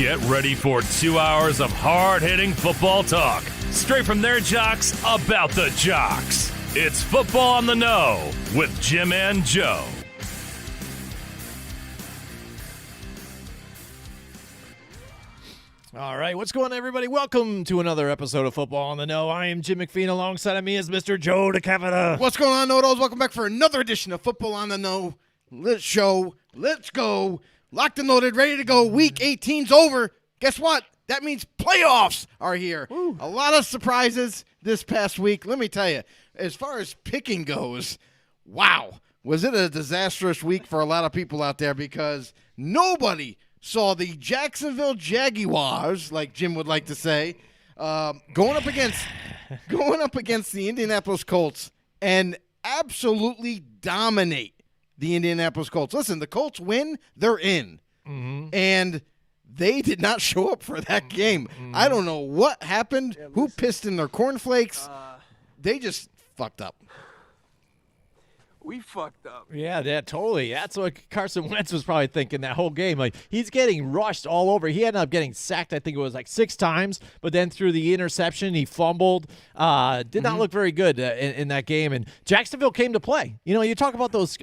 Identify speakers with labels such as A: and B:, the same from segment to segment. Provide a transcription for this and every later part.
A: Get ready for 2 hours of hard-hitting football talk, straight from their jocks about the jocks. It's Football on the Know with Jim and Joe.
B: All right, what's going on, everybody? Welcome to another episode of Football on the Know. I am Jim McPhee. Alongside of me is Mr. Joe DeCavita.
C: What's going on, Nodos? Welcome back for another edition of Football on the Know. Let's go. Locked and loaded, ready to go. Week 18's over. Guess what? That means playoffs are here. Woo. A lot of surprises this past week. Let me tell you, as far as picking goes, wow. Was it a disastrous week for a lot of people out there because nobody saw the Jacksonville Jaguars, like Jim would like to say, going up against the Indianapolis Colts and absolutely dominate the Indianapolis Colts. Listen, the Colts win, they're in. Mm-hmm. And they did not show up for that game. Mm-hmm. I don't know what happened, who pissed in their cornflakes. They just fucked up.
D: We fucked up.
B: Yeah, totally. That's what Carson Wentz was probably thinking that whole game. Like, he's getting rushed all over. He ended up getting sacked, I think it was like 6 times, but then through the interception, he fumbled. Did not look very good in that game, and Jacksonville came to play. You know, you talk about those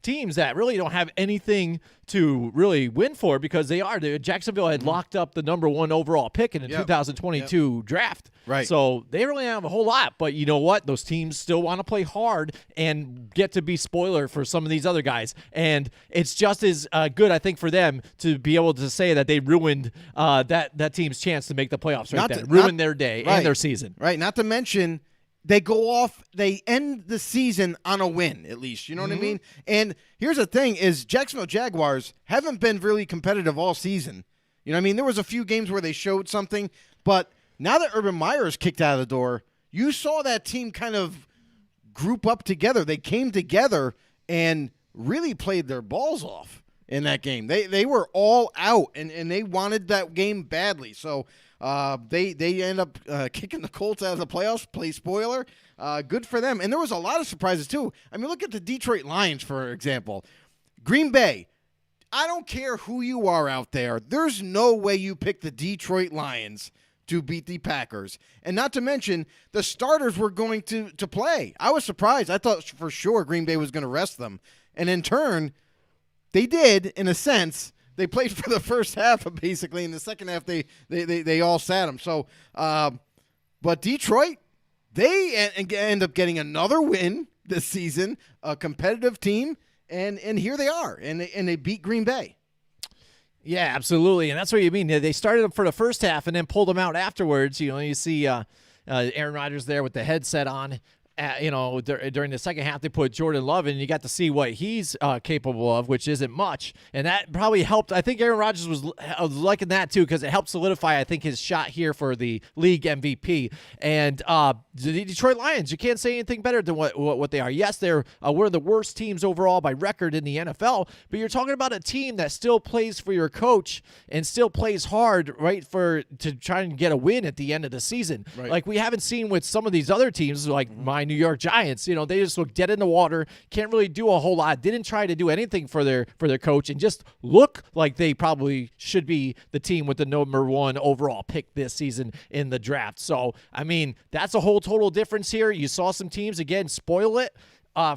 B: teams that really don't have anything to really win for because Jacksonville had locked up the number 1 overall pick in the 2022 draft.
C: Right.
B: So they really don't have a whole lot, but you know what? Those teams still want to play hard and get to be spoiler for some of these other guys. And it's just as good, I think, for them to be able to say that they ruined that team's chance to make the playoffs ruined their day and their season.
C: Right. Not to mention they end the season on a win, at least. You know what I mean? And here's the thing is Jacksonville Jaguars haven't been really competitive all season. You know what I mean? There was a few games where they showed something, but now that Urban Meyer is kicked out of the door, you saw that team kind of group up together. They came together and really played their balls off in that game. They were all out, and they wanted that game badly. So they end up kicking the Colts out of the playoffs, play spoiler. Good for them. And there was a lot of surprises, too. I mean, look at the Detroit Lions, for example. Green Bay. I don't care who you are out there. There's no way you pick the Detroit Lions to beat the Packers. And not to mention, the starters were going to play. I was surprised. I thought for sure Green Bay was going to rest them. And in turn, they did, in a sense. They played for the first half, basically. In the second half, they all sat them. So, but Detroit, they end up getting another win this season, a competitive team, and here they are, and they beat Green Bay.
B: Yeah, absolutely, and that's what you mean. They started them for the first half and then pulled them out afterwards. You know, you see Aaron Rodgers there with the headset on. During the second half, they put Jordan Love in, and you got to see what he's capable of, which isn't much. And that probably helped. I think Aaron Rodgers was liking that, too, because it helped solidify, I think, his shot here for the league MVP. And the Detroit Lions, you can't say anything better than what they are. Yes, they're one of the worst teams overall by record in the NFL, but you're talking about a team that still plays for your coach and still plays hard, right, to try and get a win at the end of the season. Right. Like we haven't seen with some of these other teams, like my New York Giants. You know, they just look dead in the water, can't really do a whole lot, didn't try to do anything for their coach, and just look like they probably should be the team with the number 1 overall pick this season in the draft. So, I mean, that's a whole total difference here. You saw some teams, again, spoil it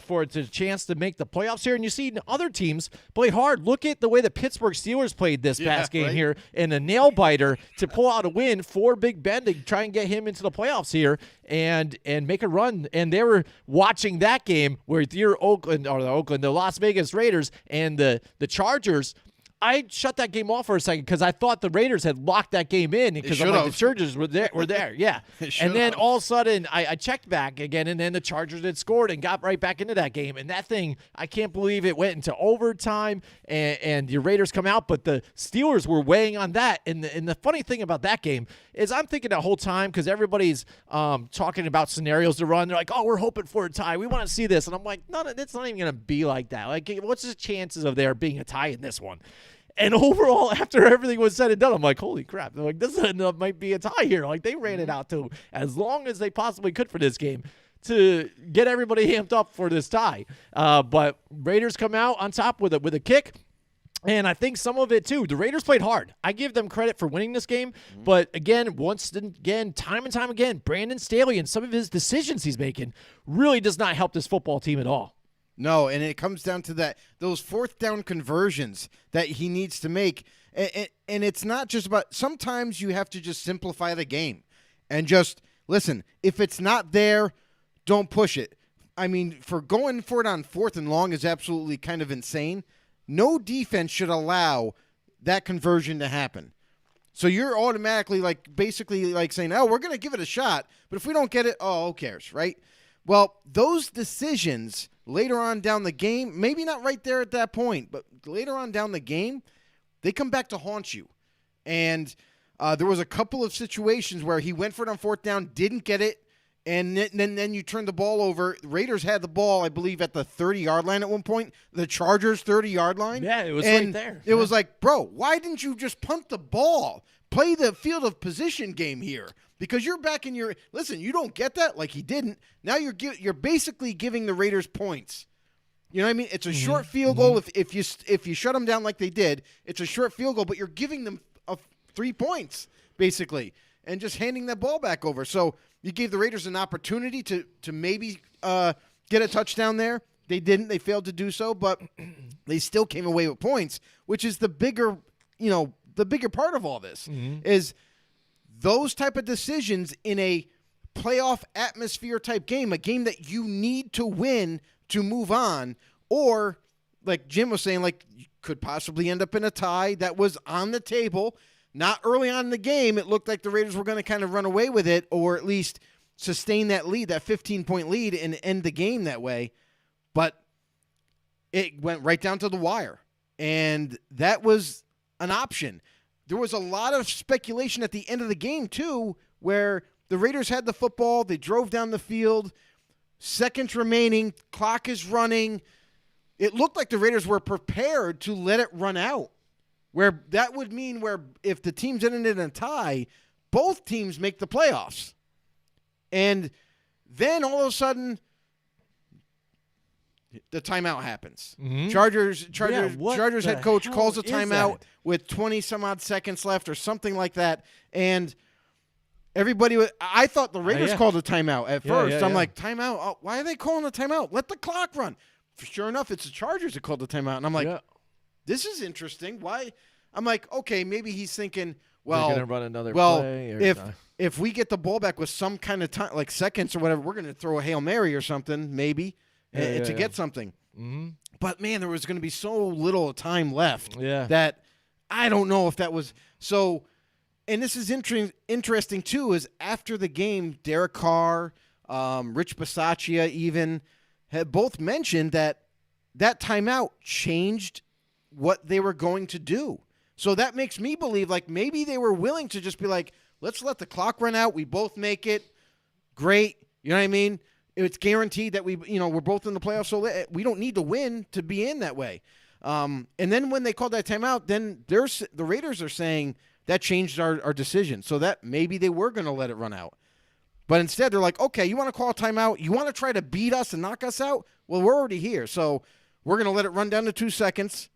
B: for the chance to make the playoffs here, and you see other teams play hard. Look at the way the Pittsburgh Steelers played this past game here in a nail-biter to pull out a win for Big Ben to try and get him into the playoffs here and make a run. And they were watching that game where the Las Vegas Raiders and the Chargers. I shut that game off for a second because I thought the Raiders had locked that game in because the Chargers were there. Yeah. And then all of a sudden I checked back again, and then the Chargers had scored and got right back into that game. And that thing, I can't believe it went into overtime and the Raiders come out, but the Steelers were weighing on that. And the funny thing about that game is I'm thinking the whole time because everybody's talking about scenarios to run. They're like, oh, we're hoping for a tie. We want to see this. And I'm like, no, it's not even going to be like that. Like, what's the chances of there being a tie in this one? And overall, after everything was said and done, I'm like, holy crap. Like, this might be a tie here. Like, they ran it out to as long as they possibly could for this game to get everybody amped up for this tie. But Raiders come out on top with a kick. And I think some of it, too, the Raiders played hard. I give them credit for winning this game. But, again, time and time again, Brandon Staley and some of his decisions he's making really does not help this football team at all.
C: No, and it comes down to those fourth down conversions that he needs to make. And it's not just about – sometimes you have to just simplify the game and just – listen, if it's not there, don't push it. I mean, for going for it on 4th and long is absolutely kind of insane. No defense should allow that conversion to happen. So you're automatically basically saying, oh, we're going to give it a shot, but if we don't get it, oh, who cares, right? Well, those decisions later on down the game, maybe not right there at that point, but later on down the game, they come back to haunt you. And there was a couple of situations where he went for it on 4th down, didn't get it, and then you turn the ball over. The Raiders had the ball, I believe, at the 30-yard line at one point. The Chargers' 30-yard line.
B: Yeah, it was right there.
C: It was like, bro, why didn't you just punt the ball? Play the field of position game here. Because you're back in your – listen, you don't get that like he didn't. Now you're basically giving the Raiders points. You know what I mean? It's a short field goal. If you shut them down like they did, it's a short field goal, but you're giving them 3 points, basically, and just handing that ball back over. So – you gave the Raiders an opportunity to maybe get a touchdown there. They didn't. They failed to do so, but they still came away with points, which is the bigger part of all this is those type of decisions in a playoff atmosphere type game, a game that you need to win to move on, or like Jim was saying, you could possibly end up in a tie that was on the table. Not early on in the game, it looked like the Raiders were going to kind of run away with it or at least sustain that lead, that 15-point lead, and end the game that way. But it went right down to the wire, and that was an option. There was a lot of speculation at the end of the game, too, where the Raiders had the football. They drove down the field. Seconds remaining. Clock is running. It looked like the Raiders were prepared to let it run out. Where that would mean if the teams ended in a tie, both teams make the playoffs. And then all of a sudden, the timeout happens.
B: Mm-hmm.
C: Chargers head coach calls a timeout with 20-some-odd seconds left or something like that. And I thought the Raiders called a timeout at first. I'm like, timeout? Oh, why are they calling a timeout? Let the clock run. Sure enough, it's the Chargers that called the timeout. And I'm like, this is interesting. Why? I'm like, okay, maybe he's thinking, well,
B: they're gonna run another play or
C: if we get the ball back with some kind of time, like seconds or whatever, we're going to throw a Hail Mary or something, maybe, to get something.
B: Mm-hmm.
C: But, man, there was going to be so little time left
B: that
C: I don't know if that was – so – and this is interesting, too, is after the game, Derek Carr, Rich Bisaccia even had both mentioned that timeout changed what they were going to do. So that makes me believe maybe they were willing to just be like, let's let the clock run out. We both make it. Great. You know what I mean? It's guaranteed that we're both in the playoffs, so we don't need to win to be in that way. And then when they called that timeout, then the Raiders are saying that changed our decision. So that maybe they were going to let it run out. But instead, they're like, okay, you want to call a timeout? You want to try to beat us and knock us out? Well, we're already here. So we're going to let it run down to 2 seconds,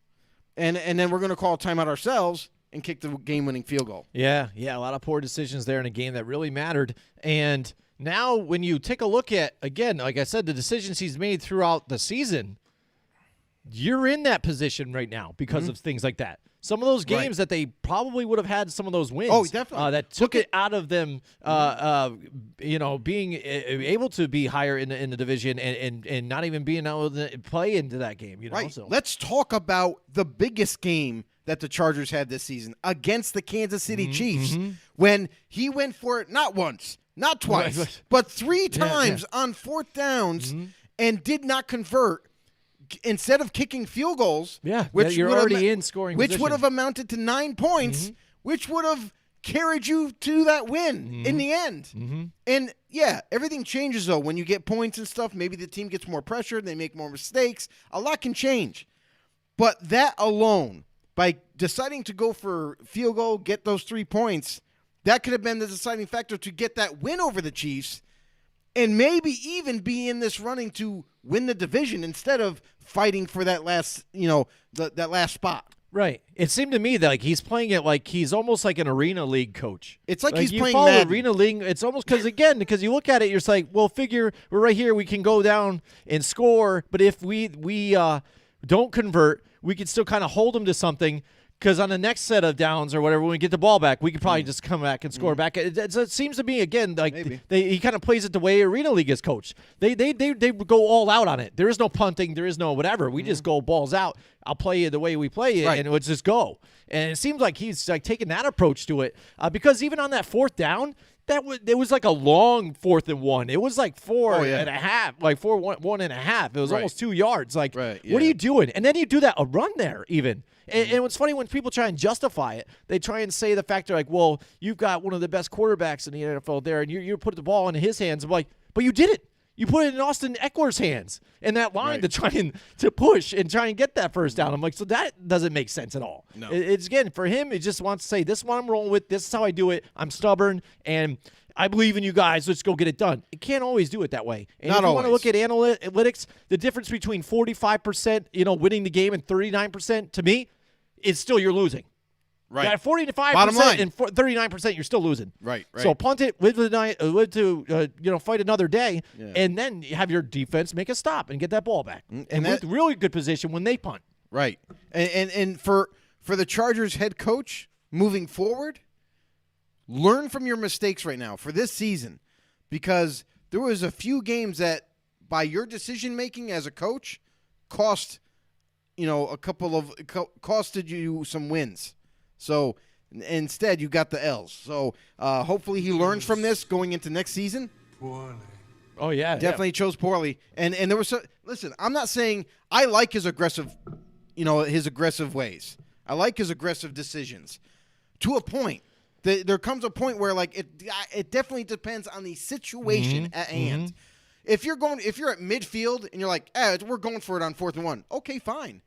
C: and then we're going to call a timeout ourselves and kick the game-winning field goal.
B: Yeah, a lot of poor decisions there in a game that really mattered. And now when you take a look at, again, like I said, the decisions he's made throughout the season, you're in that position right now because of things like that. Some of those games that they probably would have had some of those wins.
C: Oh, definitely.
B: That took it out of them, being able to be higher in the division and not even being able to play into that game.
C: Right.
B: So.
C: Let's talk about the biggest game that the Chargers had this season against the Kansas City Chiefs when he went for it not once, not twice, but 3 times on 4th downs and did not convert. Instead of kicking field goals,
B: which you're already in scoring
C: which
B: position.
C: would have amounted to 9 points, which would have carried you to that win in the end. And, everything changes, though. When you get points and stuff, maybe the team gets more pressure, they make more mistakes. A lot can change. But that alone, by deciding to go for field goal, get those 3 points, that could have been the deciding factor to get that win over the Chiefs and maybe even be in this running to win the division instead of fighting for that last, that last spot.
B: Right. It seemed to me that like he's playing it like he's almost like an arena league coach.
C: It's like he's
B: you
C: playing
B: follow
C: Madden.
B: arena league. It's almost because you look at it, you're just like, well, figure we're right here. We can go down and score, but if we don't convert, we can still kind of hold them to something. Because on the next set of downs or whatever, when we get the ball back, we could probably just come back and score back. It seems to me again like he kind of plays it the way Arena League is coached. They go all out on it. There is no punting. There is no whatever. We just go balls out. I'll play it the way we play it, and let's just go. And it seems like he's like taking that approach to it because even on that fourth down. It was like a long 4th and 1. It was like 4.5, like 1.5. It was almost 2 yards. Like, what are you doing? And then you do a run there even. And what's funny when people try and justify it, they try and say the fact they're like, well, you've got one of the best quarterbacks in the NFL there, and you put the ball in his hands. I'm like, but you did it. You put it in Austin Eckler's hands in that line to try and to push and try and get that first down. I'm like, so that doesn't make sense at all.
C: No.
B: It's again for him. He just wants to say, this is what I'm rolling with. This is how I do it. I'm stubborn and I believe in you guys. Let's go get it done. It can't always do it that way. And
C: Not
B: if you
C: always.
B: want to look at analytics, the difference between 45%, winning the game and 39%, to me, is still you're losing.
C: Right.
B: At 45%
C: Bottom line.
B: and 39%, you're still losing.
C: Right.
B: So punt it, live to fight another day, and then you have your defense make a stop and get that ball back. And with really good position when they punt.
C: Right. And for the Chargers head coach moving forward, learn from your mistakes right now for this season, because there was a few games that by your decision making as a coach costed you some wins. So instead, you got the L's. So hopefully he learns from this going into next season.
B: Oh, yeah.
C: Definitely chose poorly. And there was listen, I'm not saying I like his aggressive, his aggressive ways. I like his aggressive decisions to a point. There comes a point where like it definitely depends on the situation at hand. If you're at midfield and you're like, we're going for it on 4th and 1. Okay, fine.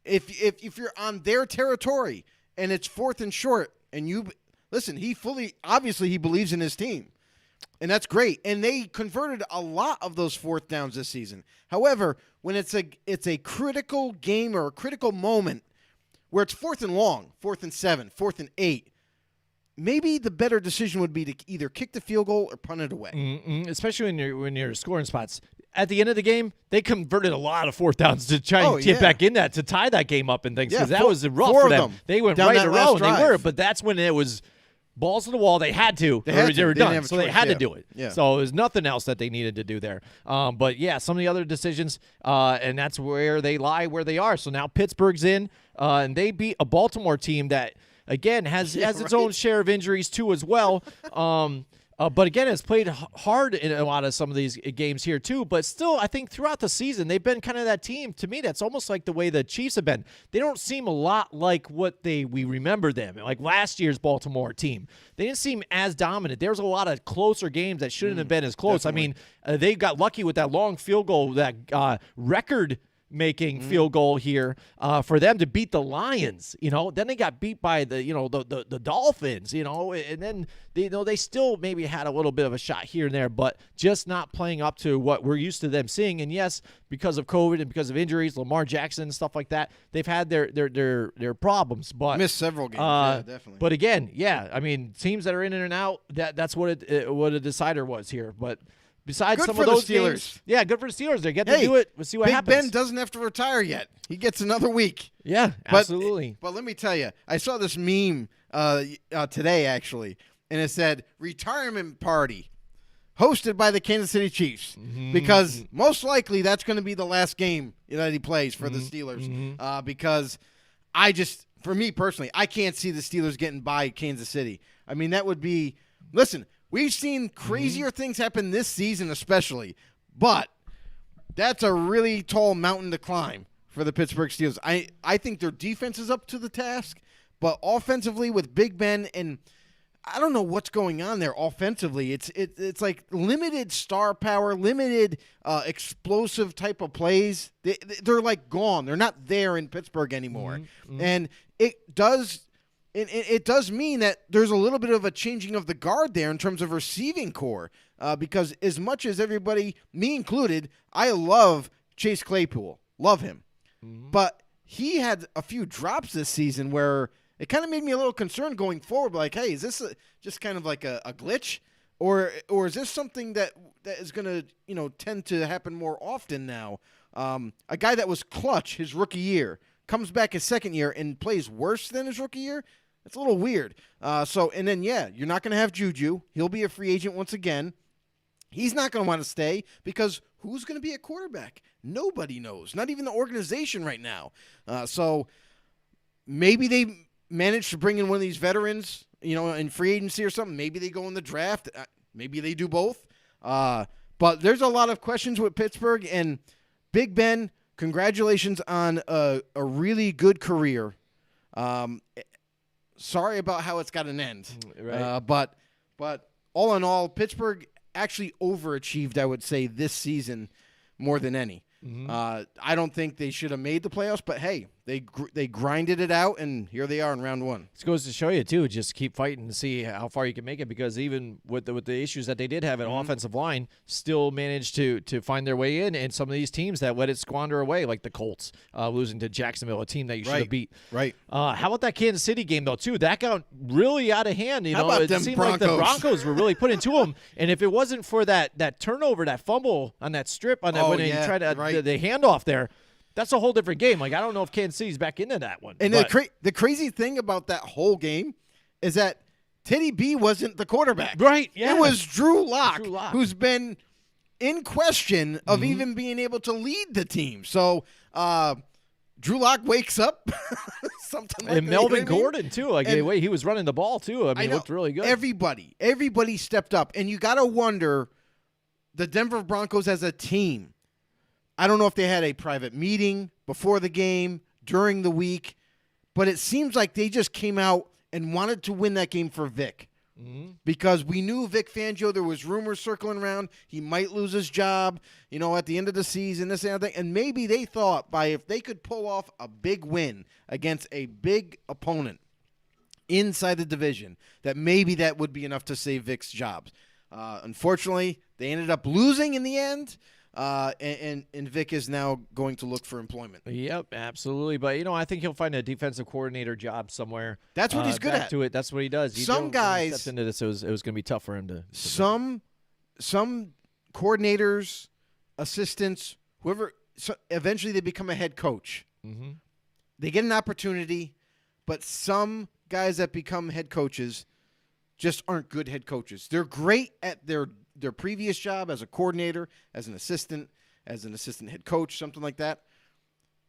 C: If you're on their territory and it's 4th and short, and obviously he believes in his team, and that's great. And they converted a lot of those 4th downs this season. However, when it's a critical game or a critical moment where it's 4th and long, 4th and 7, 4th and 8, maybe the better decision would be to either kick the field goal or punt it away.
B: Especially when you're scoring spots. At the end of the game, they converted a lot of 4th downs to try and get back in that to tie that game up and things, because that was rough for them. They went right in a row, and they were, but that's when it was balls to the wall. They had to. They were done, so they had to do it. Yeah. So there's nothing else that they needed to do there. But, yeah, some of the other decisions, and that's where they lie where they are. So now Pittsburgh's in, and they beat a Baltimore team that, again, has its own share of injuries, too, as well. But again, it's played hard in a lot of some of these games here too. But still, I think throughout the season, they've been kind of that team. To me, that's almost like the way the Chiefs have been. They don't seem a lot like what we remember them, like last year's Baltimore team. They didn't seem as dominant. There was a lot of closer games that shouldn't have been as close. Definitely. I mean, they got lucky with that long field goal, that record-making field goal here for them to beat the Lions. Then they got beat by the Dolphins. And then they still maybe had a little bit of a shot here and there, but just not playing up to what we're used to them seeing. And yes, because of COVID and because of injuries, Lamar Jackson and stuff like that, they've had their problems. But
C: missed several games, definitely.
B: But again, I mean, teams that are in and out, that's what a decider was here. But besides
C: good
B: some
C: for
B: of those
C: the Steelers.
B: games, good for the Steelers. They get to do it. We'll see what happens.
C: Big Ben doesn't have to retire yet. He gets another week.
B: Yeah, absolutely.
C: But let me tell you, I saw this meme today, actually, and it said, retirement party hosted by the Kansas City Chiefs, because most likely that's going to be the last game that he plays for the Steelers, because for me personally, I can't see the Steelers getting by Kansas City. I mean, that would be – listen, we've seen crazier things happen this season especially, but that's a really tall mountain to climb for the Pittsburgh Steelers. I think their defense is up to the task, but offensively with Big Ben, and I don't know what's going on there offensively. It's like limited star power, limited explosive type of plays. They're like gone. They're not there in Pittsburgh anymore. And it does mean that there's a little bit of a changing of the guard there in terms of receiving core, because as much as everybody, me included, I love Chase Claypool. Love him. But he had a few drops this season where it kind of made me a little concerned going forward. Like, hey, is this just kind of like a glitch, or is this something that is going to tend to happen more often now? A guy that was clutch his rookie year comes back his second year and plays worse than his rookie year. It's a little weird. And then you're not going to have Juju. He'll be a free agent once again. He's not going to want to stay because who's going to be a quarterback? Nobody knows. Not even the organization right now. So maybe they manage to bring in one of these veterans, in free agency or something. Maybe they go in the draft. Maybe they do both. But there's a lot of questions with Pittsburgh. And Big Ben, congratulations on a really good career. Sorry about how it's got an end.
B: Right.
C: But all in all, Pittsburgh actually overachieved, I would say, this season more than any. Mm-hmm. I don't think they should have made the playoffs, but hey, they grinded it out, and here they are in round one.
B: This goes to show you, too, just keep fighting to see how far you can make it, because even with the issues that they did have at offensive line, still managed to find their way in, and some of these teams that let it squander away, like the Colts, losing to Jacksonville, a team that you should have beat.
C: Right.
B: How about that Kansas City game, though, too? That got really out of hand.
C: How about
B: it
C: them
B: seemed
C: Broncos?
B: like the Broncos were really put into them, and if it wasn't for that turnover, that fumble on that strip, when they tried the handoff there, that's a whole different game. Like, I don't know if Kansas City's back into that one.
C: And the crazy thing about that whole game is that Teddy B wasn't the quarterback.
B: Right, yeah.
C: It was Drew Lock, who's been in question of even being able to lead the team. So Drew Lock wakes up. Something like
B: and Melvin Gordon, too. Like, the way he was running the ball, too. I mean, it looked really good.
C: Everybody stepped up. And you got to wonder, the Denver Broncos as a team, I don't know if they had a private meeting before the game, during the week, but it seems like they just came out and wanted to win that game for Vic. Mm-hmm. Because we knew Vic Fangio, there was rumors circling around, he might lose his job, at the end of the season, this and that thing. And maybe they thought if they could pull off a big win against a big opponent inside the division, that maybe that would be enough to save Vic's jobs. Unfortunately, they ended up losing in the end. And Vic is now going to look for employment.
B: Yep, absolutely. But, I think he'll find a defensive coordinator job somewhere.
C: That's what he's good at.
B: To it. That's what he does.
C: Some guys
B: stepped into this. It was going to be tough for him to.
C: Some coordinators, assistants, whoever. So eventually, they become a head coach. Mm-hmm. They get an opportunity, but some guys that become head coaches just aren't good head coaches. They're great at their previous job as a coordinator, as an assistant head coach, something like that.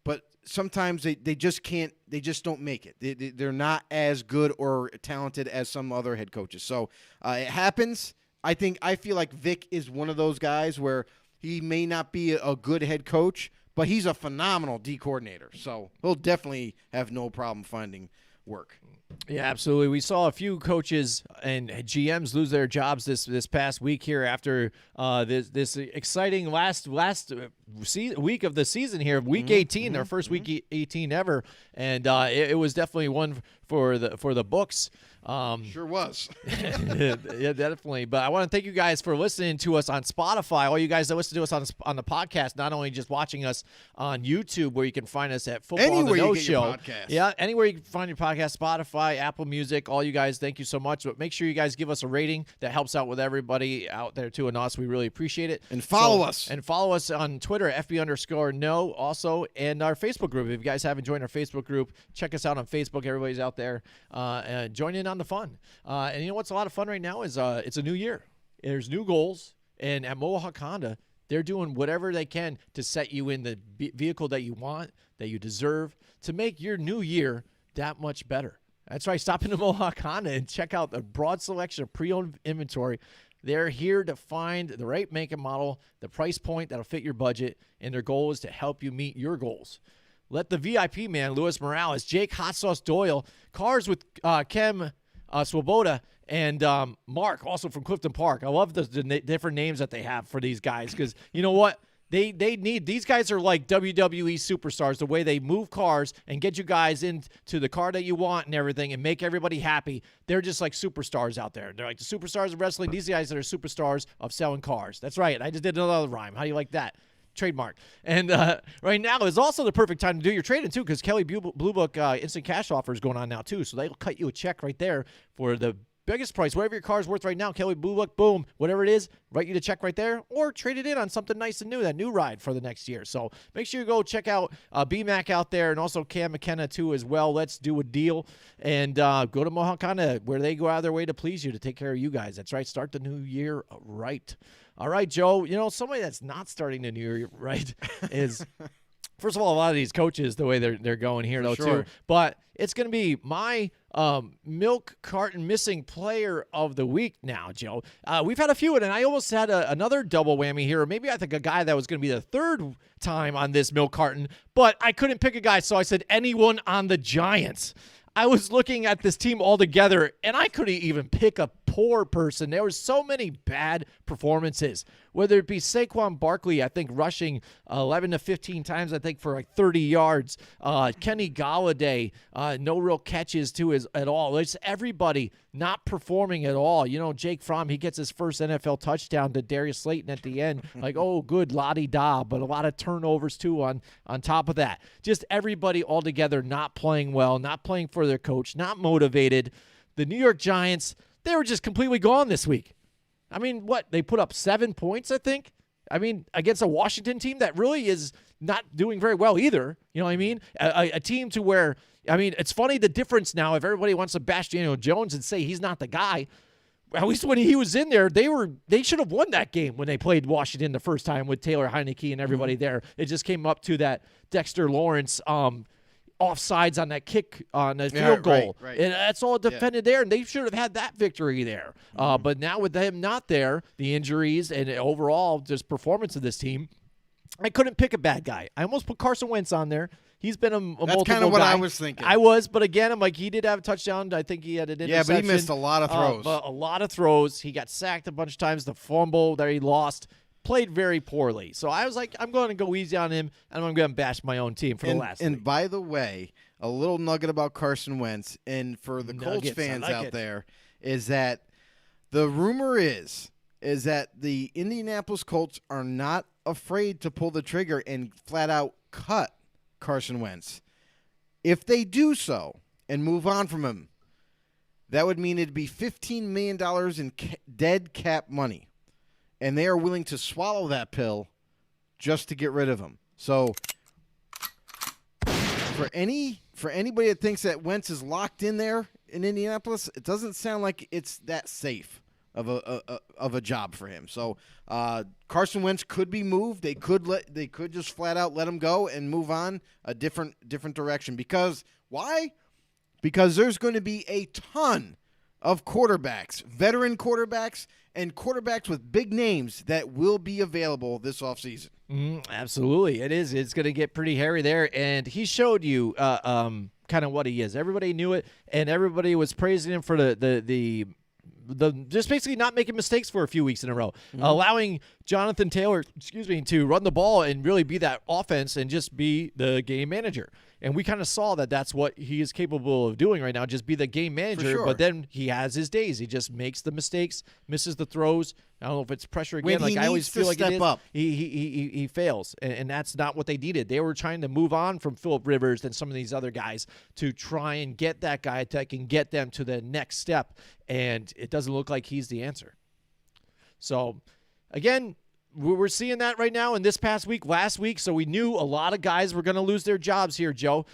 C: But sometimes they just can't, they just don't make it. They're not as good or talented as some other head coaches. So it happens. I feel like Vic is one of those guys where he may not be a good head coach, but he's a phenomenal D coordinator. So he'll definitely have no problem finding work.
B: Yeah, absolutely. We saw a few coaches and GMs lose their jobs this past week here after this exciting last week of the season here, week 18, their first week 18 ever, and it was definitely one for the books.
C: Sure was.
B: Yeah, definitely. But I want to thank you guys for listening to us on Spotify. All you guys that listen to us on the podcast, not only just watching us on YouTube, where you can find us at Football on the No Show. Yeah, anywhere you can find your podcast, Spotify, Apple Music. All you guys, thank you so much. But make sure you guys give us a rating. That helps out with everybody out there too, and us. We really appreciate it.
C: And follow us.
B: And follow us on Twitter, FB_no, also, and our Facebook group. If you guys haven't joined our Facebook group, check us out on Facebook. Everybody's out there. Join in on the fun. And you know what's a lot of fun right now is it's a new year. There's new goals, and at Mohawk Honda, they're doing whatever they can to set you in the vehicle that you want, that you deserve, to make your new year that much better. That's right. Stop into Mohawk Honda and check out the broad selection of pre-owned inventory. They're here to find the right make and model, the price point that'll fit your budget, and their goal is to help you meet your goals. Let the VIP man, Luis Morales, Jake Hot Sauce Doyle, Cars with Kem Swoboda, and Mark, also from Clifton Park. I love the different names that they have for these guys, because you know what? They need, these guys are like WWE superstars, the way they move cars and get you guys into the car that you want and everything and make everybody happy. They're just like superstars out there. They're like the superstars of wrestling. These guys are superstars of selling cars. That's right. I just did another rhyme. How do you like that? trademark. And right now is also the perfect time to do your trading too, because Kelly Blue Book instant cash offer is going on now too. So they'll cut you a check right there for the biggest price, whatever your car's worth right now. Kelly Blue Book, boom, whatever it is, write you the check right there, or trade it in on something nice and new, that new ride for the next year. So make sure you go check out BMAC out there, and also Cam McKenna too as well. Let's do a deal, and go to Mohawk Honda, where they go out of their way to please you, to take care of you guys. That's right. Start the new year right. All right, Joe. You know, somebody that's not starting the new year right is. First of all, a lot of these coaches, the way they're going here, though, too. But it's going to be my milk carton missing player of the week now, Joe. We've had a few, and I almost had another double whammy here. Or maybe I think a guy that was going to be the third time on this milk carton, but I couldn't pick a guy, so I said anyone on the Giants. I was looking at this team all together, and I couldn't even pick a poor person. There were so many bad performances, whether it be Saquon Barkley, I think, rushing 11 to 15 times, I think, for like 30 yards. Kenny Golladay, no real catches to his at all. It's everybody not performing at all. You know, Jake Fromm, he gets his first NFL touchdown to Darius Slayton at the end. Like, oh, good, la-di-da, but a lot of turnovers, too, on top of that. Just everybody altogether not playing well, not playing for their coach, not motivated. The New York Giants, they were just completely gone this week. I mean, what? They put up 7 points, I think? I mean, against a Washington team that really is not doing very well either. You know what I mean? A team to where, I mean, it's funny the difference now. If everybody wants to bash Daniel Jones and say he's not the guy, at least when he was in there, they should have won that game when they played Washington the first time with Taylor Heineke and everybody there. It just came up to that Dexter Lawrence offsides on that kick on the field goal.
C: Right.
B: And that's all defended there, and they should have had that victory there. But now with him not there, the injuries and overall just performance of this team, I couldn't pick a bad guy. I almost put Carson Wentz on there. He's been a multiple
C: That's kind of what
B: guy.
C: I was thinking.
B: I was, but again, I'm like, he did have a touchdown. I think he had an interception.
C: Yeah, but he missed a lot of throws.
B: A lot of throws. He got sacked a bunch of times. The fumble that he lost. Played very poorly. So I was like, I'm going to go easy on him, and I'm going to bash my own team for the last week.
C: And by the way, a little nugget about Carson Wentz, and for the Colts fans out there, is that the rumor is that the Indianapolis Colts are not afraid to pull the trigger and flat out cut Carson Wentz. If they do so and move on from him, that would mean it'd be $15 million in dead cap money. And they are willing to swallow that pill just to get rid of him. So for anybody that thinks that Wentz is locked in there in Indianapolis, it doesn't sound like it's that safe of a job for him. So Carson Wentz could be moved. They could just flat out let him go and move on a different direction. Because why? Because there's going to be a ton of quarterbacks, veteran quarterbacks, and quarterbacks with big names that will be available this offseason.
B: Absolutely. It is. It's going to get pretty hairy there. And he showed you kind of what he is. Everybody knew it, and everybody was praising him for the just basically not making mistakes for a few weeks in a row, allowing Jonathan Taylor, to run the ball and really be that offense and just be the game manager. And we kind of saw that that's what he is capable of doing right now, just be the game manager.
C: Sure.
B: But then he has his days. He just makes the mistakes, misses the throws. I don't know if it's pressure again.
C: When
B: like I always feel like
C: step
B: it is.
C: Up.
B: He fails, and that's not what they needed. They were trying to move on from Phillip Rivers and some of these other guys to try and get that guy that can get them to the next step, and it doesn't look like he's the answer. So, again, we're seeing that right now in this past week, last week, so we knew a lot of guys were going to lose their jobs here, Joe.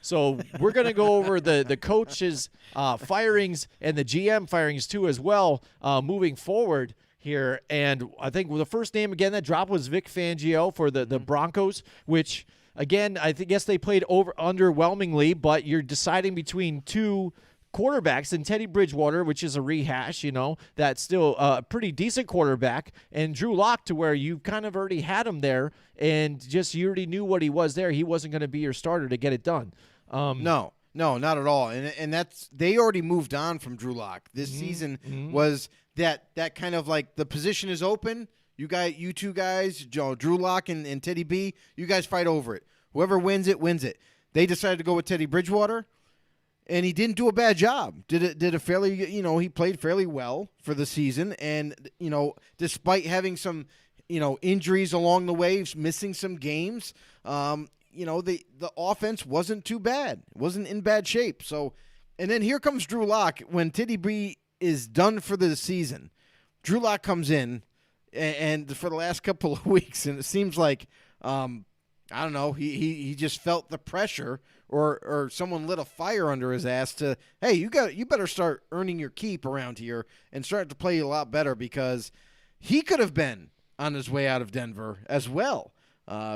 B: So we're going to go over the coaches' firings and the GM firings, too, as well, moving forward here. And I think the first name, again, that dropped was Vic Fangio for the Broncos, which, again, I guess they played underwhelmingly, but you're deciding between two quarterbacks and Teddy Bridgewater, which is a rehash, that's still a pretty decent quarterback, and Drew Lock, to where you kind of already had him there, and just you already knew what he was there. He wasn't going to be your starter to get it done.
C: No, not at all. And that's they already moved on from Drew Lock. This season was that kind of like the position is open. You two guys, Drew Lock and Teddy B, you guys fight over it. Whoever wins it, wins it. They decided to go with Teddy Bridgewater. And he didn't do a bad job. Did a fairly, he played fairly well for the season. And, despite having some injuries along the way, missing some games. The offense wasn't too bad. It wasn't in bad shape. So, and then here comes Drew Lock. When Teddy B is done for the season, Drew Lock comes in, and for the last couple of weeks, and it seems like, I don't know, he just felt the pressure, or someone lit a fire under his ass to, hey, you better start earning your keep around here and start to play a lot better, because he could have been on his way out of Denver as well,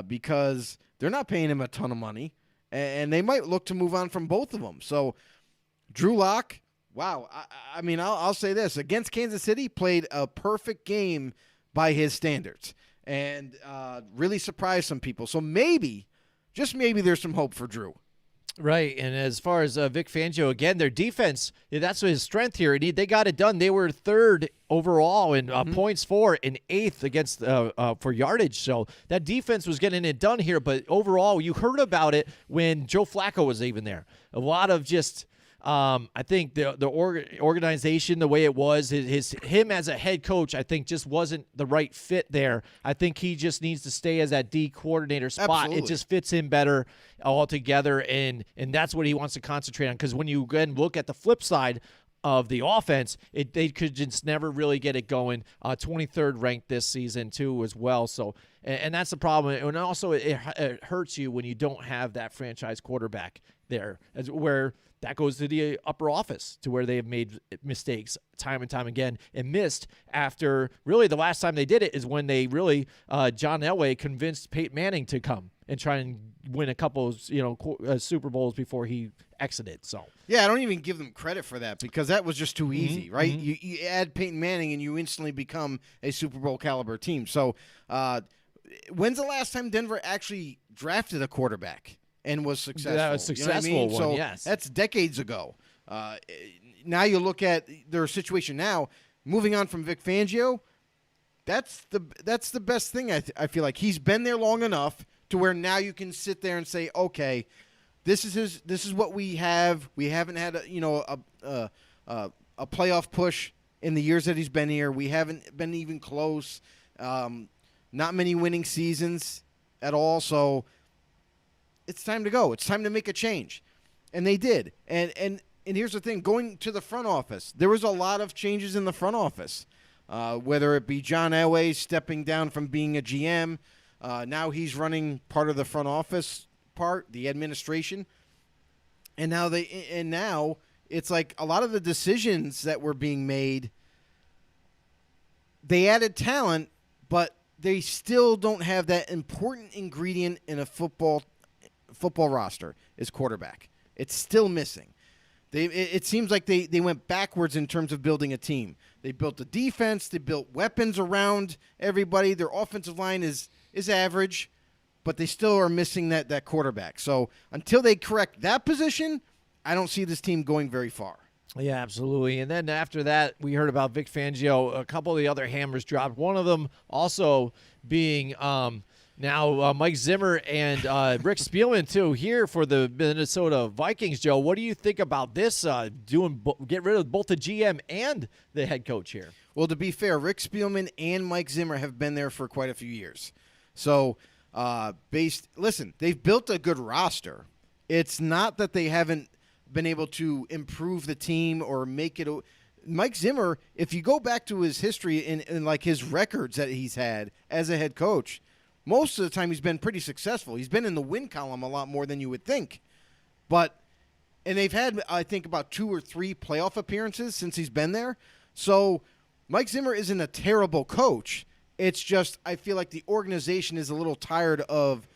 C: because they're not paying him a ton of money, and they might look to move on from both of them. So Drew Lock, wow. I mean, I'll say this. Against Kansas City, played a perfect game by his standards, and really surprised some people. So maybe, just maybe, there's some hope for Drew.
B: Right, and as far as Vic Fangio, again, their defense, that's his strength here. They got it done. They were third overall in points for, and eighth against for yardage. So that defense was getting it done here. But overall, you heard about it when Joe Flacco was even there. A lot of just I think the organization, the way it was, him as a head coach, I think just wasn't the right fit there. I think he just needs to stay as that D coordinator spot.
C: Absolutely.
B: It just fits him better altogether, and that's what he wants to concentrate on. Because when you again look at the flip side of the offense, they could just never really get it going. 23rd ranked this season too as well. So, and that's the problem. And also it hurts you when you don't have that franchise quarterback there, where that goes to the upper office, to where they have made mistakes time and time again and missed after. Really, the last time they did it is when they really John Elway convinced Peyton Manning to come and try and win a couple of Super Bowls before he exited. So
C: yeah, I don't even give them credit for that, because that was just too easy, right? You add Peyton Manning and you instantly become a Super Bowl caliber team. So when's the last time Denver actually drafted a quarterback and was successful?
B: That was successful one,
C: So
B: yes.
C: that's decades ago. Now you look at their situation now, moving on from Vic Fangio, that's the best thing. I feel like he's been there long enough to where now you can sit there and say, okay, this is what we have. We haven't had a playoff push in the years that he's been here. We haven't been even close. Not many winning seasons at all. So it's time to go. It's time to make a change. And they did. And here's the thing. Going to the front office, there was a lot of changes in the front office, whether it be John Elway stepping down from being a GM. Now he's running part of the front office the administration. And now it's like a lot of the decisions that were being made, they added talent, but they still don't have that important ingredient in a football roster, is quarterback. It's still missing. It seems like they went backwards in terms of building a team. They built a defense. They built weapons around everybody. Their offensive line is average, but they still are missing that quarterback. So until they correct that position, I don't see this team going very far.
B: Yeah, absolutely. And then after that, we heard about Vic Fangio. A couple of the other hammers dropped. One of them also being now Mike Zimmer and Rick Spielman, too, here for the Minnesota Vikings. Joe, what do you think about this, get rid of both the GM and the head coach here?
C: Well, to be fair, Rick Spielman and Mike Zimmer have been there for quite a few years. So, listen, they've built a good roster. It's not that they haven't been able to improve the team or make it. Mike Zimmer, if you go back to his history and like his records that he's had as a head coach, most of the time he's been pretty successful. He's been in the win column a lot more than you would think. And they've had, I think, about 2 or 3 playoff appearances since he's been there. So Mike Zimmer isn't a terrible coach. It's just I feel like the organization is a little tired of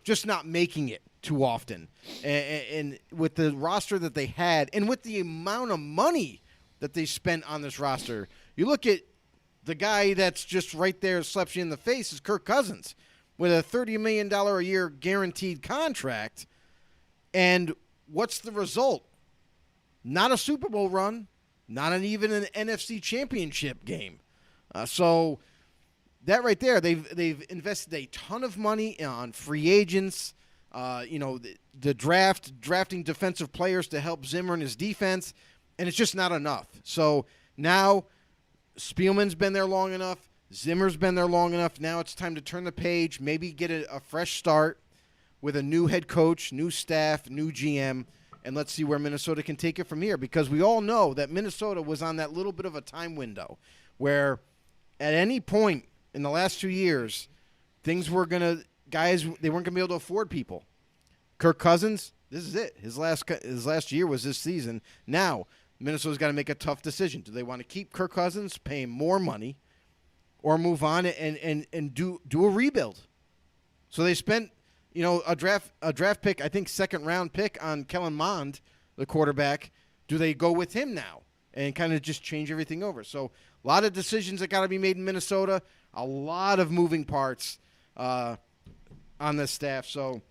C: just not making it too often. And with the roster that they had and with the amount of money that they spent on this roster, you look at the guy that's just right there, slaps you in the face, is Kirk Cousins with a $30 million a year guaranteed contract. And what's the result? Not a Super Bowl run, not even an NFC championship game. So that right there, they've invested a ton of money on free agents, the drafting defensive players to help Zimmer and his defense, and it's just not enough. So now Spielman's been there long enough. Zimmer's been there long enough. Now it's time to turn the page, maybe get a fresh start with a new head coach, new staff, new GM, and let's see where Minnesota can take it from here, because we all know that Minnesota was on that little bit of a time window where at any point in the last 2 years, things were going to – guys, they weren't going to be able to afford people. Kirk Cousins, this is it. His last year was this season. Now, Minnesota's got to make a tough decision. Do they want to keep Kirk Cousins, pay him more money, or move on and do a rebuild? So they spent – a draft pick, I think second-round pick on Kellen Mond, the quarterback. Do they go with him now and kind of just change everything over? So a lot of decisions that got to be made in Minnesota, a lot of moving parts on the staff. So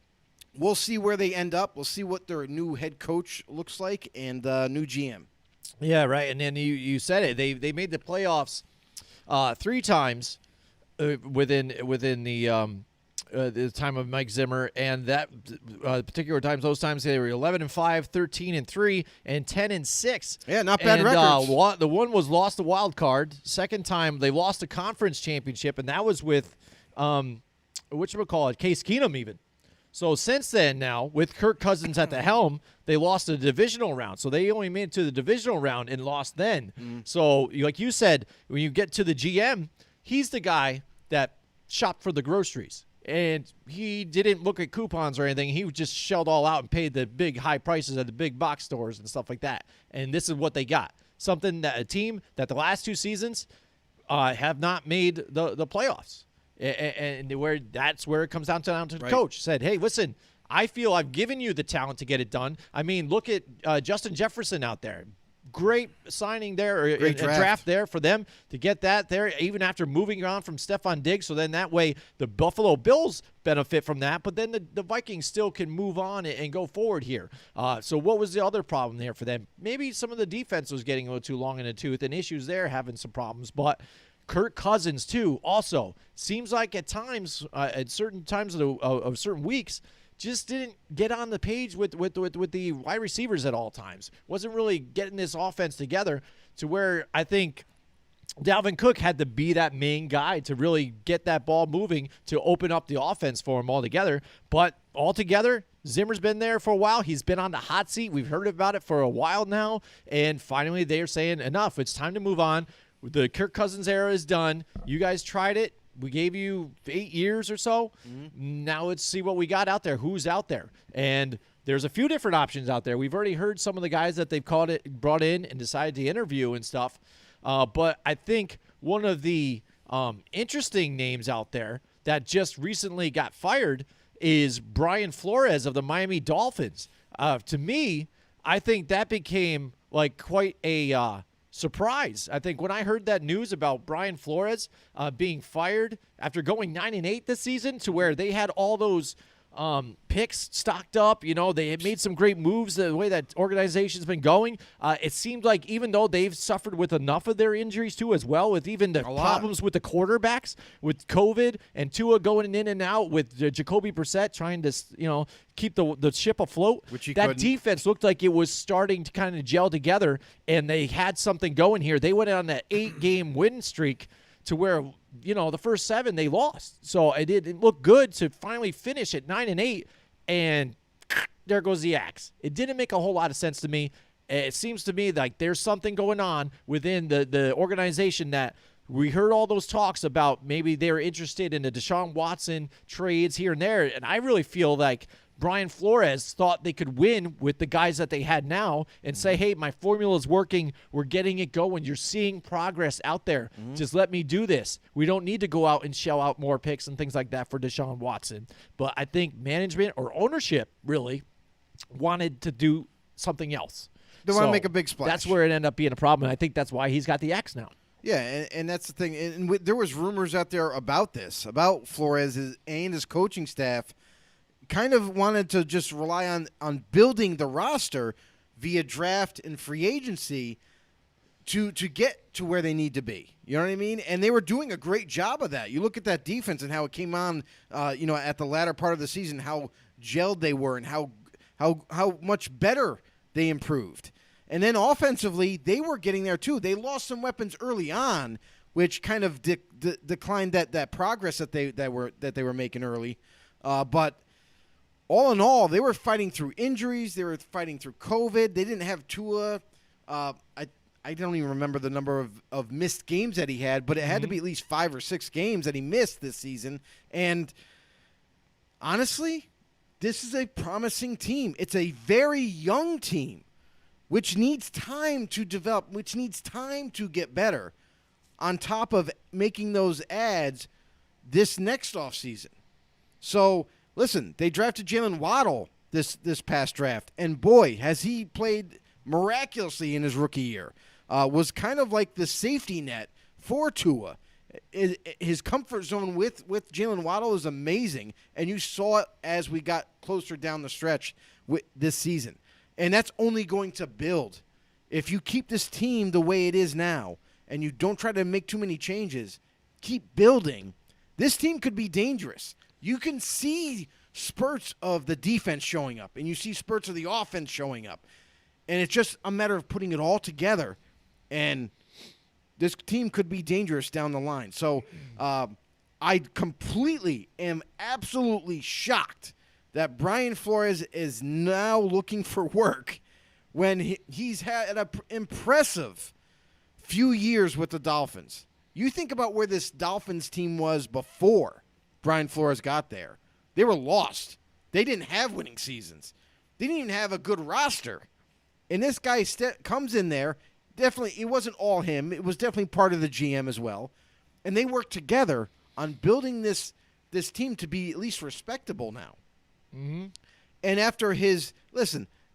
C: we'll see where they end up. We'll see what their new head coach looks like and new GM.
B: Yeah, right. And then you said it. They made the playoffs 3 times within the time of Mike Zimmer, and that particular times, those times they were 11-5, 13-3, and 10-6.
C: Yeah, not bad
B: records. The one was lost the wild card. Second time they lost the conference championship, and that was with Case Keenum even. So since then, now with Kirk Cousins at the helm, they lost the divisional round. So they only made it to the divisional round and lost then. So like you said, when you get to the GM, he's the guy that shopped for the groceries. And he didn't look at coupons or anything. He just shelled all out and paid the big high prices at the big box stores and stuff like that. And this is what they got. A team that the last 2 seasons have not made the playoffs. And that's where it comes down to the coach. Said, hey, listen, I feel I've given you the talent to get it done. I mean, look at Justin Jefferson out there. Great signing there, or a draft there for them to get that there, even after moving on from Stephon Diggs. So then that way the Buffalo Bills benefit from that, but then the Vikings still can move on and go forward here. So what was the other problem there for them? Maybe some of the defense was getting a little too long in the tooth and issues there, having some problems. But Kirk Cousins, too, also seems like at times, at certain times of certain weeks, just didn't get on the page with the wide receivers at all times. Wasn't really getting this offense together to where I think Dalvin Cook had to be that main guy to really get that ball moving to open up the offense for him altogether. But altogether, Zimmer's been there for a while. He's been on the hot seat. We've heard about it for a while now. And finally, they're saying, enough. It's time to move on. The Kirk Cousins era is done. You guys tried it. We gave you 8 years or so. Now let's see what we got out there. Who's out there? And there's a few different options out there. We've already heard some of the guys that they've brought in and decided to interview and stuff. But I think one of the interesting names out there that just recently got fired is Brian Flores of the Miami Dolphins. To me, I think that became like quite a surprise. I think when I heard that news about Brian Flores being fired after going 9-8 this season, to where they had all those picks stocked up, they had made some great moves the way that organization's been going. It seemed like even though they've suffered with enough of their injuries too as well, with even the problems with the quarterbacks, with COVID and Tua going in and out, with Jacoby Brissett trying to, keep the ship afloat, defense looked like it was starting to kind of gel together, and they had something going here. They went on that 8-game win streak to where, the first 7 they lost. So it didn't look good to finally finish at 9-8, and there goes the axe. It didn't make a whole lot of sense to me. It seems to me like there's something going on within the organization that we heard all those talks about. Maybe they're interested in the Deshaun Watson trades here and there, and I really feel like Brian Flores thought they could win with the guys that they had now and say, hey, my formula is working. We're getting it going. You're seeing progress out there. Just let me do this. We don't need to go out and shell out more picks and things like that for Deshaun Watson. But I think management or ownership really wanted to do something else.
C: They want to make a big splash.
B: That's where it ended up being a problem, and I think that's why he's got the X now.
C: Yeah, and that's the thing. And there was rumors out there about this, about Flores and his coaching staff kind of wanted to just rely on building the roster via draft and free agency to get to where they need to be. You know what I mean? And they were doing a great job of that. You look at that defense and how it came on, at the latter part of the season, how gelled they were and how much better they improved. And then offensively, they were getting there too. They lost some weapons early on, which kind of declined that progress that they were making early. But all in all, they were fighting through injuries. They were fighting through COVID. They didn't have Tua. I don't even remember the number of missed games that he had, but it had to be at least 5 or 6 games that he missed this season. And honestly, this is a promising team. It's a very young team, which needs time to develop, which needs time to get better, on top of making those adds this next offseason. So, listen, they drafted Jalen Waddle this past draft, and boy, has he played miraculously in his rookie year. Was kind of like the safety net for Tua. His comfort zone with Jalen Waddle is amazing, and you saw it as we got closer down the stretch this season. And that's only going to build. If you keep this team the way it is now, and you don't try to make too many changes, keep building, this team could be dangerous. You can see spurts of the defense showing up, and you see spurts of the offense showing up. And it's just a matter of putting it all together, and this team could be dangerous down the line. So I completely am absolutely shocked that Brian Flores is now looking for work when he's had an impressive few years with the Dolphins. You think about where this Dolphins team was before Brian Flores got there. They were lost. They didn't have winning seasons. They didn't even have a good roster. And this guy comes in there. Definitely, it wasn't all him. It was definitely part of the GM as well. And they worked together on building this team to be at least respectable now. Mm-hmm. And after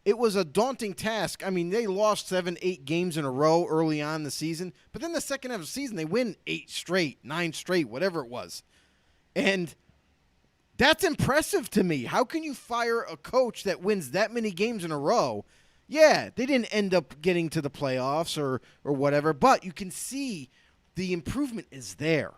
C: it was a daunting task. I mean, they lost 7-8 games in a row early on in the season. But then the second half of the season, they win 8 straight, 9 straight, whatever it was. And that's impressive to me. How can you fire a coach that wins that many games in a row? Yeah, they didn't end up getting to the playoffs or whatever, but you can see the improvement is there.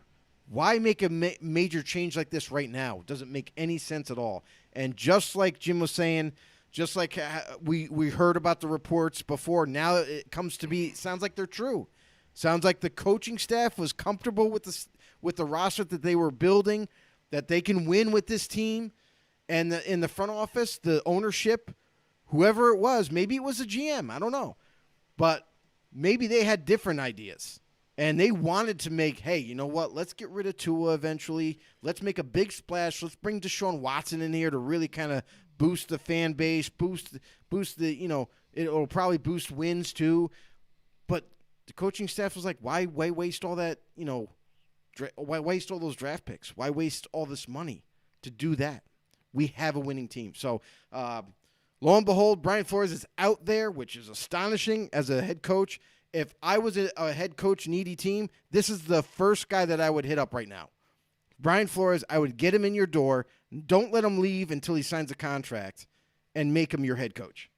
C: Why make a major change like this right now? Doesn't make any sense at all. And just like Jim was saying, just like we heard about the reports before, now it comes to be, sounds like they're true. Sounds like the coaching staff was comfortable with the roster that they were building, that they can win with this team, and in the front office, the ownership, whoever it was, maybe it was a GM, I don't know. But maybe they had different ideas. And they wanted to make, hey, you know what, let's get rid of Tua eventually. Let's make a big splash. Let's bring Deshaun Watson in here to really kind of boost the fan base, boost the, it'll probably boost wins too. But the coaching staff was like, why waste all that, why waste all those draft picks? Why waste all this money to do that? We have a winning team. So, lo and behold, Brian Flores is out there, which is astonishing as a head coach. If I was a head coach needy team, this is the first guy that I would hit up right now. Brian Flores, I would get him in your door. Don't let him leave until he signs a contract and make him your head coach.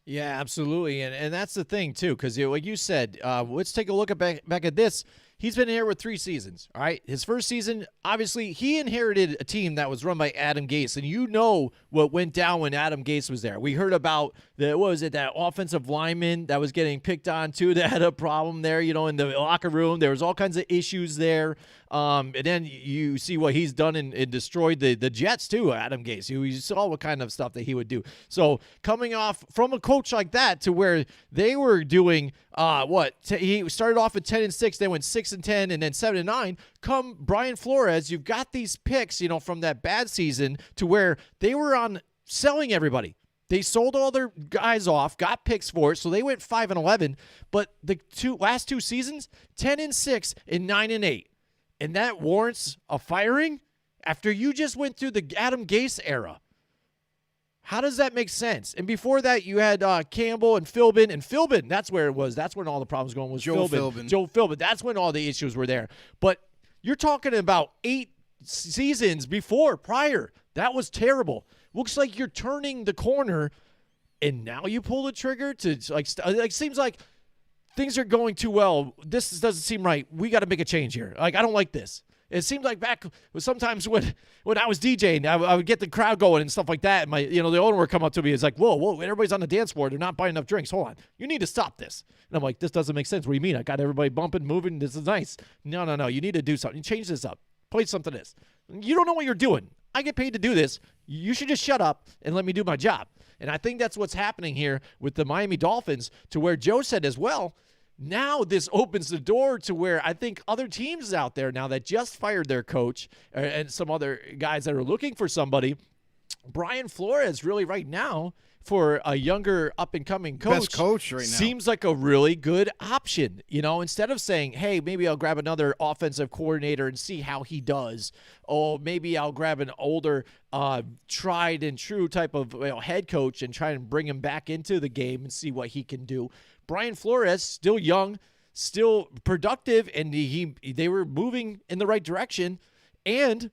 B: Yeah, absolutely. And that's the thing, too, because like you said, let's take a look back at this. He's been here with 3 seasons, all right? His first season, obviously, he inherited a team that was run by Adam Gase, and you know what went down when Adam Gase was there. We heard about, that offensive lineman that was getting picked on, too, that had a problem there, in the locker room. There was all kinds of issues there. And then you see what he's done and destroyed the Jets, too, Adam Gase. You saw what kind of stuff that he would do. So coming off from a coach like that to where they were doing he started off at 10-6, they went 6-10, and then 7-9. Come Brian Flores, you've got these picks, from that bad season to where they were on selling everybody. They sold all their guys off, got picks for it, so they went 5-11. But the last 2 seasons, 10-6 and 9-8. And that warrants a firing after you just went through the Adam Gase era. How does that make sense? And before that, you had Campbell and Philbin. And Philbin, that's where it was. That's when all the problems going was Joe Philbin. That's when all the issues were there. But you're talking about 8 seasons prior. That was terrible. Looks like you're turning the corner, and now you pull the trigger to seems like things are going too well. This doesn't seem right. We got to make a change here. I don't like this. It seemed like back sometimes when I was DJing, I would get the crowd going and stuff like that. And the owner would come up to me. It's like, whoa, everybody's on the dance floor. They're not buying enough drinks. Hold on. You need to stop this. And I'm like, this doesn't make sense. What do you mean? I got everybody bumping, moving. This is nice. No. You need to do something. Change this up. Play something this. You don't know what you're doing. I get paid to do this. You should just shut up and let me do my job. And I think that's what's happening here with the Miami Dolphins, to where Joe said as well, now this opens the door to where I think other teams out there now that just fired their coach and some other guys that are looking for somebody, Brian Flores really right now for a younger up-and-coming coach,
C: best coach right now,
B: seems like a really good option. Instead of saying, hey, maybe I'll grab another offensive coordinator and see how he does, or maybe I'll grab an older, tried and true type of head coach and try and bring him back into the game and see what he can do. Brian Flores, still young, still productive, and they were moving in the right direction. And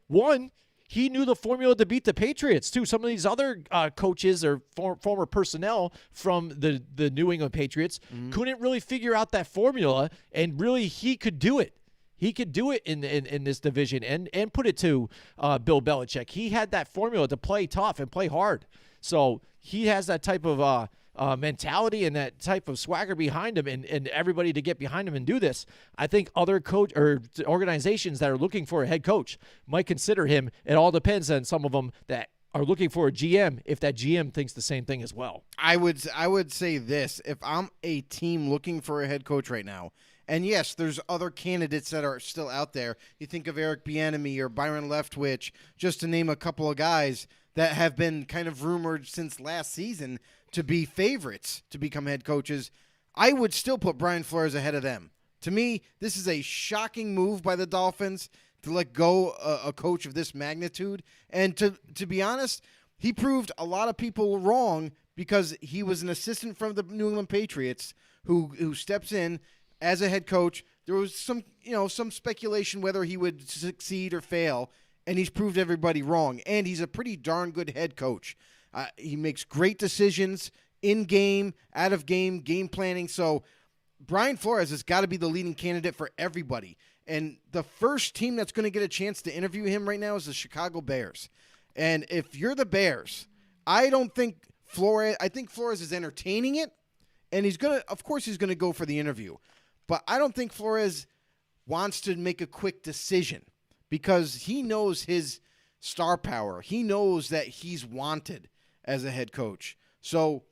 B: he knew the formula to beat the Patriots, too. Some of these other coaches or former personnel from the New England Patriots couldn't really figure out that formula, and really he could do it. He could do it in this division and put it to Bill Belichick. He had that formula to play tough and play hard. So he has that type of mentality and that type of swagger behind him, and everybody to get behind him and do this. I think other coach or organizations that are looking for a head coach might consider him. It all depends on some of them that are looking for a GM, if that GM thinks the same thing as well.
C: I would say this: if I'm a team looking for a head coach right now, and yes, there's other candidates that are still out there. You think of Eric Bieniemy or Byron Leftwich, just to name a couple of guys that have been kind of rumored since last season to be favorites to become head coaches. I would still put Brian Flores ahead of them. To me, this is a shocking move by the Dolphins to let go a coach of this magnitude. And to be honest, he proved a lot of people wrong, because he was an assistant from the New England Patriots who steps in as a head coach. There was some speculation whether he would succeed or fail, and he's proved everybody wrong. And he's a pretty darn good head coach. He makes great decisions in game, out of game, game planning. So Brian Flores has got to be the leading candidate for everybody. And the first team that's going to get a chance to interview him right now is the Chicago Bears. And if you're the Bears, I think Flores is entertaining it, and of course he's going to go for the interview. But I don't think Flores wants to make a quick decision, because he knows his star power. He knows that he's wanted as a head coach. So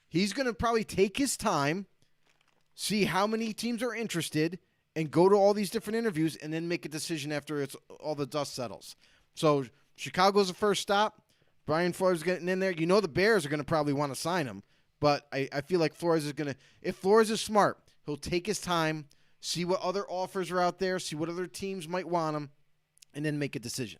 C: he's going to probably take his time, see how many teams are interested, and go to all these different interviews, and then make a decision after all the dust settles. So Chicago's the first stop. Brian Flores is getting in there. The Bears are going to probably want to sign him, but I feel like Flores is going to – if Flores is smart, he'll take his time, see what other offers are out there, see what other teams might want him, and then make a decision.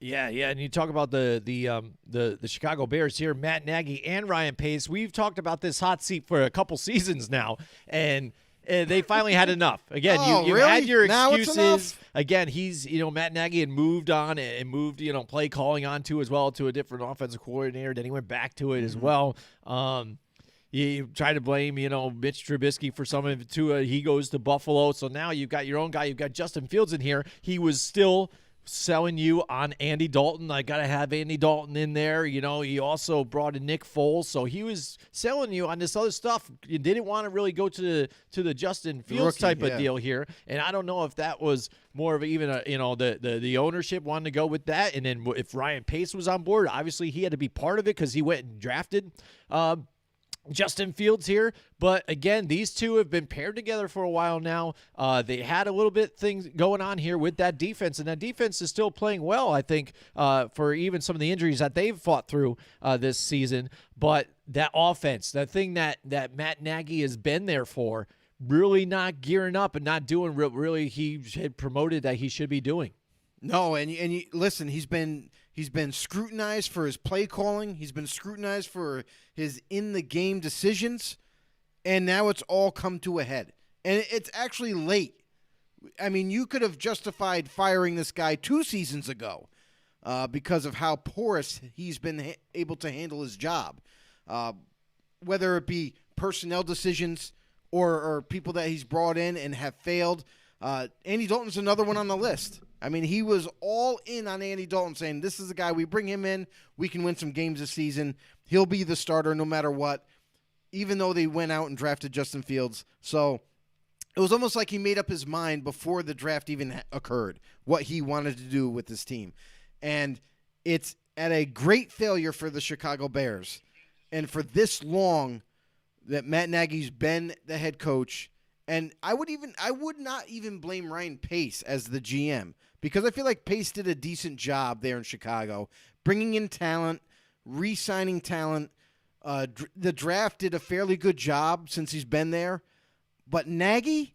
B: Yeah, and you talk about the Chicago Bears here, Matt Nagy and Ryan Pace. We've talked about this hot seat for a couple seasons now, and they finally had enough. Again, you
C: really?
B: had your
C: Now it's
B: excuses.
C: enough?
B: Again, he's Matt Nagy had moved on and moved play calling on to as well to a different offensive coordinator. Then he went back to it as well. You try to blame, Mitch Trubisky for some of it too. He goes to Buffalo, so now you've got your own guy. You've got Justin Fields in here. He was still selling you on Andy Dalton. I got to have Andy Dalton in there. He also brought in Nick Foles, so he was selling you on this other stuff. You didn't want to really go to the Justin Fields type of deal here, and I don't know if that was more of even the ownership wanted to go with that, and then if Ryan Pace was on board, obviously he had to be part of it because he went and drafted Justin Fields here. But again, these two have been paired together for a while now. They had a little bit things going on here with that defense, and that defense is still playing well, I think, for even some of the injuries that they've fought through this season. But that offense, that thing that Matt Nagy has been there for, really not gearing up and not doing really he had promoted that he should be doing.
C: No, and you, listen, he's been scrutinized for his play calling. He's been scrutinized for his in-the-game decisions, and now it's all come to a head. And it's actually late. I mean, you could have justified firing this guy 2 seasons ago because of how porous he's been able to handle his job, whether it be personnel decisions or people that he's brought in and have failed. Andy Dalton's another one on the list. I mean, he was all in on Andy Dalton, saying this is the guy, we bring him in, we can win some games this season. He'll be the starter no matter what, even though they went out and drafted Justin Fields. So it was almost like he made up his mind before the draft even occurred, what he wanted to do with this team. And it's at a great failure for the Chicago Bears. And for this long that Matt Nagy's been the head coach, and I would not even blame Ryan Pace as the GM, because I feel like Pace did a decent job there in Chicago, bringing in talent, re-signing talent. The draft did a fairly good job since he's been there. But Nagy,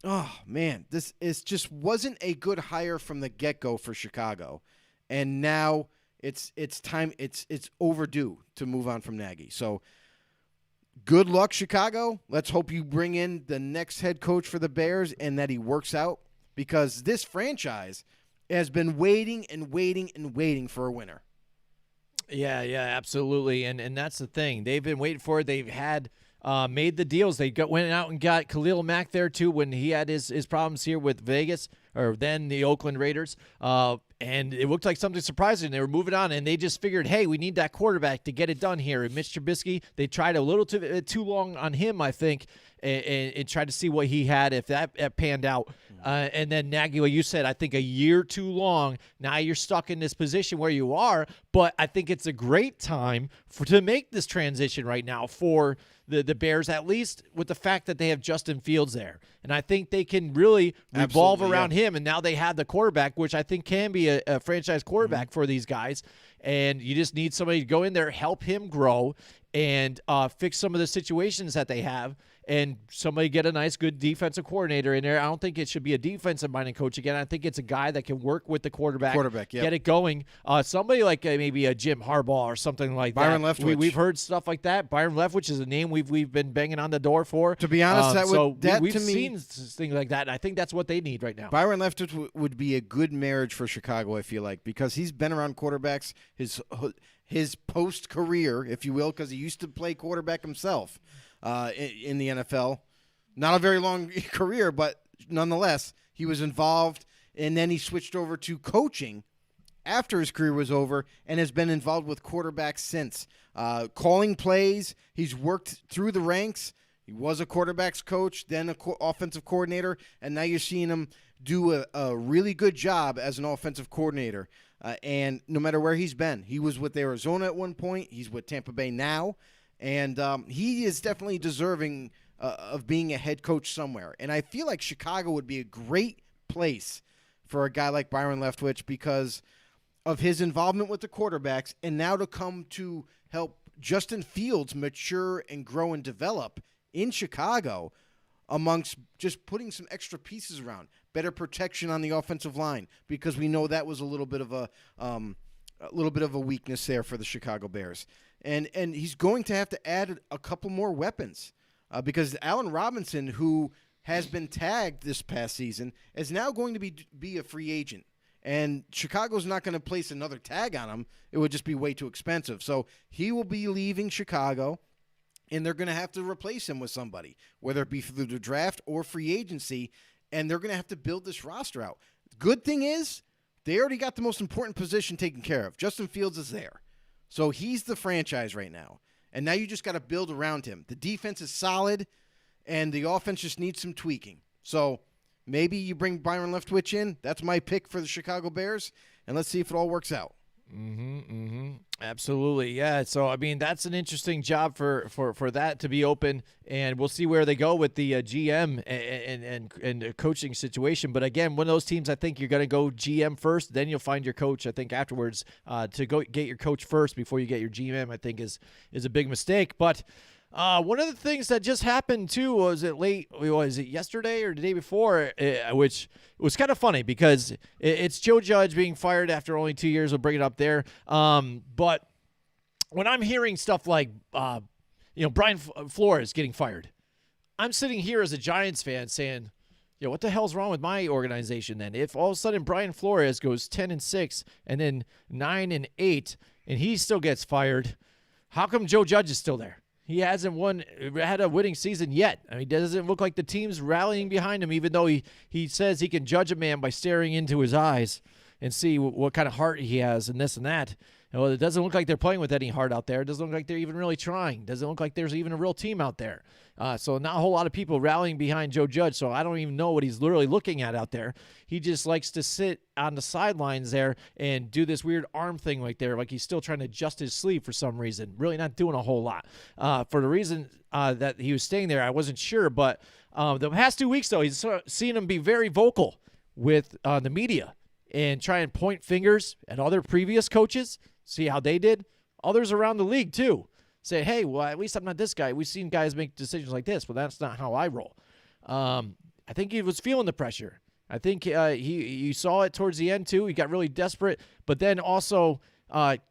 C: oh, man, this just wasn't a good hire from the get-go for Chicago. And now it's time, it's overdue to move on from Nagy. So good luck, Chicago. Let's hope you bring in the next head coach for the Bears and that he works out, because this franchise has been waiting and waiting and waiting for a winner.
B: Yeah, absolutely. And that's the thing. They've been waiting for it. They've had made the deals. They went out and got Khalil Mack there, too, when he had his problems here with Vegas, or then the Oakland Raiders. And it looked like something surprising. They were moving on, and they just figured, hey, we need that quarterback to get it done here. And Mitch Trubisky, they tried a little too long on him, I think, and tried to see what he had, if that panned out. And then Nagy, like you said, I think a year too long. Now you're stuck in this position where you are, but I think it's a great time to make this transition right now for the Bears, at least with the fact that they have Justin Fields there. And I think they can really revolve around him, and now they have the quarterback, which I think can be a franchise quarterback for these guys. And you just need somebody to go in there, help him grow, and fix some of the situations that they have, and somebody get a nice, good defensive coordinator in there. I don't think it should be a defensive-minded coach again. I think it's a guy that can work with the quarterback,
C: yep.
B: Get it going. Somebody like maybe a Jim Harbaugh or something like
C: Byron
B: that.
C: Leftwich.
B: We've heard stuff like that. Byron Leftwich is a name we've been banging on the door for.
C: To be honest,
B: we've seen things like that, and I think that's what they need right now.
C: Byron Leftwich would be a good marriage for Chicago, I feel like, because he's been around quarterbacks his post-career, if you will, because he used to play quarterback himself in the NFL. Not a very long career, but nonetheless, he was involved, and then he switched over to coaching after his career was over and has been involved with quarterbacks since. Calling plays, he's worked through the ranks. He was a quarterback's coach, then an offensive coordinator, and now you're seeing him do a really good job as an offensive coordinator. And no matter where he's been, he was with Arizona at one point. He's with Tampa Bay now. And he is definitely deserving of being a head coach somewhere. And I feel like Chicago would be a great place for a guy like Byron Leftwich because of his involvement with the quarterbacks, and now to come to help Justin Fields mature and grow and develop in Chicago amongst just putting some extra pieces around, better protection on the offensive line, because we know that was a little bit of a weakness there for the Chicago Bears. And he's going to have to add a couple more weapons because Allen Robinson, who has been tagged this past season, is now going to be a free agent. And Chicago's not going to place another tag on him. It would just be way too expensive. So he will be leaving Chicago, and they're going to have to replace him with somebody, whether it be through the draft or free agency, and they're going to have to build this roster out. Good thing is they already got the most important position taken care of. Justin Fields is there. So he's the franchise right now. And now you just got to build around him. The defense is solid, and the offense just needs some tweaking. So maybe you bring Byron Leftwich in. That's my pick for the Chicago Bears, and let's see if it all works out.
B: Absolutely, yeah. So I mean, that's an interesting job for that to be open, and we'll see where they go with the GM and coaching situation. But again, one of those teams, I think you're going to go GM first, then you'll find your coach. I think afterwards, to go get your coach first before you get your GM, I think is a big mistake. But one of the things that just happened too was it yesterday or the day before, which was kind of funny because it's Joe Judge being fired after only 2 years. We'll bring it up there. But when I'm hearing stuff like, Brian Flores getting fired, I'm sitting here as a Giants fan saying, what the hell's wrong with my organization then? If all of a sudden Brian Flores goes 10-6 and then 9-8 and he still gets fired, how come Joe Judge is still there? He hasn't had a winning season yet. I mean, it doesn't look like the team's rallying behind him, even though he says he can judge a man by staring into his eyes and see what kind of heart he has and this and that. Well, it doesn't look like they're playing with any heart out there. It doesn't look like they're even really trying. It doesn't look like there's even a real team out there. So not a whole lot of people rallying behind Joe Judge, so I don't even know what he's literally looking at out there. He just likes to sit on the sidelines there and do this weird arm thing right there, like he's still trying to adjust his sleeve for some reason. Really not doing a whole lot. For the reason that he was staying there, I wasn't sure. But the past 2 weeks, though, he's seen him be very vocal with the media and try and point fingers at other previous coaches, see how they did. Others around the league, too. Say, hey, well, at least I'm not this guy. We've seen guys make decisions like this, but that's not how I roll. I think he was feeling the pressure. I think he saw it towards the end, too. He got really desperate, but then also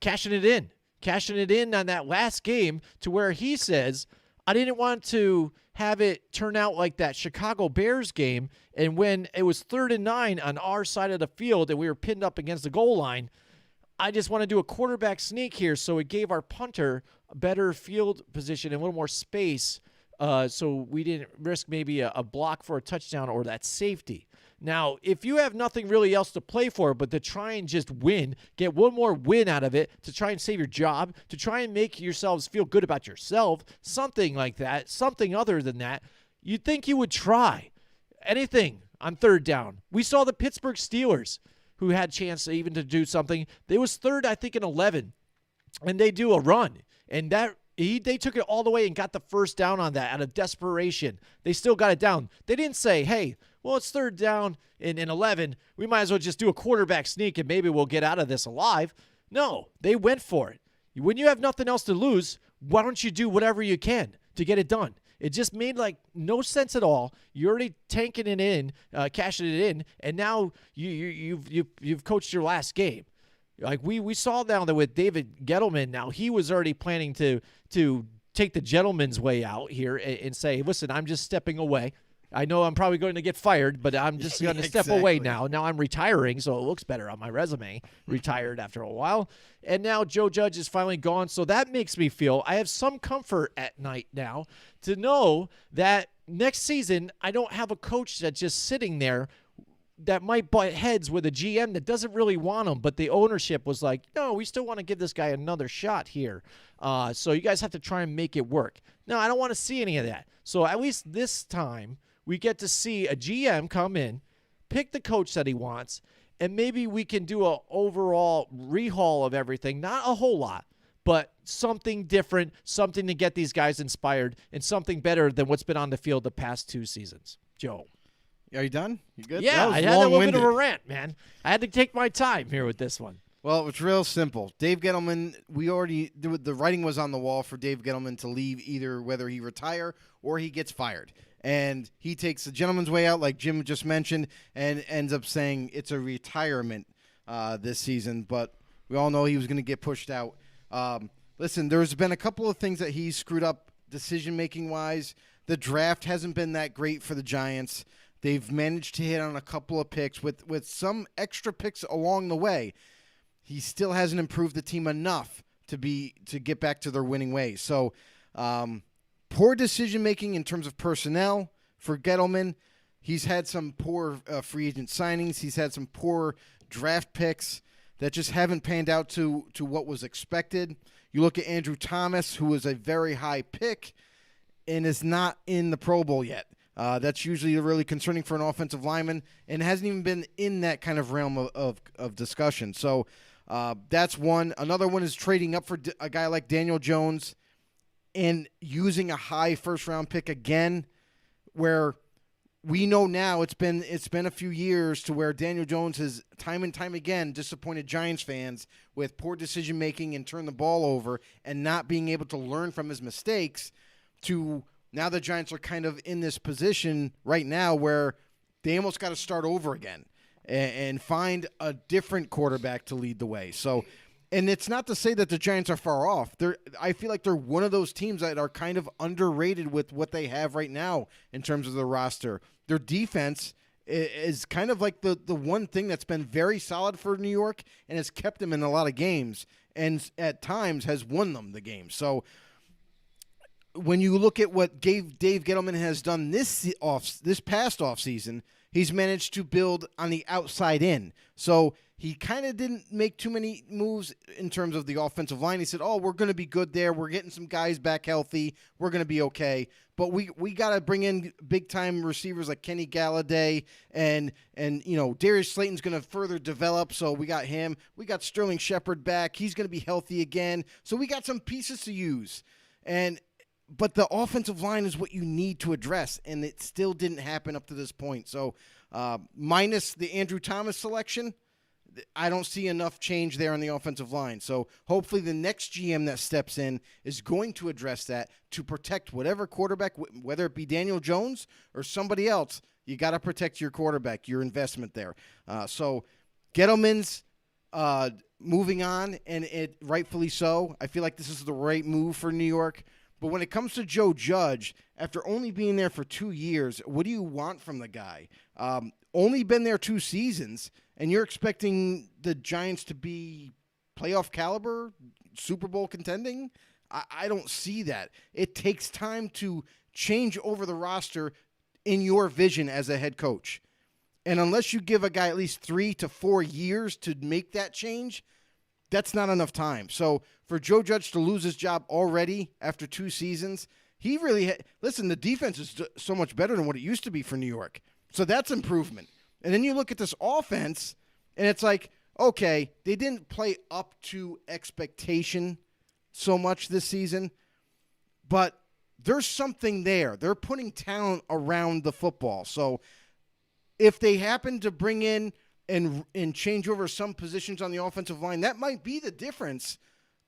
B: cashing it in on that last game to where he says, I didn't want to have it turn out like that Chicago Bears game, and when it was 3rd and 9 on our side of the field and we were pinned up against the goal line, I just want to do a quarterback sneak here, so it gave our punter a better field position and a little more space, so we didn't risk maybe a block for a touchdown or that safety. Now, if you have nothing really else to play for but to try and just win, get one more win out of it, to try and save your job, to try and make yourselves feel good about yourself, something like that, something other than that, you'd think you would try anything on 3rd down. We saw the Pittsburgh Steelers, who had a chance even to do something. They was 3rd, I think, and 11, and they do a run. And they took it all the way and got the 1st down on that out of desperation. They still got it down. They didn't say, hey, well, it's 3rd down in 11. We might as well just do a quarterback sneak and maybe we'll get out of this alive. No, they went for it. When you have nothing else to lose, why don't you do whatever you can to get it done? It just made like no sense at all. You're already tanking it in, cashing it in, and now you've coached your last game. Like we saw now that with David Gettleman, now he was already planning to take the gentleman's way out here and say, listen, I'm just stepping away. I know I'm probably going to get fired, but I'm just going to step away now. Now I'm retiring, so it looks better on my resume. Retired after a while. And now Joe Judge is finally gone, so that makes me feel I have some comfort at night now to know that next season I don't have a coach that's just sitting there that might butt heads with a GM that doesn't really want him, but the ownership was like, no, we still want to give this guy another shot here. So you guys have to try and make it work. No, I don't want to see any of that. So at least this time, we get to see a GM come in, pick the coach that he wants, and maybe we can do an overall rehaul of everything. Not a whole lot, but something different, something to get these guys inspired, and something better than what's been on the field the past 2 seasons. Joe.
C: Are you done? You good?
B: Yeah, I had a little bit of a rant, man. I had to take my time here with this one.
C: Well, it's real simple. Dave Gettleman, the writing was on the wall for Dave Gettleman to leave, either whether he retire or he gets fired. And he takes the gentleman's way out, like Jim just mentioned, and ends up saying it's a retirement this season. But we all know he was going to get pushed out. Listen, there's been a couple of things that he's screwed up decision-making wise. The draft hasn't been that great for the Giants. They've managed to hit on a couple of picks with some extra picks along the way. He still hasn't improved the team enough to get back to their winning ways. So, poor decision-making in terms of personnel for Gettleman. He's had some poor free agent signings. He's had some poor draft picks that just haven't panned out to what was expected. You look at Andrew Thomas, who was a very high pick and is not in the Pro Bowl yet. That's usually really concerning for an offensive lineman and hasn't even been in that kind of realm of discussion. So that's one. Another one is trading up for a guy like Daniel Jones and using a high first-round pick again, where we know now it's been a few years to where Daniel Jones has time and time again disappointed Giants fans with poor decision-making and turn the ball over and not being able to learn from his mistakes. To now the Giants are kind of in this position right now where they almost got to start over again and find a different quarterback to lead the way. So, and it's not to say that the Giants are far off. I feel like they're one of those teams that are kind of underrated with what they have right now in terms of their roster. Their defense is kind of like the one thing that's been very solid for New York and has kept them in a lot of games and at times has won them the game. So when you look at what Dave Gettleman has done this past offseason, he's managed to build on the outside in. So he kind of didn't make too many moves in terms of the offensive line. He said, "Oh, we're going to be good there. We're getting some guys back healthy. We're going to be okay." But we got to bring in big-time receivers like Kenny Galladay and Darius Slayton's going to further develop, so we got him. We got Sterling Shepard back. He's going to be healthy again. So we got some pieces to use. But the offensive line is what you need to address, and it still didn't happen up to this point. So minus the Andrew Thomas selection, I don't see enough change there on the offensive line. So hopefully the next GM that steps in is going to address that to protect whatever quarterback, whether it be Daniel Jones or somebody else. You got to protect your quarterback, your investment there. So Gettleman's moving on, and it rightfully so. I feel like this is the right move for New York. But when it comes to Joe Judge, after only being there for 2 years, what do you want from the guy? Only been there 2 seasons, and you're expecting the Giants to be playoff caliber, Super Bowl contending? I don't see that. It takes time to change over the roster in your vision as a head coach. And unless you give a guy at least 3 to 4 years to make that change, that's not enough time. So for Joe Judge to lose his job already after 2 seasons, he really listen, the defense is so much better than what it used to be for New York. So that's improvement. And then you look at this offense, and it's like, okay, they didn't play up to expectation so much this season, but there's something there. They're putting talent around the football. So if they happen to bring in and change over some positions on the offensive line, that might be the difference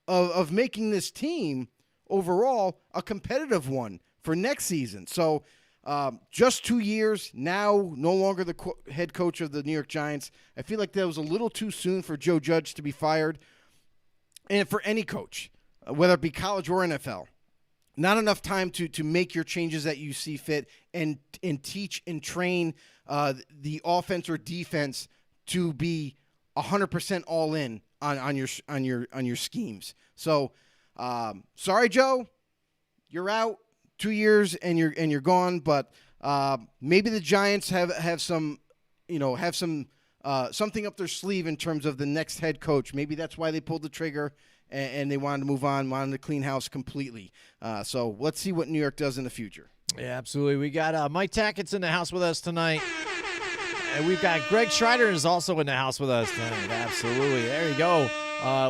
C: of making this team overall a competitive one for next season. So just 2 years, now no longer the head coach of the New York Giants. I feel like that was a little too soon for Joe Judge to be fired, and for any coach, whether it be college or NFL. Not enough time to make your changes that you see fit and teach and train the offense or defense to be 100% all in on your schemes. So sorry, Joe, you're out 2 years and you're gone. But maybe the Giants have some something up their sleeve in terms of the next head coach. Maybe that's why they pulled the trigger and they wanted to move on, wanted to clean house completely. So let's see what New York does in the future.
B: Yeah, absolutely. We got Mike Tackett's in the house with us tonight. And we've got Greg Schreider is also in the house with us tonight. Absolutely. There you go.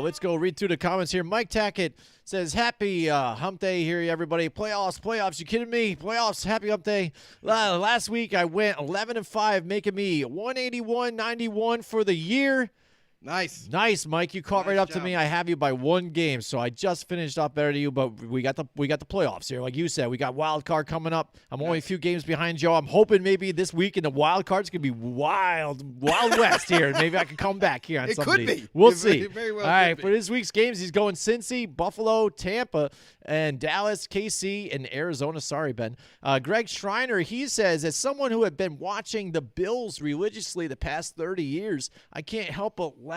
B: Let's go read through the comments here. Mike Tackett says, happy hump day here, everybody. Playoffs. You kidding me? Playoffs, happy hump day. Last week I went 11-5, making me 181-91 for the year. Nice, Mike. You caught right up to me. I have you by 1 game, so I just finished up better than you. But we got the playoffs here, like you said. We got wild card coming up. I'm only a few games behind Joe. I'm hoping maybe this week in the wild card's gonna be wild west here. Maybe I can come back here on
C: it
B: somebody.
C: Could be.
B: We'll see.
C: It very well
B: All right,
C: be.
B: for this week's games, he's going Cincy, Buffalo, Tampa, and Dallas, KC, and Arizona. Sorry, Ben. Greg Schreiner, he says, as someone who had been watching the Bills religiously the past 30 years, I can't help but laugh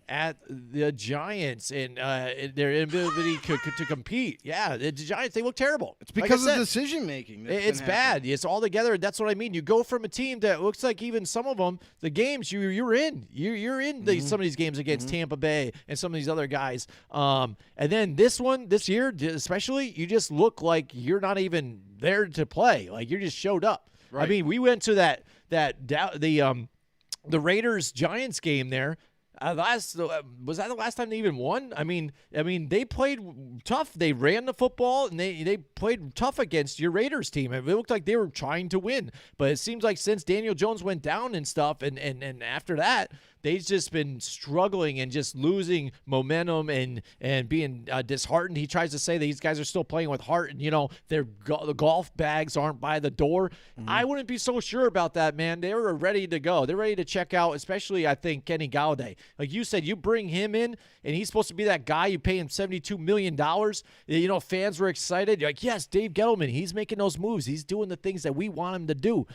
B: at the Giants and their inability to compete. Yeah, the Giants, they look terrible.
C: It's because of decision-making.
B: It's bad. It's all together. That's what I mean. You go from a team that looks like even some of them, the games you're in. You're in some of these games against Tampa Bay and some of these other guys. And then this year especially, you just look like you're not even there to play. Like you just showed up. Right. I mean, we went to the Raiders-Giants game there. Was that the last time they even won? I mean, they played tough. They ran the football and they played tough against your Raiders team. It looked like they were trying to win, but it seems like since Daniel Jones went down and stuff, and after that, they've just been struggling and just losing momentum and being disheartened. He tries to say that these guys are still playing with heart, and the golf bags aren't by the door. I wouldn't be so sure about that, man. They were ready to go. They're ready to check out, especially I think Kenny Galladay. Like you said, you bring him in, and he's supposed to be that guy. You pay him $72 million. Fans were excited. You're like, yes, Dave Gettleman. He's making those moves. He's doing the things that we want him to do.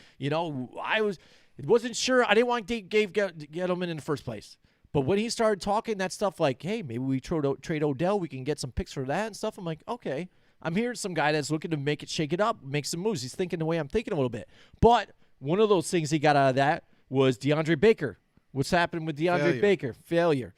B: Wasn't sure. I didn't want Dave Gettleman in the first place. But when he started talking that stuff like, hey, maybe we trade Odell, we can get some picks for that and stuff, I'm like, okay. I'm hearing some guy that's looking to shake it up, make some moves. He's thinking the way I'm thinking a little bit. But one of those things he got out of that was DeAndre Baker. What's happened with DeAndre Baker? Failure.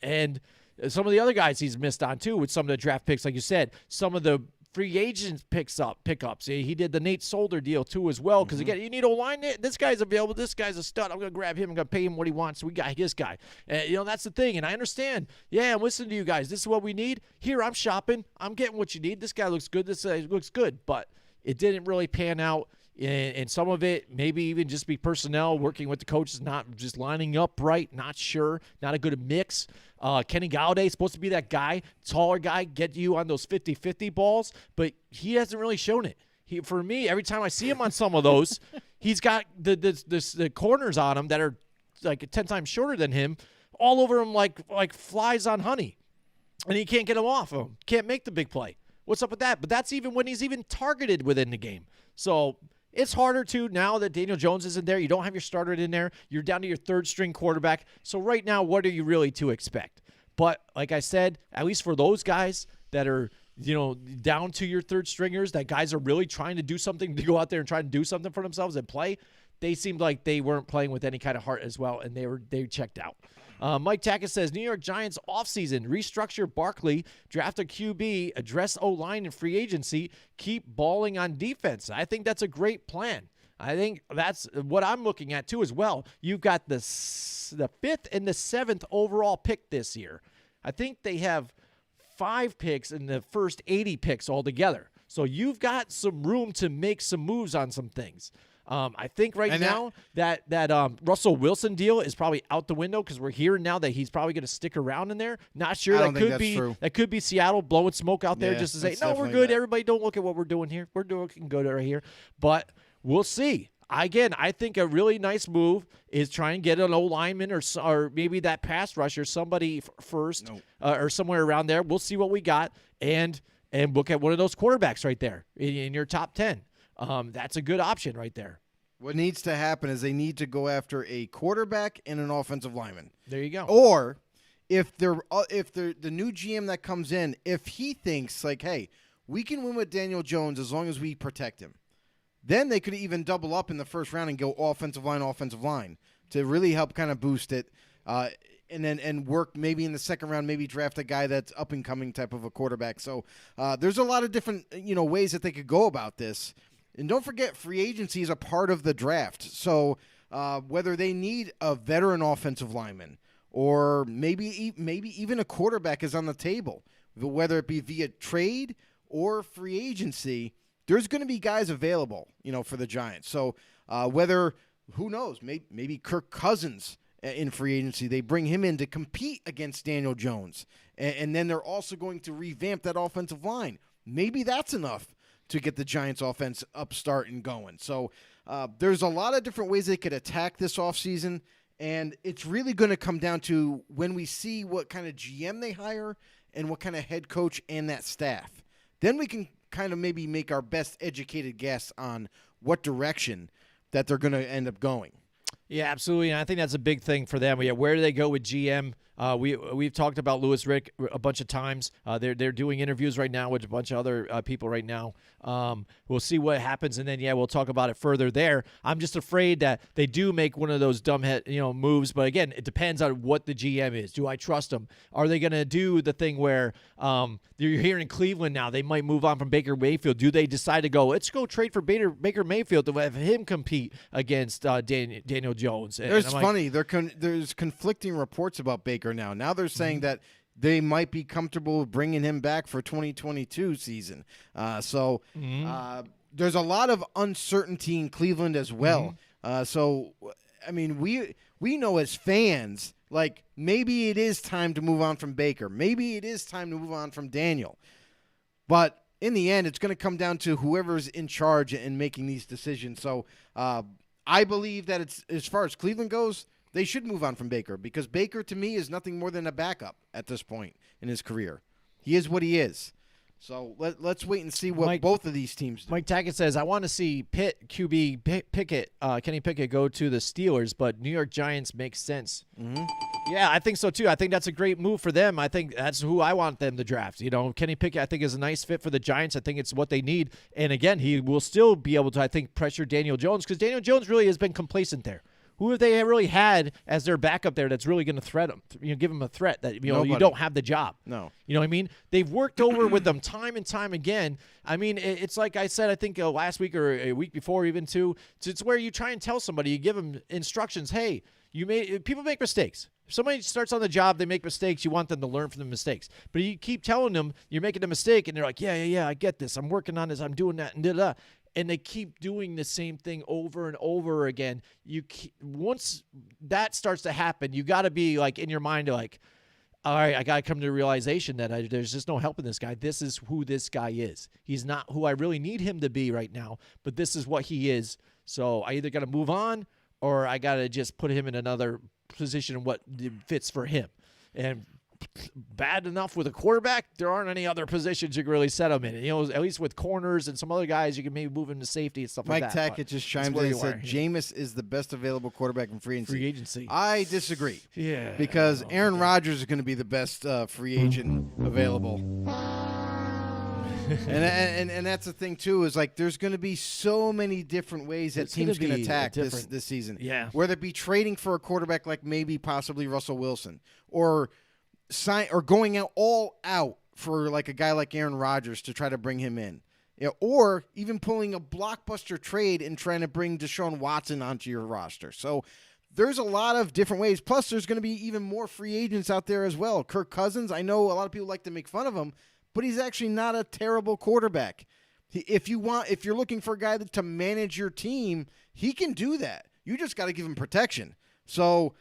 B: And some of the other guys he's missed on too with some of the draft picks, like you said, some of the free agents pickups. He did the Nate Solder deal too as well because again, you need O-line. This guy's available. This guy's a stud. I'm going to grab him. I'm going to pay him what he wants. So we got this guy. That's the thing. And I understand. Yeah, I'm listening to you guys. This is what we need. Here, I'm shopping. I'm getting what you need. This guy looks good. This guy looks good. But it didn't really pan out. And some of it maybe even just be personnel, working with the coaches, not just lining up right, not sure, not a good mix. Kenny Galladay is supposed to be that guy, taller guy, get you on those 50-50 balls, but he hasn't really shown it. For me, every time I see him on some of those, he's got the corners on him that are like 10 times shorter than him, all over him like flies on honey, and he can't get them off him, can't make the big play. What's up with that? But that's even when he's even targeted within the game. So it's harder to now that Daniel Jones isn't there. You don't have your starter in there. You're down to your third-string quarterback. So right now, what are you really to expect? But like I said, at least for those guys that are, down to your third stringers, that guys are really trying to do something, to go out there and try to do something for themselves and play, they seemed like they weren't playing with any kind of heart as well, and they checked out. Mike Tackett says, New York Giants offseason, restructure Barkley, draft a QB, address O-line and free agency, keep balling on defense. I think that's a great plan. I think that's what I'm looking at, too, as well. You've got the 5th and the 7th overall pick this year. I think they have 5 picks in the first 80 picks altogether. So you've got some room to make some moves on some things. I think now that Russell Wilson deal is probably out the window because we're hearing now that he's probably going to stick around in there. Not sure. That could be Seattle blowing smoke out there just to say, no, we're good. Everybody don't look at what we're doing here. We're doing good right here. But we'll see. Again, I think a really nice move is try and get an O-lineman or maybe that pass rusher, somebody first or somewhere around there. We'll see what we got and look at one of those quarterbacks right there in your top 10. That's a good option right there.
C: What needs to happen is they need to go after a quarterback and an offensive lineman.
B: There you go.
C: Or if the new GM that comes in, if he thinks like, hey, we can win with Daniel Jones as long as we protect him, then they could even double up in the first round and go offensive line to really help kind of boost it. And work maybe in the second round, maybe draft a guy that's up and coming type of a quarterback. So there's a lot of different ways that they could go about this. And don't forget, free agency is a part of the draft. So whether they need a veteran offensive lineman or maybe even a quarterback is on the table, whether it be via trade or free agency, there's going to be guys available, for the Giants. So who knows, maybe Kirk Cousins in free agency, they bring him in to compete against Daniel Jones. And then they're also going to revamp that offensive line. Maybe that's enough to get the Giants offense upstart and going. So there's a lot of different ways they could attack this offseason, and it's really going to come down to when we see what kind of GM they hire and what kind of head coach and that staff. Then we can kind of maybe make our best educated guess on what direction that they're going to end up going.
B: Yeah, absolutely, and I think that's a big thing for them. Where do they go with GM? We've talked about Louis Rick a bunch of times. They're doing interviews right now with a bunch of other people right now. We'll see what happens, and then we'll talk about it further there. I'm just afraid that they do make one of those dumbhead moves, but again, it depends on what the GM is. Do I trust them? Are they going to do the thing where you're here in Cleveland now? They might move on from Baker Mayfield. Do they decide to go? Let's go trade for Baker Mayfield to have him compete against Daniel Jones.
C: There's conflicting reports about Baker now. Now they're saying that they might be comfortable bringing him back for 2022 season. So there's a lot of uncertainty in Cleveland as well. So, I mean, we know as fans, like, maybe it is time to move on from Baker. Maybe it is time to move on from Daniel. But in the end, it's going to come down to whoever's in charge in making these decisions. So I believe that it's, as far as Cleveland goes, they should move on from Baker, because Baker, to me, is nothing more than a backup at this point in his career. He is what he is. So let's wait and see what both of these teams do.
B: Mike Tackett says, I want to see Kenny Pickett go to the Steelers, but New York Giants makes sense.
C: Mm-hmm.
B: Yeah, I think so, too. I think that's a great move for them. I think that's who I want them to draft. Kenny Pickett, I think, is a nice fit for the Giants. I think it's what they need. And, again, he will still be able to, I think, pressure Daniel Jones because Daniel Jones really has been complacent there. Who have they really had as their backup there that's really going to threat them? Give them a threat that you don't have the job.
C: No,
B: you know what I mean. They've worked over with them time and time again. I mean, it's like I said. I think last week or a week before, even too. It's where you try and tell somebody, you give them instructions. Hey, people make mistakes. If somebody starts on the job, they make mistakes. You want them to learn from the mistakes. But you keep telling them you're making a mistake, and they're like, yeah, I get this. I'm working on this. I'm doing that, and da-da. And they keep doing the same thing over and over again. Once that starts to happen, you got to be like in your mind, like, all right, I got to come to the realization that there's just no helping this guy. This is who this guy is. He's not who I really need him to be right now, but this is what he is. So I either got to move on or I got to just put him in another position what fits for him. And bad enough with a quarterback, there aren't any other positions you can really set him in. At least with corners and some other guys, you can maybe move him to safety and stuff like that.
C: Mike Tackett just chimed in and said Jameis is the best available quarterback in free agency. I disagree.
B: Yeah.
C: Because Aaron Rodgers is going to be the best free agent available. and that's the thing, too, is like there's going to be so many different ways that teams can attack this season.
B: Yeah.
C: Whether it be trading for a quarterback like maybe possibly Russell Wilson or going all out for like a guy like Aaron Rodgers to try to bring him in. Or even pulling a blockbuster trade and trying to bring Deshaun Watson onto your roster. So there's a lot of different ways. Plus, there's going to be even more free agents out there as well. Kirk Cousins, I know a lot of people like to make fun of him, but he's actually not a terrible quarterback. If you're looking for a guy to manage your team, he can do that. You just got to give him protection. So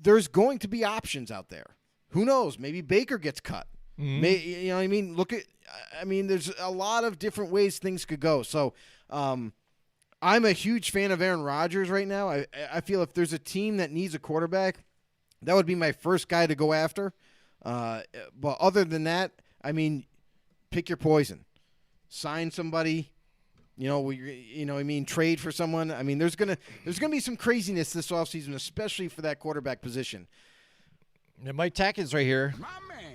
C: there's going to be options out there. Who knows? Maybe Baker gets cut. Mm-hmm. You know what I mean? There's a lot of different ways things could go. So I'm a huge fan of Aaron Rodgers right now. I feel if there's a team that needs a quarterback, that would be my first guy to go after. But other than that, pick your poison. Sign somebody. Trade for someone. There's gonna be some craziness this offseason, especially for that quarterback position.
B: And Mike Tackett's right here.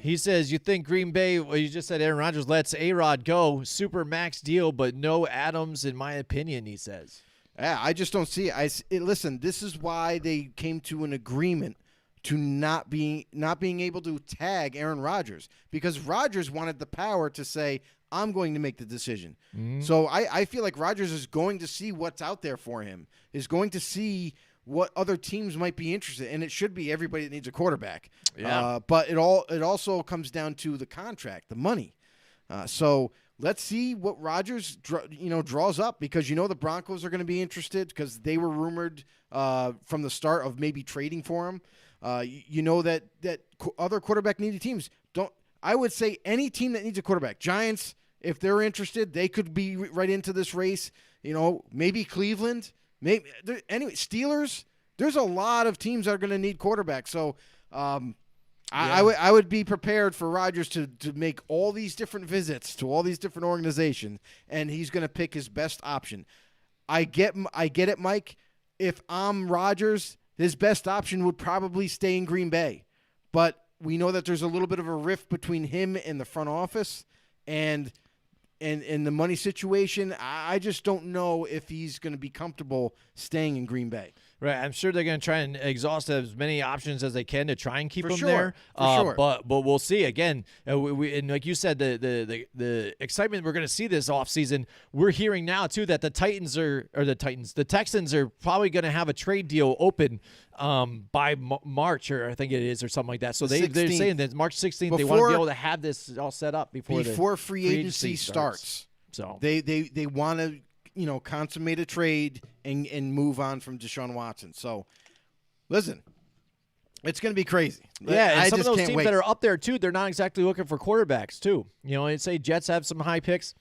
B: He says, you think Green Bay, you just said Aaron Rodgers lets A-Rod go, super max deal, but no Adams in my opinion, he says.
C: Yeah, I just don't see it. Listen, this is why they came to an agreement to not being able to tag Aaron Rodgers, because Rodgers wanted the power to say, I'm going to make the decision. Mm-hmm. So I feel like Rodgers is going to see what's out there for him, is going to see what other teams might be interested in. And it should be everybody that needs a quarterback.
B: Yeah.
C: But it also comes down to the contract, the money. So let's see what Rodgers draws up, because the Broncos are going to be interested because they were rumored from the start of maybe trading for him. That other quarterback needy teams don't. I would say any team that needs a quarterback, Giants, if they're interested, they could be right into this race. Maybe Cleveland. Steelers. There's a lot of teams that are going to need quarterbacks. So I would be prepared for Rodgers to make all these different visits to all these different organizations, and he's going to pick his best option. I get it, Mike. If I'm Rodgers, his best option would probably stay in Green Bay. But we know that there's a little bit of a rift between him and the front office, and the money situation. I just don't know if he's going to be comfortable staying in Green Bay.
B: Right, I'm sure they're going to try and exhaust as many options as they can to try and keep him
C: there.
B: For
C: sure.
B: But we'll see. Again, and like you said, the excitement we're going to see this offseason, we're hearing now too that the Texans are probably going to have a trade deal open by March, or I think it is, or something like that. So they're saying that March 16th they want to be able to have this all set up before
C: free agency starts.
B: So
C: they want to consummate a trade and move on from Deshaun Watson. So, listen, it's going to be crazy.
B: Yeah, and
C: I
B: some
C: just
B: of those
C: can't
B: teams
C: wait.
B: that are up there, too, they're not exactly looking for quarterbacks, too. I'd say Jets have some high picks.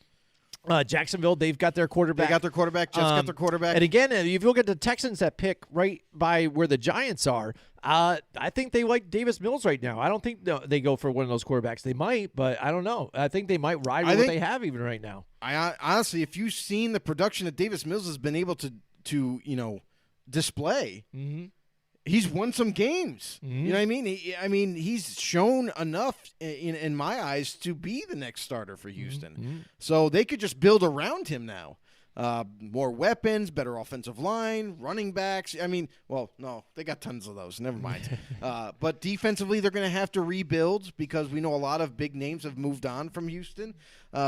B: Jacksonville, they've got their quarterback.
C: They got their quarterback. Jets got their quarterback.
B: And again, if you look at the Texans that pick right by where the Giants are, I think they like Davis Mills right now. I don't think they go for one of those quarterbacks. They might, but I don't know. I think they might ride with what they have even right now.
C: I honestly, if you've seen the production that Davis Mills has been able to display, he's won some games. You know what I mean? He's shown enough in my eyes to be the next starter for Houston. So they could just build around him now. More weapons, better offensive line, running backs. I mean, well, no, they got tons of those. Never mind. But defensively, they're going to have to rebuild because we know a lot of big names have moved on from Houston.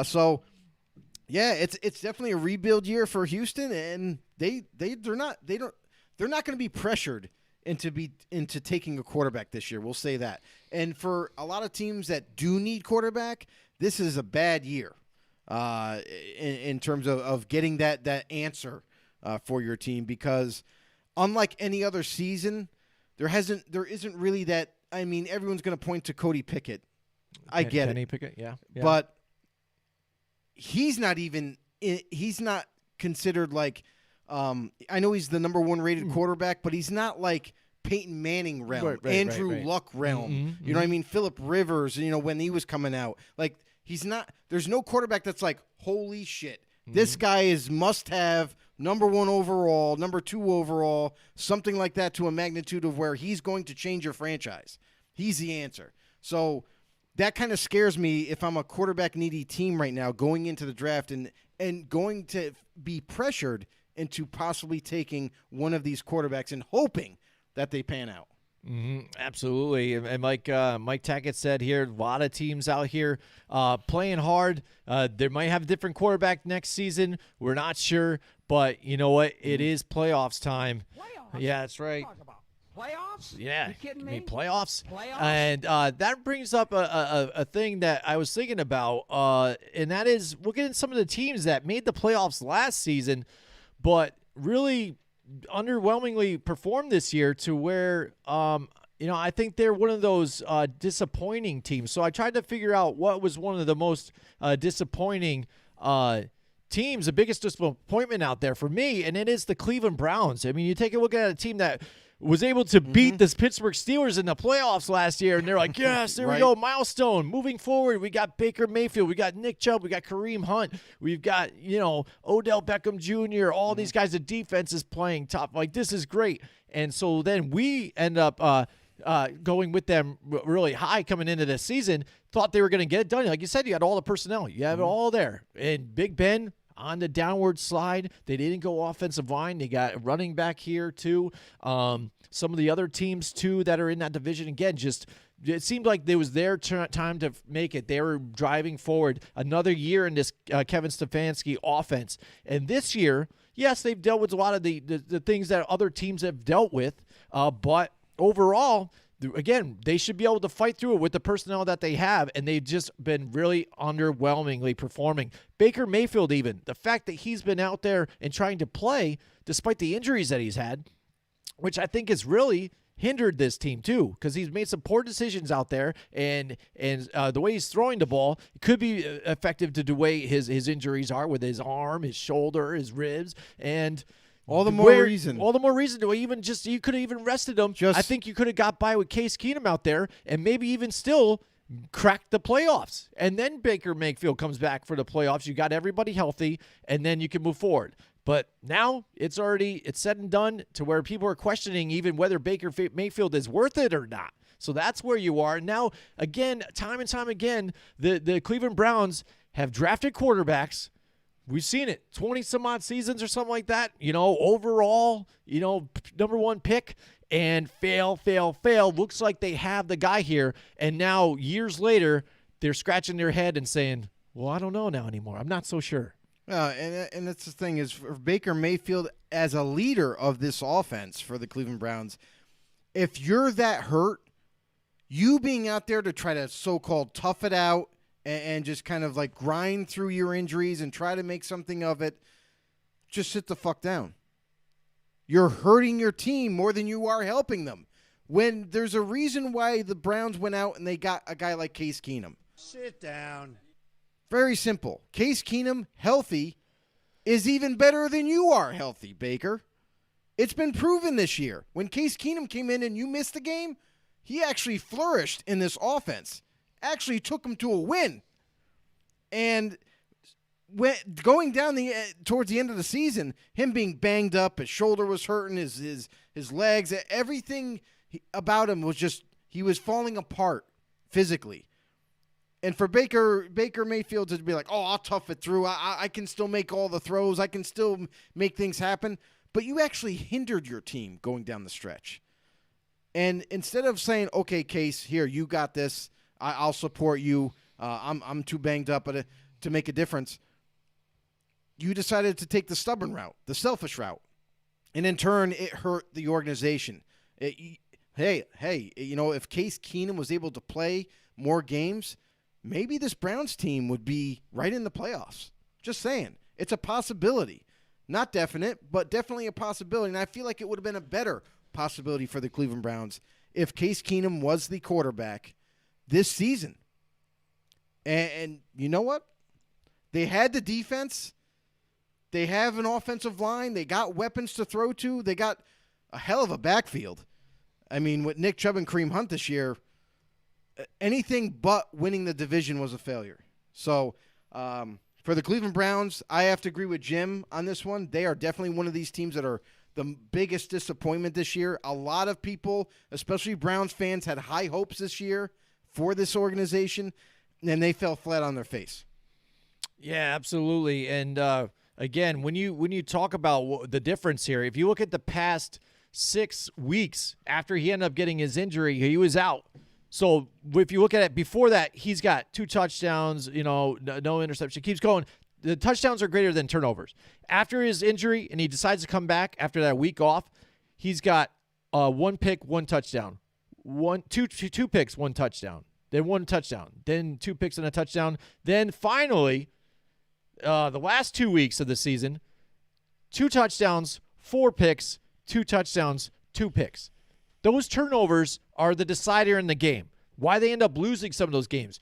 C: So, yeah, it's definitely a rebuild year for Houston, and they're not going to be pressured into taking a quarterback this year. We'll say that. And for a lot of teams that do need quarterback, this is a bad year. In terms of getting that answer for your team, because unlike any other season, there isn't really that. I mean, everyone's going to point to Cody Pickett. I get
B: Kenny
C: it,
B: Pickett, yeah,
C: but he's not considered like. I know he's the number 1 rated quarterback, but he's not like Peyton Manning realm, Andrew Luck realm. You know what I mean? Phillip Rivers. When he was coming out, like. He's not. There's no quarterback that's like, holy shit, this guy is must-have, number 1 overall, number 2 overall, something like that, to a magnitude of where he's going to change your franchise. He's the answer. So that kind of scares me if I'm a quarterback-needy team right now going into the draft and going to be pressured into possibly taking one of these quarterbacks and hoping that they pan out.
B: Absolutely. And Mike Tackett said here, a lot of teams out here playing hard. They might have a different quarterback next season. We're not sure. But you know what? It is playoffs time.
E: Playoffs?
B: Yeah, that's right.
E: Talk about playoffs?
B: Yeah.
E: You kidding me?
B: I mean, playoffs.
E: Playoffs?
B: And that brings up a thing that I was thinking about, and that is looking at some of the teams that made the playoffs last season, but really underwhelmingly performed this year to where I think they're one of those disappointing teams. So I tried to figure out what was one of the most disappointing teams, the biggest disappointment out there for me, and it is the Cleveland Browns. I mean, you take a look at a team that was able to beat the Pittsburgh Steelers in the playoffs last year, and they're like, yes, there we go, milestone. Moving forward, we got Baker Mayfield, we got Nick Chubb, we got Kareem Hunt, we've got, Odell Beckham Jr., all these guys, the defense is playing top. Like, this is great. And so then we end up going with them really high coming into this season, thought they were going to get it done. Like you said, you got all the personnel. You have it all there. And Big Ben, on the downward slide. They didn't go offensive line. They got a running back here, too. Some of the other teams, too, that are in that division, again, just it seemed like it was their time to make it. They were driving forward another year in this Kevin Stefanski offense. And this year, yes, they've dealt with a lot of the things that other teams have dealt with, but overall, again, they should be able to fight through it with the personnel that they have, and they've just been really underwhelmingly performing. Baker Mayfield, even, the fact that he's been out there and trying to play despite the injuries that he's had, which I think has really hindered this team too, because he's made some poor decisions out there, and the way he's throwing the ball could be effective to the way his injuries are with his arm, his shoulder, his ribs, and
C: all the more reason
B: to even just, you could have even rested him. I think you could have got by with Case Keenum out there and maybe even still cracked the playoffs. And then Baker Mayfield comes back for the playoffs. You got everybody healthy, and then you can move forward. But now it's said and done to where people are questioning even whether Baker Mayfield is worth it or not. So that's where you are. Now, again, time and time again, the Cleveland Browns have drafted quarterbacks. We've seen it 20-some-odd seasons or something like that, overall, number 1 pick, and fail. Looks like they have the guy here, and now years later, they're scratching their head and saying, well, I don't know now anymore. I'm not so sure.
C: And that's the thing is, for Baker Mayfield as a leader of this offense for the Cleveland Browns, if you're that hurt, you being out there to try to so-called tough it out, and just kind of like grind through your injuries and try to make something of it, just sit the fuck down. You're hurting your team more than you are helping them. When there's a reason why the Browns went out and they got a guy like Case Keenum.
E: Sit down.
C: Very simple. Case Keenum healthy is even better than you are healthy, Baker. It's been proven this year. When Case Keenum came in and you missed the game, he actually flourished in this offense. Actually took him to a win. And going down towards the end of the season, him being banged up, his shoulder was hurting, his legs, everything about him was just, he was falling apart physically. And for Baker Mayfield to be like, oh, I'll tough it through. I can still make all the throws. I can still make things happen. But you actually hindered your team going down the stretch. And instead of saying, okay, Case, here, you got this. I'll support you. I'm too banged up to make a difference. You decided to take the stubborn route, the selfish route. And in turn, it hurt the organization. Hey, if Case Keenum was able to play more games, maybe this Browns team would be right in the playoffs. Just saying. It's a possibility. Not definite, but definitely a possibility. And I feel like it would have been a better possibility for the Cleveland Browns if Case Keenum was the quarterback this season. And you know what? They had the defense. They have an offensive line. They got weapons to throw to. They got a hell of a backfield. I mean, with Nick Chubb and Kareem Hunt this year, anything but winning the division was a failure. So for the Cleveland Browns, I have to agree with Jim on this one. They are definitely one of these teams that are the biggest disappointment this year. A lot of people, especially Browns fans, had high hopes this year for this organization, and they fell flat on their face.
B: Yeah, absolutely. And again, when you talk about the difference here, if you look at the past 6 weeks after he ended up getting his injury, he was out. So if you look at it before that, he's got 2 touchdowns, no interception. Keeps going. The touchdowns are greater than turnovers. After his injury, and he decides to come back after that week off, he's got 1 pick, 1 touchdown. Two picks, 1 touchdown. Then 1 touchdown. Then 2 picks and a touchdown. Then finally, the last 2 weeks of the season, 2 touchdowns, 4 picks, 2 touchdowns, 2 picks. Those turnovers are the decider in the game. Why they end up losing some of those games.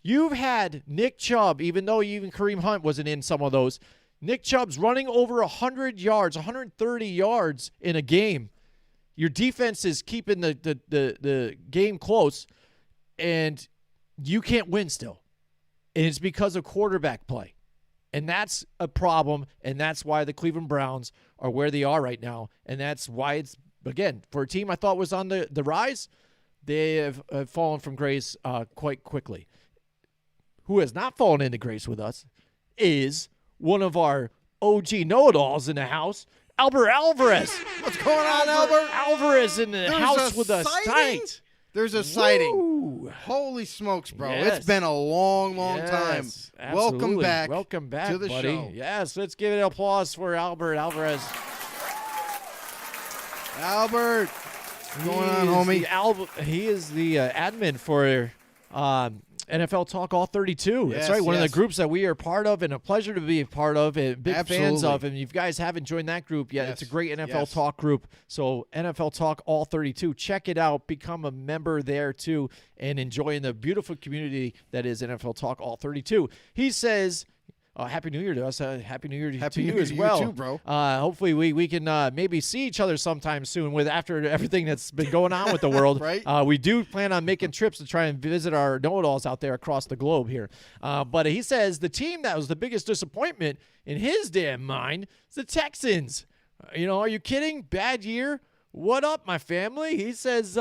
B: You've had Nick Chubb, even though even Kareem Hunt wasn't in some of those, Nick Chubb's running over 100 yards, 130 yards in a game. Your defense is keeping the game close, and you can't win still. And it's because of quarterback play. And that's a problem, and that's why the Cleveland Browns are where they are right now. And that's why it's, again, for a team I thought was on the rise, they have fallen from grace quite quickly. Who has not fallen into grace with us is one of our OG know-it-alls in the house, Albert Alvarez.
C: What's going on, Albert?
B: Alvarez in the house with us tonight.
C: There's a sighting.
B: Woo.
C: Holy smokes, bro.
B: Yes.
C: It's been a long time.
B: Absolutely.
C: Welcome back to the
B: buddy.
C: show.
B: Yes, let's give it an applause for Albert Alvarez.
C: Albert. What's going on, homie?
B: He is the admin for NFL Talk All 32. That's right, one of the groups that we are part of, and a pleasure to be a part of, and big fans of. And if you guys haven't joined that group yet, it's a great NFL Talk group. So NFL Talk All 32, check it out, become a member there too, and enjoying the beautiful community that is NFL Talk All 32. He says, Happy New Year to us. Happy New Year to you as well.
C: You too, bro.
B: Hopefully we can maybe see each other sometime soon after everything that's been going on with the world.
C: Right.
B: We do plan on making trips to try and visit our know-it-alls out there across the globe here. But he says the team that was the biggest disappointment in his damn mind is the Texans. Are you kidding? Bad year? What up, my family? He says,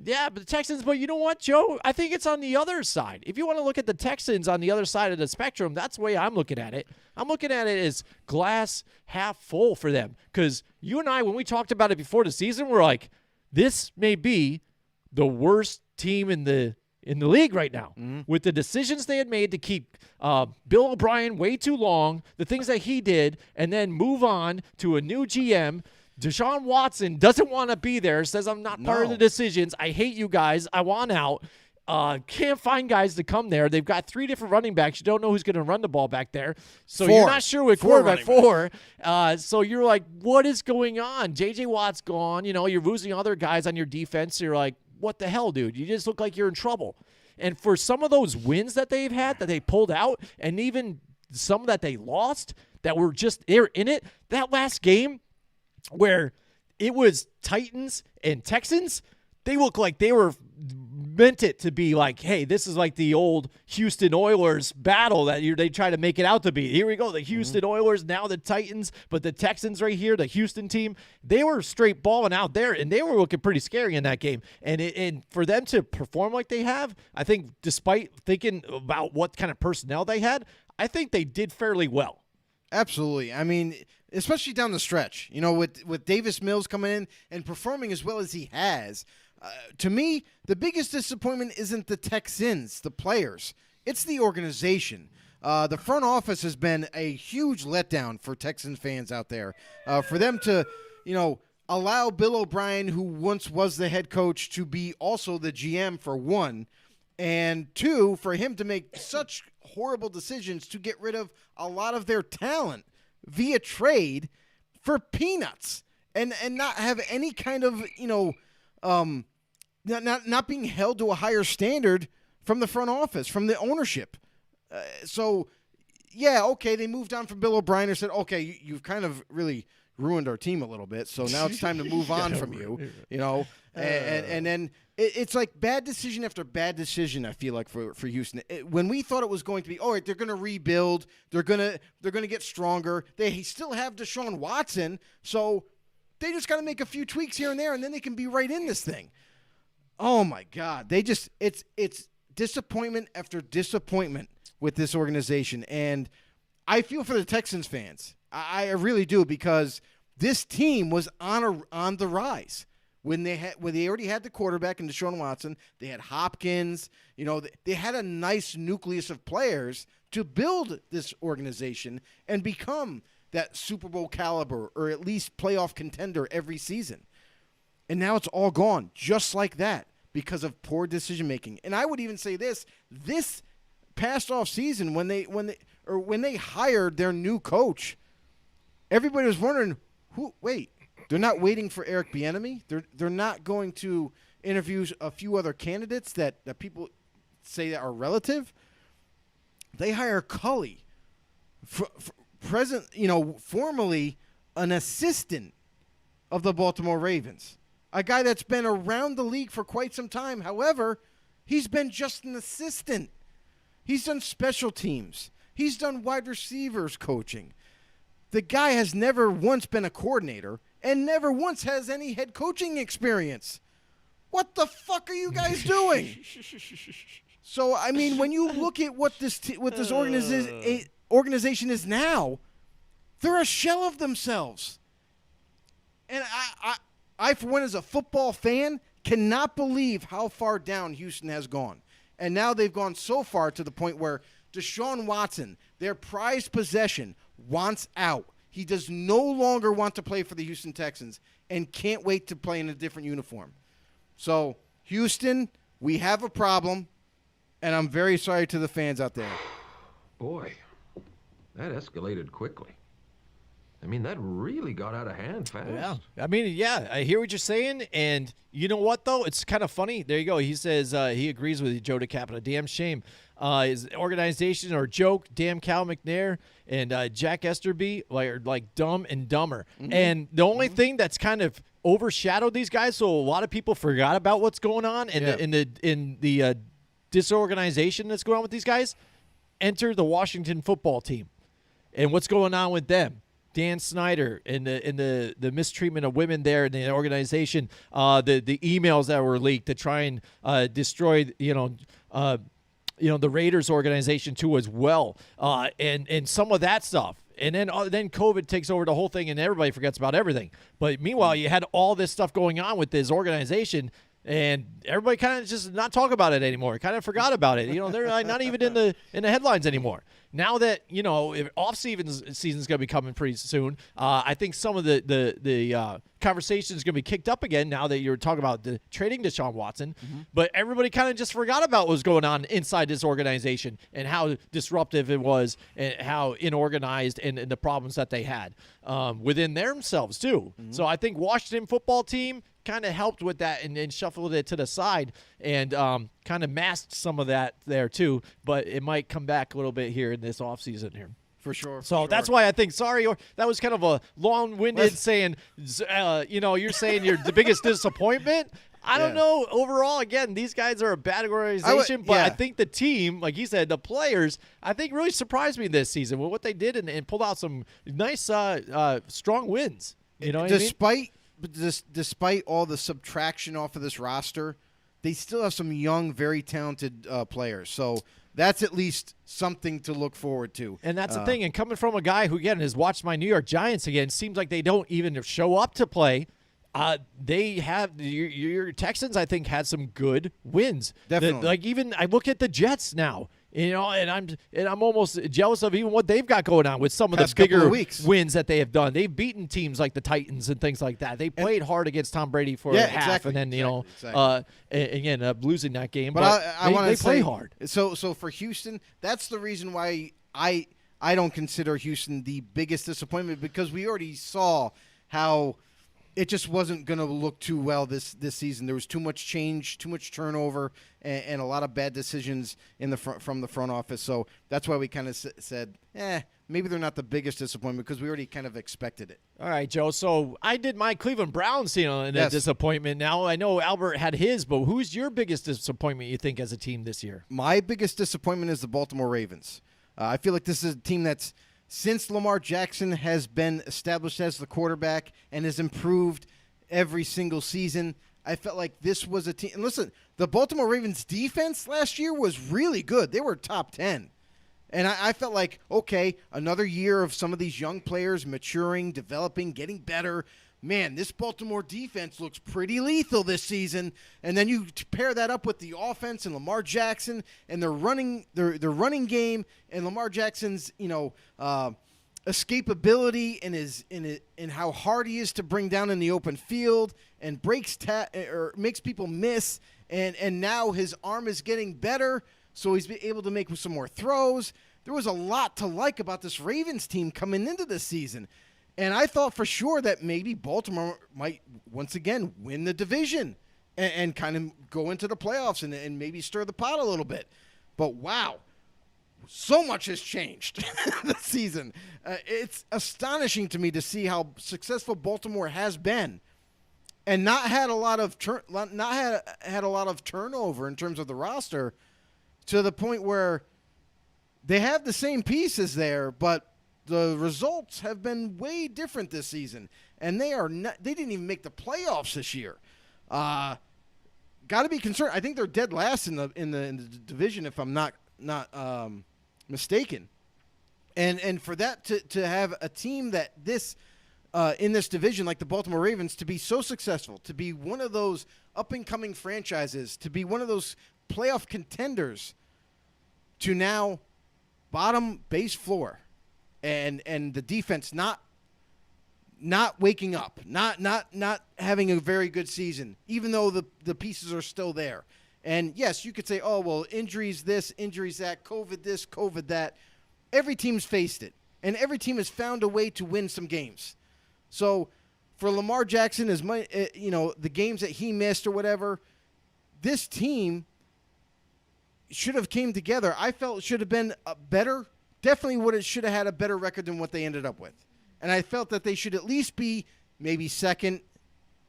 B: yeah, but the Texans, but you know what, Joe? I think it's on the other side. If you want to look at the Texans on the other side of the spectrum, that's the way I'm looking at it. I'm looking at it as glass half full for them. Because you and I, when we talked about it before the season, we're like, this may be the worst team in the league right now. Mm-hmm. With the decisions they had made to keep Bill O'Brien way too long, the things that he did, and then move on to a new GM. Deshaun Watson doesn't want to be there, says I'm not part of the decisions. I hate you guys. I want out. Can't find guys to come there. They've got 3 different running backs. You don't know who's going to run the ball back there. So you're not sure with quarterback 4. So you're like, what is going on? J.J. Watt's gone. You're losing other guys on your defense. You're like, what the hell, dude? You just look like you're in trouble. And for some of those wins that they've had that they pulled out, and even some that they lost that were just they're in it, that last game where it was Titans and Texans, they look like they were meant it to be like, hey, this is like the old Houston Oilers battle that they try to make it out to be. Here we go, the Houston Oilers, now the Titans, but the Texans right here, the Houston team, they were straight balling out there, and they were looking pretty scary in that game. And for them to perform like they have, I think despite thinking about what kind of personnel they had, I think they did fairly well.
C: Absolutely. I mean, especially down the stretch, with Davis Mills coming in and performing as well as he has. To me, the biggest disappointment isn't the Texans, the players. It's the organization. The front office has been a huge letdown for Texans fans out there. For them to, allow Bill O'Brien, who once was the head coach, to be also the GM for one, and two, for him to make such horrible decisions to get rid of a lot of their talent via trade for peanuts and not have any kind of, not being held to a higher standard from the front office, from the ownership. They moved on from Bill O'Brien and said, okay, you've kind of really ruined our team a little bit, so now it's time to move on from you, and then it's like bad decision after bad decision, I feel like, for Houston. When we thought it was going to be, all right, they're going to rebuild, they're going to get stronger, they still have Deshaun Watson, so they just got to make a few tweaks here and there, and then they can be right in this thing. Oh, my God. It's disappointment after disappointment with this organization. And I feel for the Texans fans. I really do, because this team was on the rise. When they already had the quarterback in Deshaun Watson, they had Hopkins. They had a nice nucleus of players to build this organization and become that Super Bowl caliber, or at least playoff contender every season. And now it's all gone just like that because of poor decision making. And I would even say this past off season, when they hired their new coach, everybody was wondering, they're not waiting for Eric Bieniemy? They're not going to interview a few other candidates that people say that are relative? They hire Culley, formerly an assistant of the Baltimore Ravens, a guy that's been around the league for quite some time. However, he's been just an assistant. He's done special teams. He's done wide receivers coaching. The guy has never once been a coordinator and never once has any head coaching experience. What the fuck are you guys doing? So, I mean, when you look at what this organization is now, they're a shell of themselves. And I, for one, as a football fan, cannot believe how far down Houston has gone. And now they've gone so far to the point where Deshaun Watson, their prized possession, wants out. He does no longer want to play for the Houston Texans and can't wait to play in a different uniform. So, Houston, we have a problem, and I'm very sorry to the fans out there.
E: Boy, that escalated quickly. I mean, that really got out of hand fast.
B: Yeah. I mean, yeah, I hear what you're saying. And you know what, though? It's kind of funny. There you go. He says he agrees with you, Joe DeCapita. Damn shame. His organization or joke, damn Cal McNair and Jack Esterby are like Dumb and Dumber. Mm-hmm. And the only thing that's kind of overshadowed these guys, so a lot of people forgot about what's going on in the disorganization that's going on with these guys, enter the Washington football team. And what's going on with them? Dan Snyder and the mistreatment of women there in the organization, the emails that were leaked to try and destroy the Raiders organization too as well, and some of that stuff. And then COVID takes over the whole thing and everybody forgets about everything. But meanwhile, you had all this stuff going on with this organization. And everybody kind of just not talk about it anymore. Kind of forgot about it. They're like not even in the headlines anymore. Now that if season's going to be coming pretty soon, I think some of the conversation is going to be kicked up again. Now that you're talking about the trading Deshaun Watson, but everybody kind of just forgot about what was going on inside this organization and how disruptive it was and how inorganized and the problems that they had within themselves too. So I think Washington football team kind of helped with that and shuffled it to the side and kind of masked some of that there too. But it might come back a little bit here in this offseason here.
C: For sure.
B: So that's why I think, that was kind of a long-winded saying, you're saying you're the biggest disappointment. I don't know. Overall, again, these guys are a bad organization, but I think the team, like you said, the players, I think really surprised me this season with what they did and pulled out some nice, strong wins. You know what I mean?
C: Despite all the subtraction off of this roster, they still have some young, very talented players. So that's at least something to look forward to.
B: And that's the thing. And coming from a guy who, again, has watched my New York Giants again, seems like they don't even show up to play. They have your Texans, I think, had some good wins.
C: Definitely.
B: Even I look at the Jets now, and I'm almost jealous of even what they've got going on with some of the bigger wins that they have done. They've beaten teams like the Titans and things like that. They played hard against Tom Brady for half, and then again losing that game. But I want to play hard.
C: So for Houston, that's the reason why I don't consider Houston the biggest disappointment, because we already saw how it just wasn't going to look too well this season. There was too much change, too much turnover, and a lot of bad decisions from the front office. So that's why we kind of said, maybe they're not the biggest disappointment, because we already kind of expected it.
B: All right, Joe. So I did my Cleveland Browns, in a disappointment. Now I know Albert had his, but who's your biggest disappointment, you think, as a team this year?
C: My biggest disappointment is the Baltimore Ravens. I feel like this is a team that's, since Lamar Jackson has been established as the quarterback and has improved every single season, I felt like this was a team. And listen, the Baltimore Ravens defense last year was really good. They were top 10. And I felt like, okay, another year of some of these young players maturing, developing, getting better. Man, this Baltimore defense looks pretty lethal this season. And then you pair that up with the offense and Lamar Jackson and their running game and Lamar Jackson's, escapability and how hard he is to bring down in the open field and or makes people miss. And now his arm is getting better, so he's able to make some more throws. There was a lot to like about this Ravens team coming into this season. And I thought for sure that maybe Baltimore might once again win the division and kind of go into the playoffs and maybe stir the pot a little bit. But wow, so much has changed this season. It's astonishing to me to see how successful Baltimore has been, and not had a lot of turnover in terms of the roster, to the point where they have the same pieces there, but the results have been way different this season, and they didn't even make the playoffs this year. Got to be concerned. I think they're dead last in the division, if I'm not mistaken. And for that to have a team that this in this division, like the Baltimore Ravens, to be so successful, to be one of those up and coming franchises, to be one of those playoff contenders, to now bottom base floor. And the defense not waking up, not having a very good season, even though the pieces are still there. And yes, you could say, oh, well, injuries this, injuries that, COVID this, COVID that. Every team's faced it, and every team has found a way to win some games. So for Lamar Jackson, the games that he missed or whatever, this team should have came together. I felt it should have been better. Definitely should have had a better record than what they ended up with. And I felt that they should at least be maybe second,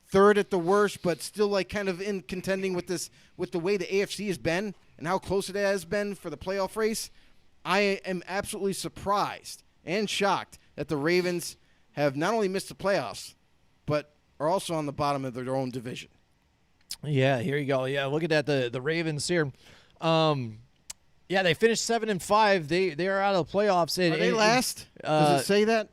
C: third at the worst, but still like kind of in contending with the way the AFC has been and how close it has been for the playoff race. I am absolutely surprised and shocked that the Ravens have not only missed the playoffs, but are also on the bottom of their own division.
B: Yeah, here you go. Yeah, look at that, the Ravens here. Yeah, they finished 7-5. They are out of the playoffs.
C: Are they last? Does it say that?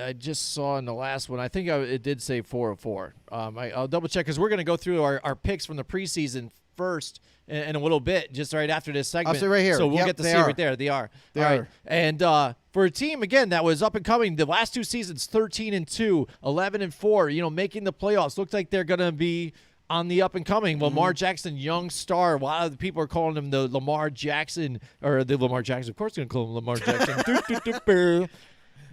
B: I just saw in the last one. I think it did say 4-4. I'll double check, because we're going to go through our picks from the preseason first in a little bit, just right after this segment.
C: I'll say right here.
B: So we'll get to see it right there. They are.
C: They are. Right.
B: And for a team, again, that was up and coming, the last two seasons, 13-2, 11-4, making the playoffs. Looks like they're going to be on the up and coming. Lamar Jackson, young star. A lot of the people are calling him the Lamar Jackson, or the Lamar Jackson. Of course, they're going to call him Lamar Jackson.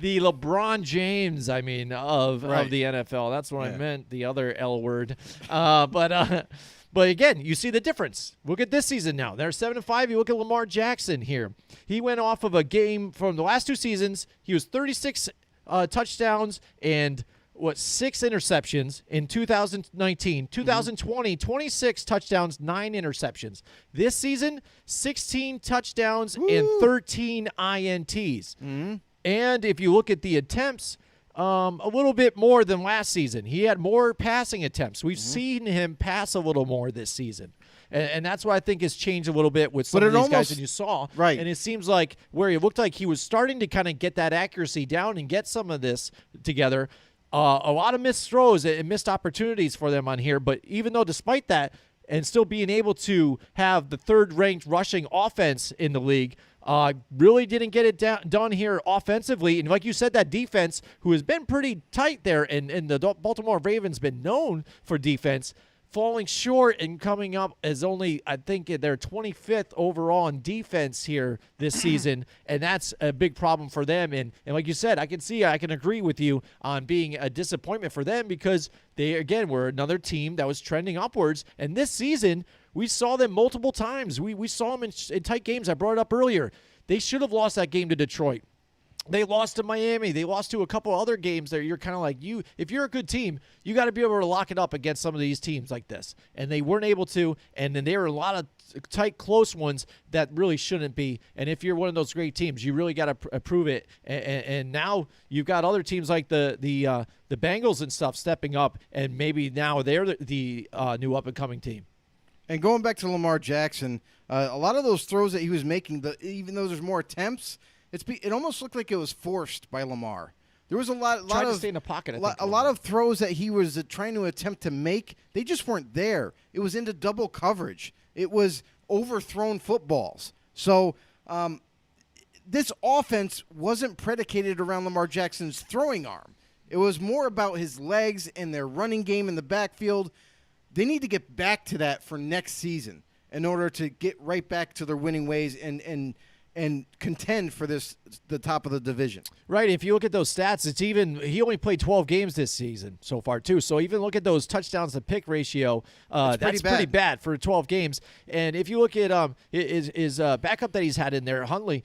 B: the LeBron James, of the NFL. That's what I meant, the other L word. But again, you see the difference. Look at this season now. They're 7-5. You look at Lamar Jackson here. He went off of a game from the last 2 seasons. He was 36 touchdowns and 6 interceptions in 2019. 2020, 26 touchdowns, 9 interceptions. This season, 16 touchdowns and 13 INTs. And if you look at the attempts, a little bit more than last season. He had more passing attempts. We've seen him pass a little more this season. And that's what I think has changed a little bit with some of these guys that you saw.
C: Right.
B: And it seems like where he looked like he was starting to kind of get that accuracy down and get some of this together. A lot of missed throws and missed opportunities for them on here. But even though despite that and still being able to have the third-ranked rushing offense in the league, really didn't get it done here offensively. And like you said, that defense, who has been pretty tight there, and the Baltimore Ravens been known for defense, falling short and coming up as only, I think, they're 25th overall in defense here this season, and that's a big problem for them. And like you said, I can agree with you on being a disappointment for them because they, again, were another team that was trending upwards. And this season, we saw them multiple times. We saw them in tight games. I brought it up earlier. They should have lost that game to Detroit. They lost to Miami. They lost to a couple other games that you're kind of like, if you're a good team, you got to be able to lock it up against some of these teams like this. And they weren't able to, and then there were a lot of tight, close ones that really shouldn't be. And if you're one of those great teams, you really got to prove it. And now you've got other teams like the Bengals and stuff stepping up, and maybe now they're the new up-and-coming team.
C: And going back to Lamar Jackson, a lot of those throws that he was making, even though there's more attempts, it almost looked like it was forced by Lamar. There was a lot
B: to stay in the pocket.
C: A lot of throws that he was trying to attempt to make, they just weren't there. It was into double coverage. It was overthrown footballs. So this offense wasn't predicated around Lamar Jackson's throwing arm. It was more about his legs and their running game in the backfield. They need to get back to that for next season in order to get right back to their winning ways and contend for the top of the division.
B: Right. If you look at those stats, he only played 12 games this season so far too. So even look at those touchdowns to pick ratio. That's pretty bad for 12 games. And if you look at his backup that he's had in there, Huntley,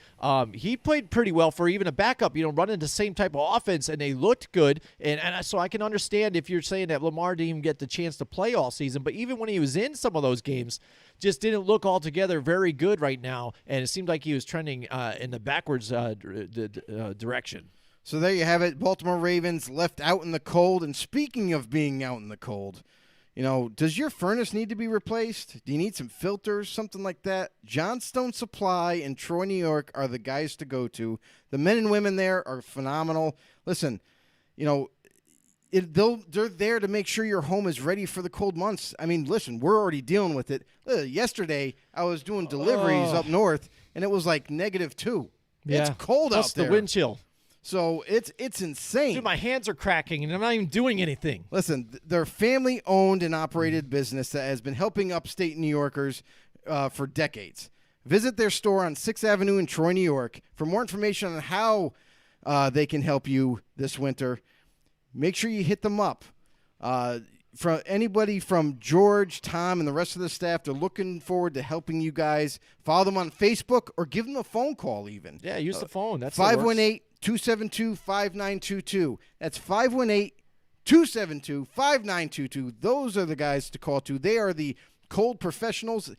B: he played pretty well for even a backup. Running the same type of offense, and they looked good. And so I can understand if you're saying that Lamar didn't even get the chance to play all season, but even when he was in some of those games, just didn't look altogether very good right now, and it seemed like he was trending in the backwards direction.
C: So there you have it. Baltimore Ravens left out in the cold. And speaking of being out in the cold, does your furnace need to be replaced? Do you need some filters, something like that? Johnstone Supply in Troy, New York are the guys to go to. The men and women there are phenomenal. Listen, they're there to make sure your home is ready for the cold months. I mean, listen, we're already dealing with it. Yesterday, I was doing deliveries up north, and it was like -2.
B: Yeah.
C: It's cold
B: Plus
C: out there.
B: the wind chill.
C: So it's insane.
B: Dude, my hands are cracking, and I'm not even doing anything.
C: Listen, they're family-owned and operated business that has been helping upstate New Yorkers for decades. Visit their store on 6th Avenue in Troy, New York. For more information on how they can help you this winter, make sure you hit them up. From anybody from George, Tom, and the rest of the staff, they're looking forward to helping you guys. Follow them on Facebook or give them a phone call even.
B: Yeah, use the phone. That's
C: 518-272-5922. That's 518-272-5922. Those are the guys to call to. They are the cold professionals.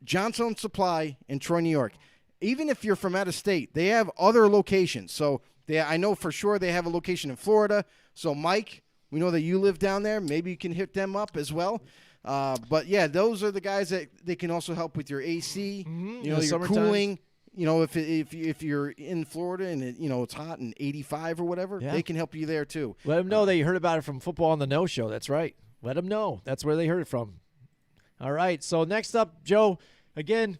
C: Johnstone Supply in Troy, New York. Even if you're from out of state, they have other locations. So I know for sure they have a location in Florida. So, Mike, we know that you live down there. Maybe you can hit them up as well. But, yeah, those are the guys that they can also help with your AC, your cooling. If you're in Florida and it's hot and 85 or whatever, they can help you there too.
B: Let them know that you heard about it from Football on the No Show. That's right. Let them know. That's where they heard it from. All right. So next up, Joe, again,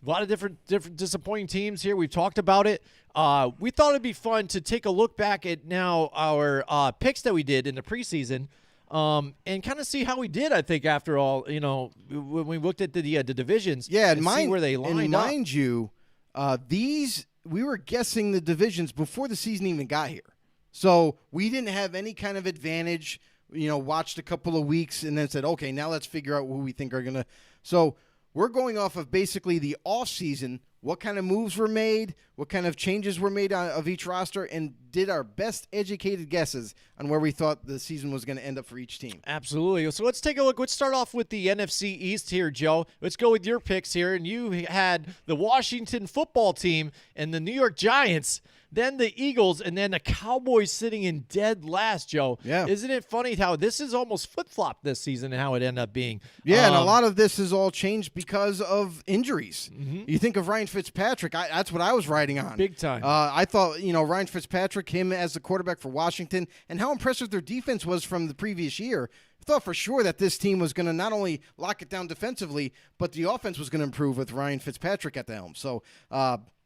B: a lot of different disappointing teams here. We've talked about it. We thought it'd be fun to take a look back at now our picks that we did in the preseason and kind of see how we did, I think, after all, when we looked at the divisions.
C: Yeah,
B: and see where they lined up.
C: Mind you, these guessing the divisions before the season even got here. So we didn't have any kind of advantage, watched a couple of weeks and then said, okay, now let's figure out who we think are going to. So we're going off of basically the off season, what kind of moves were made, what kind of changes were made of each roster, and did our best educated guesses on where we thought the season was going to end up for each team.
B: Absolutely. So let's take a look. Let's start off with the NFC East here, Joe. Let's go with your picks here. And you had the Washington football team and the New York Giants, then the Eagles, and then the Cowboys sitting in dead last, Joe.
C: Yeah.
B: Isn't it funny how this is almost flip-flopped this season and how it ended up being?
C: Yeah, and a lot of this has all changed because of injuries.
B: Mm-hmm.
C: You think of Ryan Fitzpatrick, that's what I was riding on.
B: Big time.
C: I thought, Ryan Fitzpatrick, him as the quarterback for Washington, and how impressive their defense was from the previous year. I thought for sure that this team was going to not only lock it down defensively, but the offense was going to improve with Ryan Fitzpatrick at the helm. So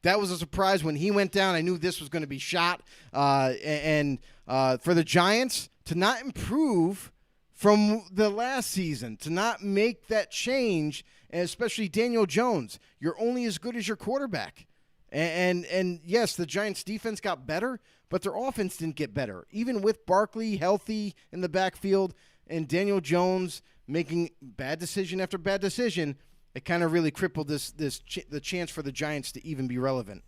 C: that was a surprise when he went down. I knew this was going to be shot. And for the Giants to not improve from the last season, to not make that change, and especially Daniel Jones, you're only as good as your quarterback. And yes, the Giants' defense got better, but their offense didn't get better. Even with Barkley healthy in the backfield and Daniel Jones making bad decision after bad decision, it kind of really crippled the chance for the Giants to even be relevant.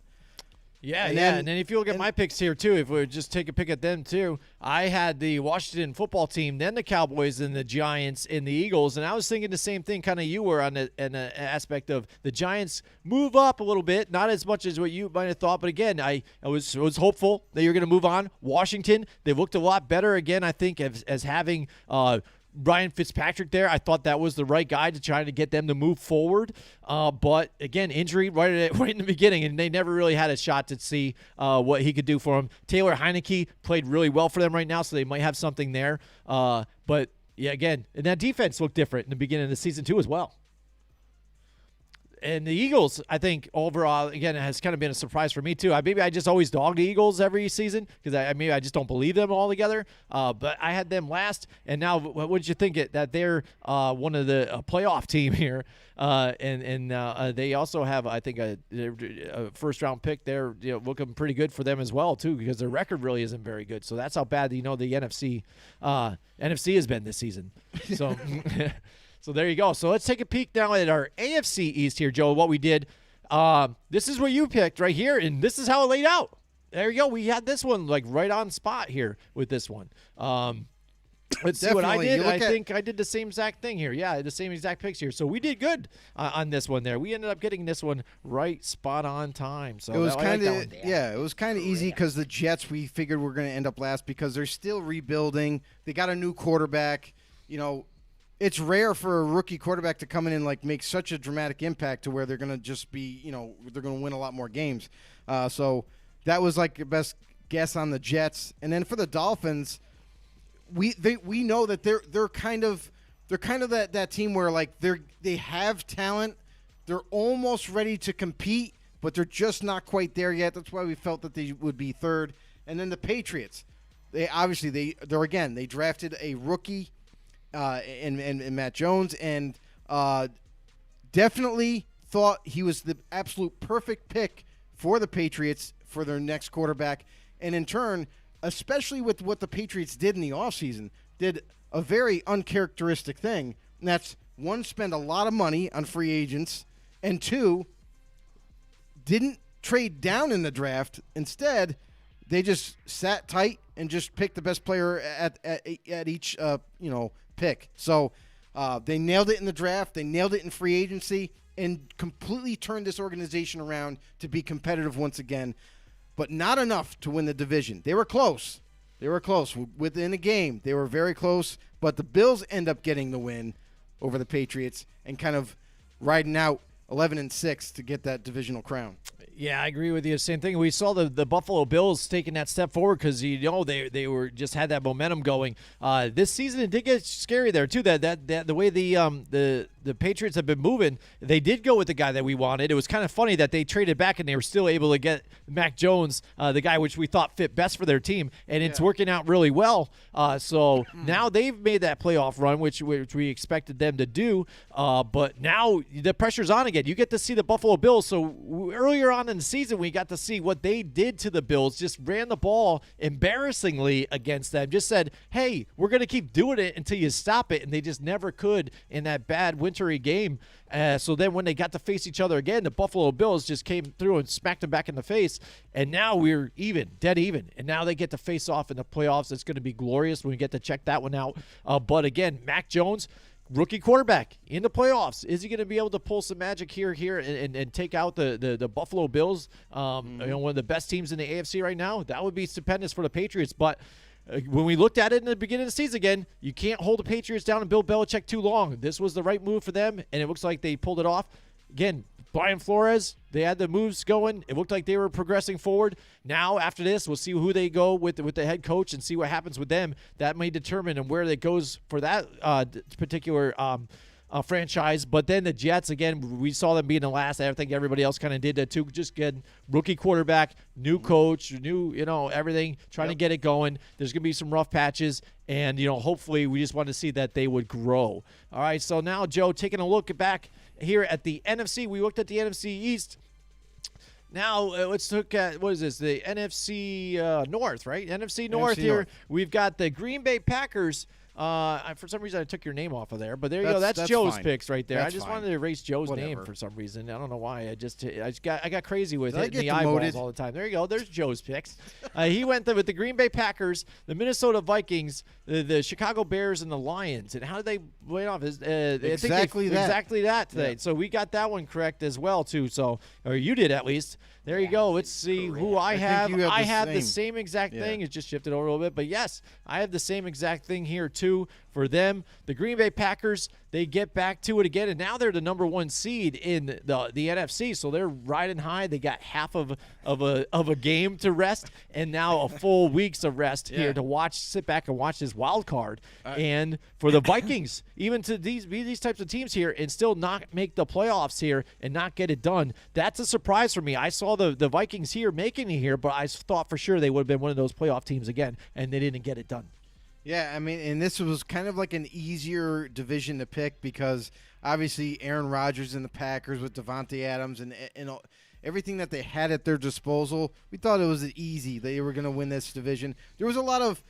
B: Yeah,
C: And
B: and then if you look at my picks here, too, if we just take a pick at them, too, I had the Washington football team, then the Cowboys, and the Giants, and the Eagles, and I was thinking the same thing kind of you were on an aspect of the Giants move up a little bit, not as much as what you might have thought, but again, I was hopeful that you're going to move on. Washington, they looked a lot better again, I think, as having Ryan Fitzpatrick there. I thought that was the right guy to try to get them to move forward. But, again, injury right in the beginning, and they never really had a shot to see what he could do for them. Taylor Heineke played really well for them right now, so they might have something there. But, yeah, again, and that defense looked different in the beginning of the season, too, as well. And the Eagles, I think, overall, again, it has kind of been a surprise for me, too. Maybe I just always dog the Eagles every season because maybe I just don't believe them altogether. But I had them last. And now, what did you think that they're one of the playoff team here? And they also have, I think, a first-round pick there, looking pretty good for them as well, too, because their record really isn't very good. So that's how bad, the NFC has been this season. So So there you go. So let's take a peek now at our AFC East here, Joe, what we did. This is what you picked right here, and this is how it laid out. There you go. We had this one like right on spot here with this one. Let's see what I did. I think I did the same exact thing here. Yeah, the same exact picks here. So we did good on this one there. We ended up getting this one right spot on time. So
C: it was it was kind of easy because the Jets, we figured were going to end up last because they're still rebuilding. They got a new quarterback. It's rare for a rookie quarterback to come in and make such a dramatic impact to where they're going to just be, they're going to win a lot more games. So that was the best guess on the Jets. And then for the Dolphins, we know that they're kind of that team where they have talent, they're almost ready to compete, but they're just not quite there yet. That's why we felt that they would be third. And then the Patriots, they drafted a rookie. And Matt Jones, and definitely thought he was the absolute perfect pick for the Patriots for their next quarterback. And in turn, especially with what the Patriots did in the offseason, did a very uncharacteristic thing. And that's, one, spend a lot of money on free agents, and two, didn't trade down in the draft. Instead, they just sat tight and just picked the best player at each pick. So they nailed it in the draft. They nailed it in free agency and completely turned this organization around to be competitive once again, but not enough to win the division. They were close. Within a game. They were very close, but the Bills end up getting the win over the Patriots and kind of riding out 11-6 to get that divisional crown.
B: Yeah, I agree with you. Same thing. We saw the Buffalo Bills taking that step forward because they were just had that momentum going. This season it did get scary there too. That the way the Patriots have been moving, they did go with the guy that we wanted. It was kind of funny that they traded back and they were still able to get Mac Jones, the guy which we thought fit best for their team, and it's working out really well. So now they've made that playoff run, which we expected them to do. But now the pressure's on again. You get to see the Buffalo Bills. So earlier on on in the season, we got to see what they did to the Bills, just ran the ball embarrassingly against them, just said, hey, we're going to keep doing it until you stop it, and they just never could in that bad wintry game. So then when they got to face each other again, the Buffalo Bills just came through and smacked them back in the face, and now we're even, dead even, and now they get to face off in the playoffs. It's going to be glorious when we get to check that one out. But again, Mac Jones, rookie quarterback in the playoffs. Is he going to be able to pull some magic here and take out the Buffalo Bills, one of the best teams in the AFC right now? That would be stupendous for the Patriots. But when we looked at it in the beginning of the season again, you can't hold the Patriots down and Bill Belichick too long. This was the right move for them, and it looks like they pulled it off. Again, Brian Flores, they had the moves going. It looked like they were progressing forward. Now, after this, we'll see who they go with the head coach and see what happens with them. That may determine where it goes for that particular franchise. But then the Jets, again, we saw them being the last. I think everybody else kind of did that too. Just get rookie quarterback, new coach, new, everything, trying to get it going. There's going to be some rough patches. And, hopefully we just want to see that they would grow. All right, so now, Joe, taking a look back here at the NFC. We looked at the NFC East. Now, let's look at, what is this, the NFC North, right? NFC North
C: NFC
B: here.
C: North.
B: We've got the Green Bay Packers. For some reason, I took your name off of there, but there you go. That's Joe's
C: fine.
B: picks right there.
C: That's
B: I just
C: fine.
B: wanted to erase Joe's name
C: Whatever.
B: for some reason. I don't know why. I got crazy with
C: Did I
B: it in
C: get
B: the eyeballs
C: demoted?
B: all the time. There you go. There's Joe's picks. He went with the Green Bay Packers, the Minnesota Vikings, the Chicago Bears, and the Lions. And how did they win off?
C: Exactly that.
B: Exactly that today.
C: Yeah.
B: So we got that one correct as well too. So, or you did at least. There you go. Let's see who I have.
C: think you have
B: I
C: the
B: have the
C: same.
B: same exact
C: Yeah.
B: thing. It's just shifted over a little bit. But yes, I have the same exact thing here too for them. The Green Bay Packers, they get back to it again, and now they're the number 1 seed in the NFC. So they're riding high. They got half of a game to rest, and now a full weeks of rest here to sit back and watch this wild card. And for the Vikings, even to these types of teams here and still not make the playoffs here and not get it done, that's a surprise for me. I saw the Vikings here making it here, but I thought for sure they would have been one of those playoff teams again, and they didn't get it done.
C: Yeah, I mean, and this was kind of like an easier division to pick because obviously Aaron Rodgers and the Packers with Devontae Adams and everything that they had at their disposal, we thought it was easy. They were going to win this division. There was a lot of,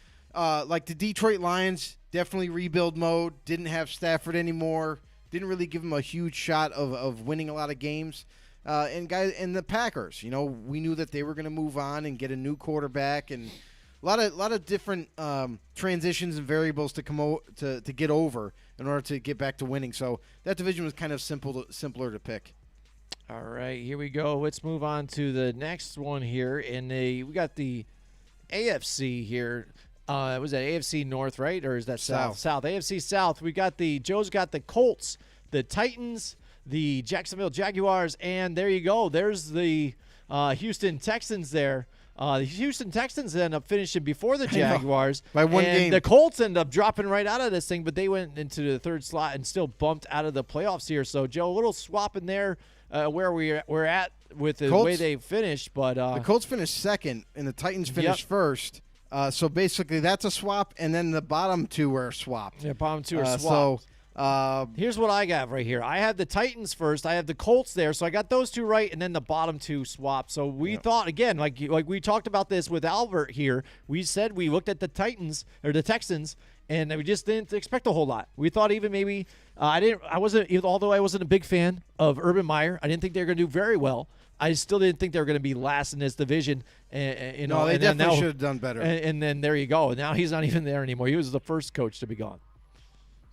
C: like the Detroit Lions, definitely rebuild mode, didn't have Stafford anymore, didn't really give them a huge shot of winning a lot of games. And the Packers, we knew that they were going to move on and get a new quarterback and a lot of different transitions and variables to to get over in order to get back to winning. So that division was kind of simpler to pick.
B: All right, here we go. Let's move on to the next one here. We got the AFC here. Was that AFC North, right? Or is that South? South. AFC South. We got Joe's got the Colts, the Titans, the Jacksonville Jaguars, and there you go. There's the Houston Texans there. The Houston Texans end up finishing before the Jaguars
C: by one
B: and
C: game.
B: The Colts end up dropping right out of this thing, but they went into the third slot and still bumped out of the playoffs here. So, Joe, a little swap in there where we're at with the way they finished. But
C: the Colts finished second, and the Titans finished first. So basically, that's a swap, and then the bottom two were swapped.
B: Yeah, bottom two are swapped. Here's what I got right here. I have the Titans first. I have the Colts there, so I got those two right, and then the bottom two swapped. So we thought, again, like we talked about this with Albert here, we said we looked at the Texans, and we just didn't expect a whole lot. We thought even maybe although I wasn't a big fan of Urban Meyer, I didn't think they were going to do very well. I still didn't think they were going to be last in this division.
C: They definitely should have done better.
B: And then there you go. Now he's not even there anymore. He was the first coach to be gone.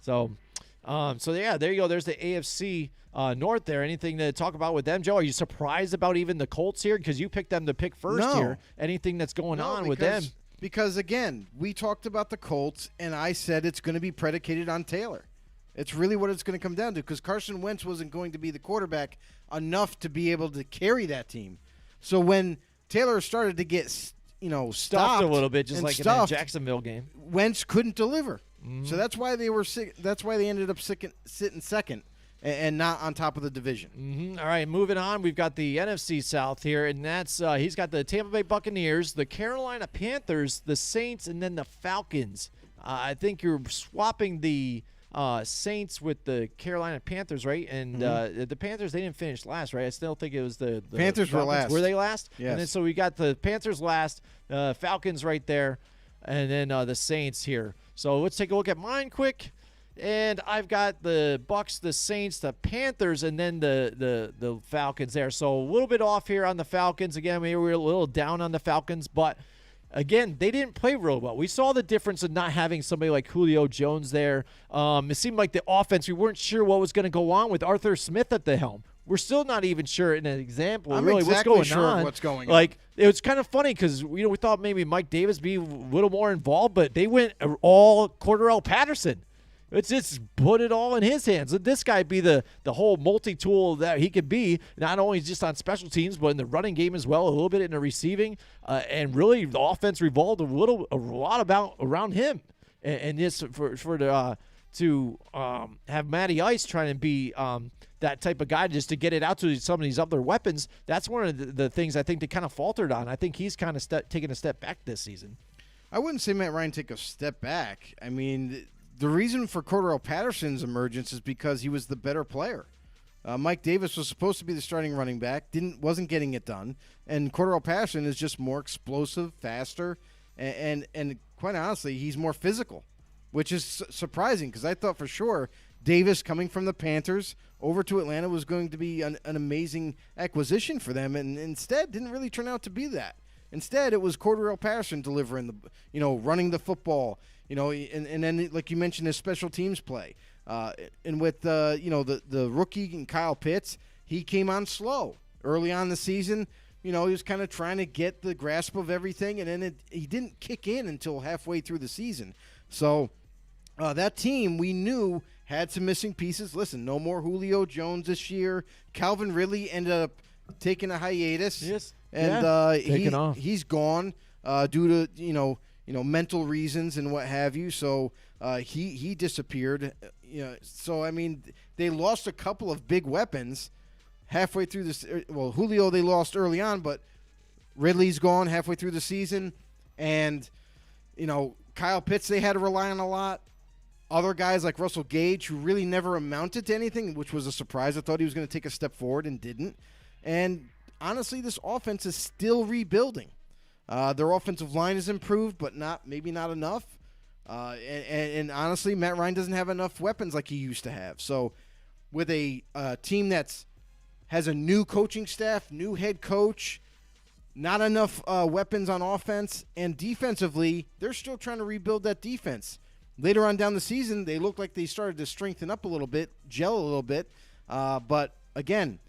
B: So there you go. There's the AFC North there. Anything to talk about with them, Joe? Are you surprised about even the Colts here? Because you picked them to pick first here. Anything that's going on with them?
C: Because, again, we talked about the Colts, and I said it's going to be predicated on Taylor. It's really what it's going to come down to because Carson Wentz wasn't going to be the quarterback enough to be able to carry that team. So when Taylor started to get,
B: stuffed a little bit, just like in that Jacksonville game,
C: Wentz couldn't deliver. Mm-hmm. So that's why they were sick. That's why they ended up sitting second and not on top of the division.
B: Mm-hmm. All right, moving on. We've got the NFC South here, and that's he's got the Tampa Bay Buccaneers, the Carolina Panthers, the Saints, and then the Falcons. I think you're swapping the Saints with the Carolina Panthers, right? And the Panthers, they didn't finish last, right? I still think it was the
C: Panthers were last.
B: Were they last?
C: Yes.
B: And then so we got the Panthers last, Falcons right there, and then the Saints here. So let's take a look at mine quick. And I've got the Bucks, the Saints, the Panthers, and then the Falcons there. So a little bit off here on the Falcons. Again, we were a little down on the Falcons, but again, they didn't play real well. We saw the difference in not having somebody like Julio Jones there. It seemed like the offense, we weren't sure what was going to go on with Arthur Smith at the helm. We're still not even sure in an example
C: I'm
B: really
C: exactly
B: what's
C: sure
B: going
C: of
B: on.
C: what's going on.
B: Like, it was kind of funny because we thought maybe Mike Davis be a little more involved, but they went all Cordarrelle Patterson. It's just put it all in his hands. Let this guy be the whole multi-tool that he could be, not only just on special teams, but in the running game as well, a little bit in the receiving. And really, the offense revolved a lot around him. And just to have Matty Ice trying to be that type of guy just to get it out to some of these other weapons, that's one of the things I think they kind of faltered on. I think he's kind of taking a step back this season.
C: I wouldn't say Matt Ryan take a step back. I mean, the reason for Cordarrelle Patterson's emergence is because he was the better player. Mike Davis was supposed to be the starting running back, wasn't getting it done, and Cordarrelle Patterson is just more explosive, faster, and quite honestly, he's more physical, which is surprising because I thought for sure Davis coming from the Panthers over to Atlanta was going to be an amazing acquisition for them, and instead didn't really turn out to be that. Instead, it was Cordarrelle Patterson delivering running the football. And then, like you mentioned, his special teams play. And with, the rookie and Kyle Pitts, he came on slow. Early on in the season, he was kind of trying to get the grasp of everything, and then he didn't kick in until halfway through the season. So that team, we knew, had some missing pieces. Listen, no more Julio Jones this year. Calvin Ridley ended up taking a hiatus.
B: Yes.
C: And
B: taking off.
C: He's gone due to, mental reasons and what have you. So he disappeared. So I mean, they lost a couple of big weapons halfway through this. Well, Julio they lost early on, but Ridley's gone halfway through the season, and Kyle Pitts they had to rely on a lot. Other guys like Russell Gage, who really never amounted to anything, which was a surprise. I thought he was going to take a step forward and didn't. And honestly, this offense is still rebuilding. Their offensive line has improved, but maybe not enough. And honestly, Matt Ryan doesn't have enough weapons like he used to have. So with a team has a new coaching staff, new head coach, not enough weapons on offense, and defensively, they're still trying to rebuild that defense. Later on down the season, they looked like they started to strengthen up a little bit, gel a little bit. But again,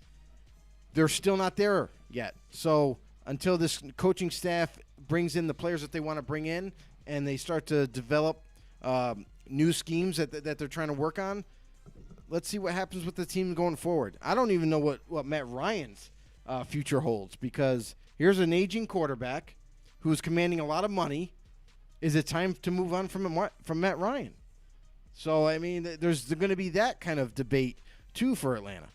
C: they're still not there yet. So until this coaching staff brings in the players that they want to bring in and they start to develop new schemes that they're trying to work on, let's see what happens with the team going forward. I don't even know what Matt Ryan's future holds, because here's an aging quarterback who's commanding a lot of money. Is it time to move on from Matt Ryan? So, I mean, there's going to be that kind of debate, too, for Atlanta.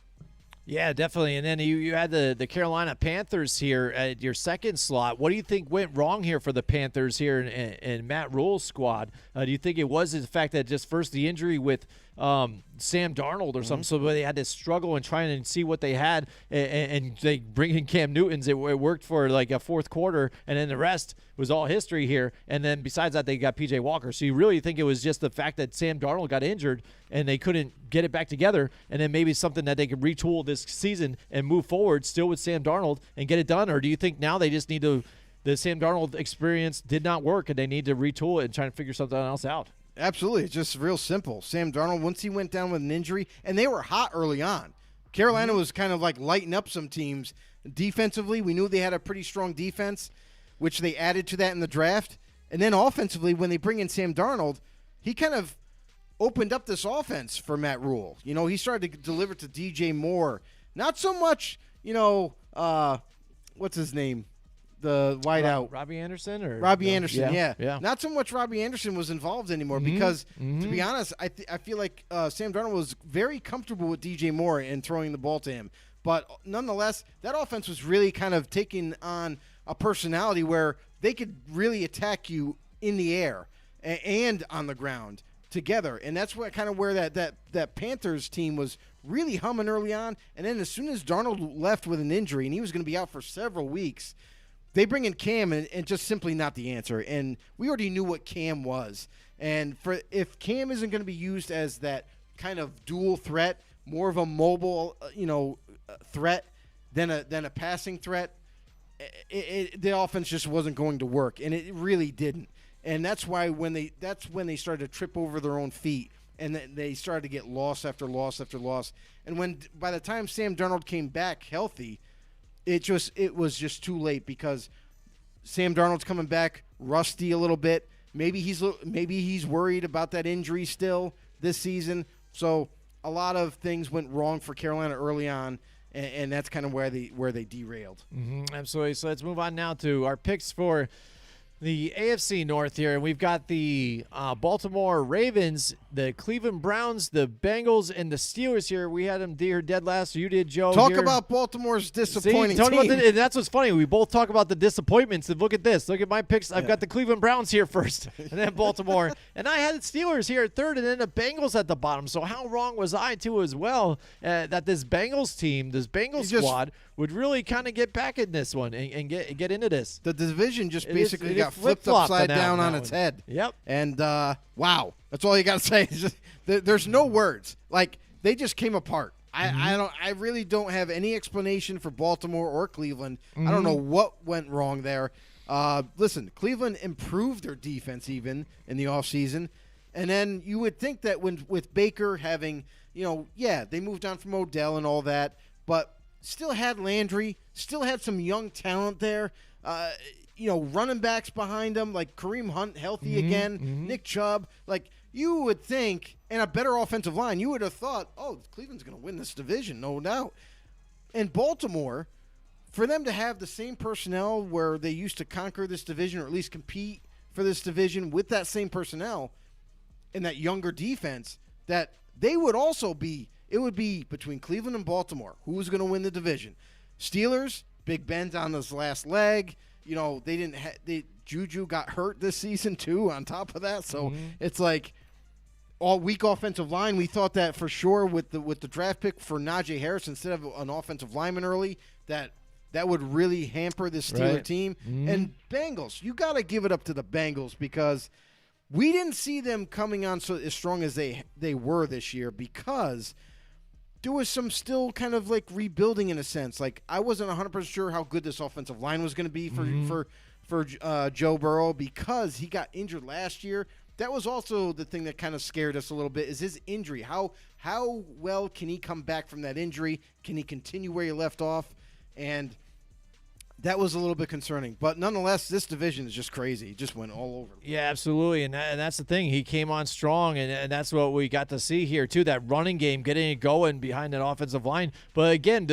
B: Yeah, definitely. And then you had the Carolina Panthers here at your second slot. What do you think went wrong here for the Panthers here in Matt Rule's squad? Do you think it was the fact that just first the injury with Sam Darnold or something, so they had to struggle and try and see what they had, and they bring in Cam Newton's. It worked for like a fourth quarter, and then the rest was all history here. And then besides that, they got P.J. Walker. So you really think it was just the fact that Sam Darnold got injured and they couldn't get it back together, and then maybe something that they could retool this season and move forward still with Sam Darnold and get it done? Or do you think now they just need to – the Sam Darnold experience did not work and they need to retool it and try to figure something else out?
C: Absolutely. It's just real simple. Sam Darnold, once he went down with an injury, and they were hot early on. Carolina was kind of like lighting up some teams. Defensively, we knew they had a pretty strong defense, which they added to that in the draft. And then offensively, when they bring in Sam Darnold, he kind of opened up this offense for Matt Rule. He started to deliver to DJ Moore. Not so much, what's his name? The wideout.
B: Robbie Anderson?
C: Robbie Anderson,
B: yeah.
C: Not so much Robbie Anderson was involved anymore because, to be honest, I feel like Sam Darnold was very comfortable with DJ Moore and throwing the ball to him. But nonetheless, that offense was really kind of taking on a personality where they could really attack you in the air and on the ground together. And that's what kind of where that Panthers team was really humming early on. And then as soon as Darnold left with an injury, and he was going to be out for several weeks, they bring in Cam, and just simply not the answer. And we already knew what Cam was. And if Cam isn't going to be used as that kind of dual threat, more of a mobile, threat than a passing threat, the offense just wasn't going to work, and it really didn't. And that's why when they started to trip over their own feet, and they started to get loss after loss after loss. And by the time Sam Darnold came back healthy, it was just too late, because Sam Darnold's coming back rusty a little bit. Maybe he's worried about that injury still this season. So a lot of things went wrong for Carolina early on, and that's kind of where they derailed.
B: Mm-hmm, absolutely. So let's move on now to our picks for the AFC North here. And we've got the Baltimore Ravens, the Cleveland Browns, the Bengals, and the Steelers here. We had them dead last. You did, Joe.
C: Talk
B: here.
C: about Baltimore's disappointing team.
B: And that's what's funny. We both talk about the disappointments. And look at this. Look at my picks. I've got the Cleveland Browns here first, and then Baltimore. And I had the Steelers here at third, and then the Bengals at the bottom. So how wrong was I, too, as well, that this Bengals team, this Bengals squad, would really kind of get back in this one and get into this.
C: The division just basically got flipped upside down on its head.
B: Yep.
C: And wow, that's all you got to say. There's no words. Like, they just came apart. I really don't have any explanation for Baltimore or Cleveland. I don't know what went wrong there. Listen, Cleveland improved their defense even in the offseason. And then you would think that with Baker having, they moved on from Odell and all that, but still had Landry, still had some young talent there. Running backs behind them, like Kareem Hunt healthy again, Nick Chubb. Like, you would think, and a better offensive line, you would have thought, oh, Cleveland's going to win this division, no doubt. And Baltimore, for them to have the same personnel where they used to conquer this division, or at least compete for this division with that same personnel and that younger defense, that they would also be, it would be between Cleveland and Baltimore. Who's going to win the division? Steelers, Big Ben's on his last leg. Juju got hurt this season too on top of that. So it's like all weak offensive line. We thought that for sure with the draft pick for Najee Harris instead of an offensive lineman early, that would really hamper this Steeler team. And Bengals, you got to give it up to the Bengals, because we didn't see them coming on as strong as they were this year, because there was some still kind of like rebuilding in a sense. Like, I wasn't 100% sure how good this offensive line was going to be for Joe Burrow, because he got injured last year. That was also the thing that kind of scared us a little bit, is his injury. How well can he come back from that injury? Can he continue where he left off? And that was a little bit concerning. But nonetheless, this division is just crazy. It just went all over.
B: Yeah, absolutely. And that's the thing. He came on strong, and that's what we got to see here, too, that running game, getting it going behind that offensive line. But, again,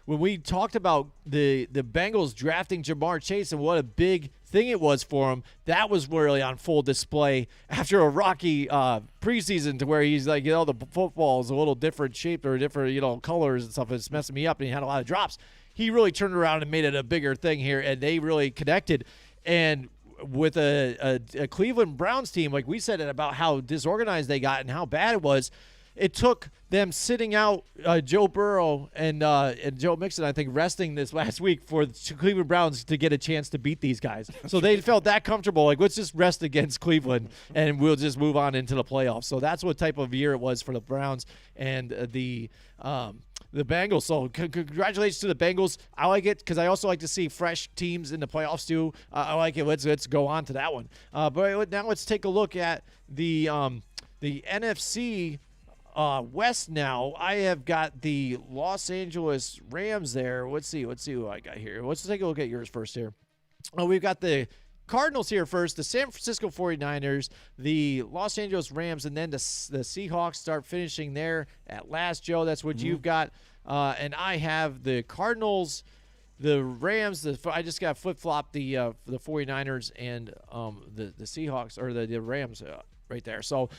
B: when we talked about the Bengals drafting Jamar Chase and what a big thing it was for him, that was really on full display after a rocky preseason, to where he's like, the football is a little different shaped or different, colors and stuff. It's messing me up, and he had a lot of drops. He really turned around and made it a bigger thing here, and they really connected. And with a Cleveland Browns team, like we said, about how disorganized they got and how bad it was, it took them sitting out Joe Burrow and Joe Mixon, I think, resting this last week for the Cleveland Browns to get a chance to beat these guys. So they felt that comfortable, like, let's just rest against Cleveland and we'll just move on into the playoffs. So that's what type of year it was for the Browns and the Bengals. So congratulations to the Bengals. I like it because I also like to see fresh teams in the playoffs too. I like it. Let's go on to that one. But now let's take a look at the NFC West now. I have got the Los Angeles Rams there. Let's see who I got here. Let's take a look at yours first here. We've got the Cardinals here first, the San Francisco 49ers, the Los Angeles Rams, and then the Seahawks start finishing there at last, Joe. That's what you've got. And I have the Cardinals, the Rams. I just got flip-flopped the 49ers and the Seahawks, or the Rams right there. So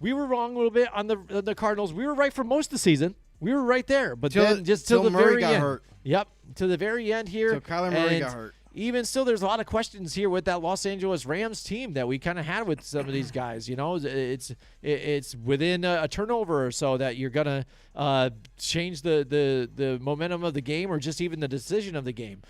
B: we were wrong a little bit on the Cardinals. We were right for most of the season. We were right there. But then just till the very end. Hurt. Yep, to the very end here.
C: So Kyler Murray got hurt.
B: even still, there's a lot of questions here with that Los Angeles Rams team that we kind of had with some of these guys. It's within a turnover or so that you're gonna change the momentum of the game or just even the decision of the game.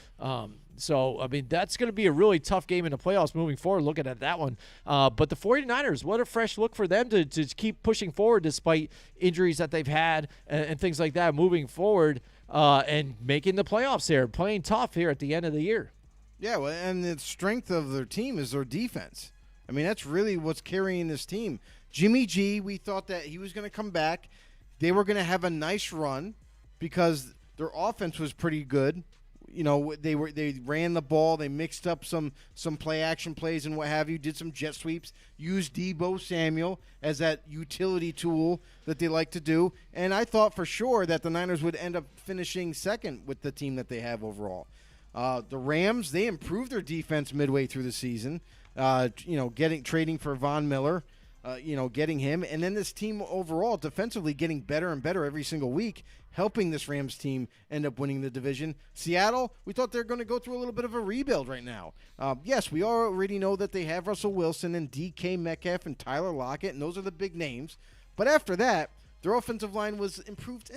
B: So, I mean, that's going to be a really tough game in the playoffs moving forward, looking at that one. But the 49ers, what a fresh look for them to keep pushing forward despite injuries that they've had and things like that moving forward and making the playoffs here, playing tough here at the end of the year.
C: Yeah, well, and the strength of their team is their defense. I mean, that's really what's carrying this team. Jimmy G, we thought that he was going to come back. They were going to have a nice run because their offense was pretty good. They ran the ball, they mixed up some play action plays and what have you, did some jet sweeps, used Deebo Samuel as that utility tool that they like to do. And I thought for sure that the Niners would end up finishing second with the team that they have overall. The Rams, they improved their defense midway through the season. Trading for Von Miller, getting him, and then this team overall defensively getting better and better every single week, helping this Rams team end up winning the division. Seattle, we thought they're going to go through a little bit of a rebuild right now. Yes, we already know that they have Russell Wilson and DK Metcalf and Tyler Lockett, and those are the big names. But after that, their offensive line was improved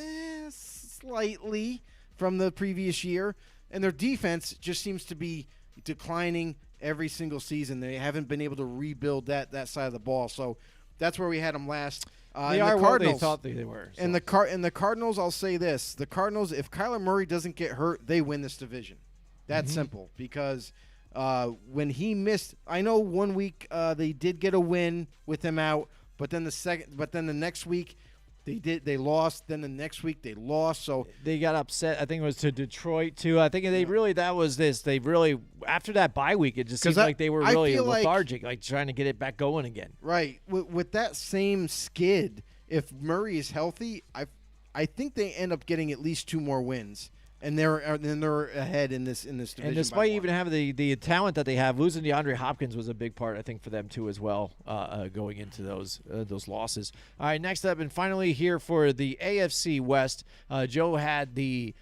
C: slightly from the previous year, and their defense just seems to be declining every single season. They haven't been able to rebuild that side of the ball. So that's where we had them last.
B: They are where they thought they were. So.
C: And the Cardinals, I'll say this. The Cardinals, if Kyler Murray doesn't get hurt, they win this division. That's simple. Because when he missed, I know 1 week they did get a win with him out, but then the next week they lost. Then the next week they lost. So
B: they got upset. I think it was to Detroit too. I think they really after that bye week, it just seemed like they were really lethargic, like trying to get it back going again.
C: Right. With that same skid, if Murray is healthy, I think they end up getting at least 2 more wins. And they're ahead in this division.
B: And despite even having the talent that they have, losing DeAndre Hopkins was a big part, I think, for them too as well, going into those losses. All right, next up and finally here for the AFC West, Joe had the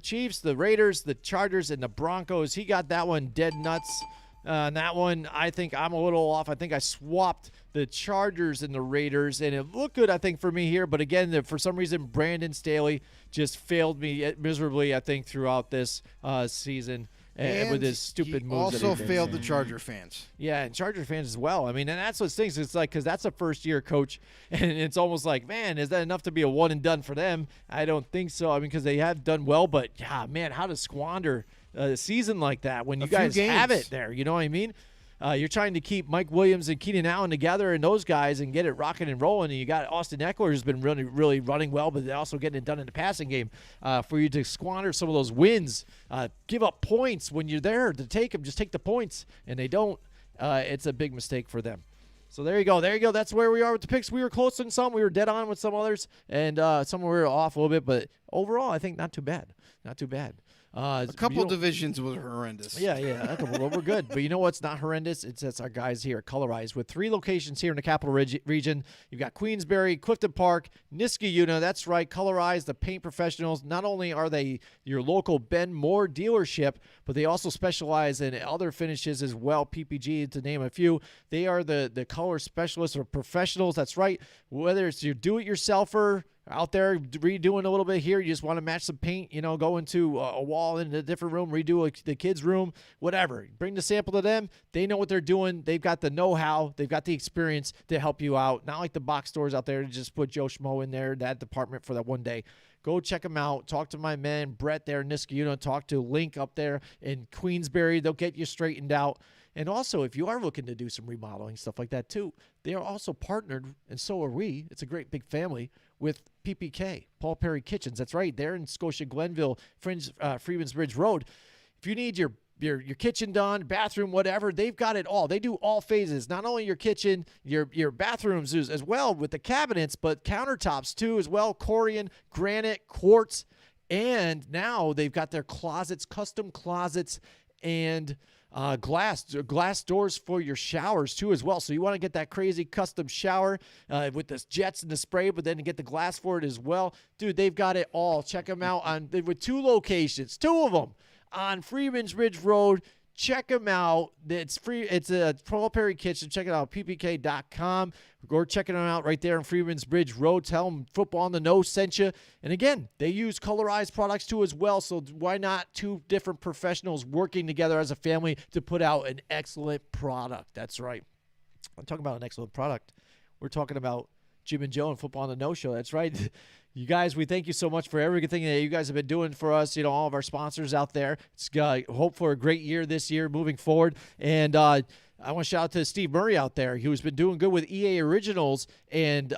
B: Chiefs, the Raiders, the Chargers, and the Broncos. He got that one dead nuts. That one, I think I'm a little off. I think I swapped the Chargers and the Raiders, and it looked good, I think, for me here. But again, for some reason, Brandon Staley just failed me miserably, I think, throughout this season. And with his stupid moves.
C: Also failed the Charger fans.
B: Yeah, and Charger fans as well. I mean, and that's what stinks. It's like, because that's a first-year coach, and it's almost like, man, is that enough to be a one and done for them? I don't think so. I mean, because they have done well, but, yeah, man, how to squander a season like that when you guys have it there. You know what I mean? You're trying to keep Mike Williams and Keenan Allen together and those guys and get it rocking and rolling. And you got Austin Eckler, who's been really, really running well, but also getting it done in the passing game. For you to squander some of those wins, give up points when you're there to take them, just take the points, and they don't. It's a big mistake for them. So there you go. That's where we are with the picks. We were close on some. We were dead on with some others, and some were off a little bit. But overall, I think not too bad. Not too bad.
C: A couple divisions was horrendous.
B: Yeah, a couple. We're good. But you know what's not horrendous? It's our guys here at Colorize with 3 locations here in the capital region. You've got Queensbury, Clifton Park, Niskayuna. That's right, Colorize, the paint professionals. Not only are they your local Ben Moore dealership, but they also specialize in other finishes as well, PPG to name a few. They are the color specialists or professionals. That's right. Whether it's your do-it-yourselfer, out there redoing a little bit here, you just want to match some paint, go into a wall in a different room, redo the kids' room, whatever. Bring the sample to them. They know what they're doing. They've got the know-how. They've got the experience to help you out. Not like the box stores out there to just put Joe Schmo in there, that department for that one day. Go check them out. Talk to my man, Brett there in Niskayuna. Talk to Link up there in Queensbury. They'll get you straightened out. And also, if you are looking to do some remodeling, stuff like that too, they are also partnered, and so are we. It's a great big family with PPK, Paul Perry Kitchens. That's right. They're in Scotia Glenville, Freeman's Bridge Road. If you need your kitchen done, bathroom, whatever, they've got it all. They do all phases, not only your kitchen, your bathrooms as well with the cabinets, but countertops too as well, Corian, granite, quartz, and now they've got their closets, custom closets, and glass doors for your showers too as well. So you want to get that crazy custom shower with the jets and the spray, but then get the glass for it as well. Dude, they've got it all. Check them out with 2 locations, 2 of them on Freeman's Ridge Road. Check them out. It's free. It's a Paul Perry Kitchen. Check it out, ppk.com. Go checking them out right there on Freeman's Bridge Road. Tell them Football on the Nose sent you. And again, they use colorized products too as well. So why not two different professionals working together as a family to put out an excellent product? That's right. I'm talking about an excellent product. We're talking about Jim and Joe and Football on the Nose show. That's right. You guys, we thank you so much for everything that you guys have been doing for us, all of our sponsors out there. It's hope for a great year this year moving forward. And I want to shout out to Steve Murray out there, who's been doing good with EA Originals and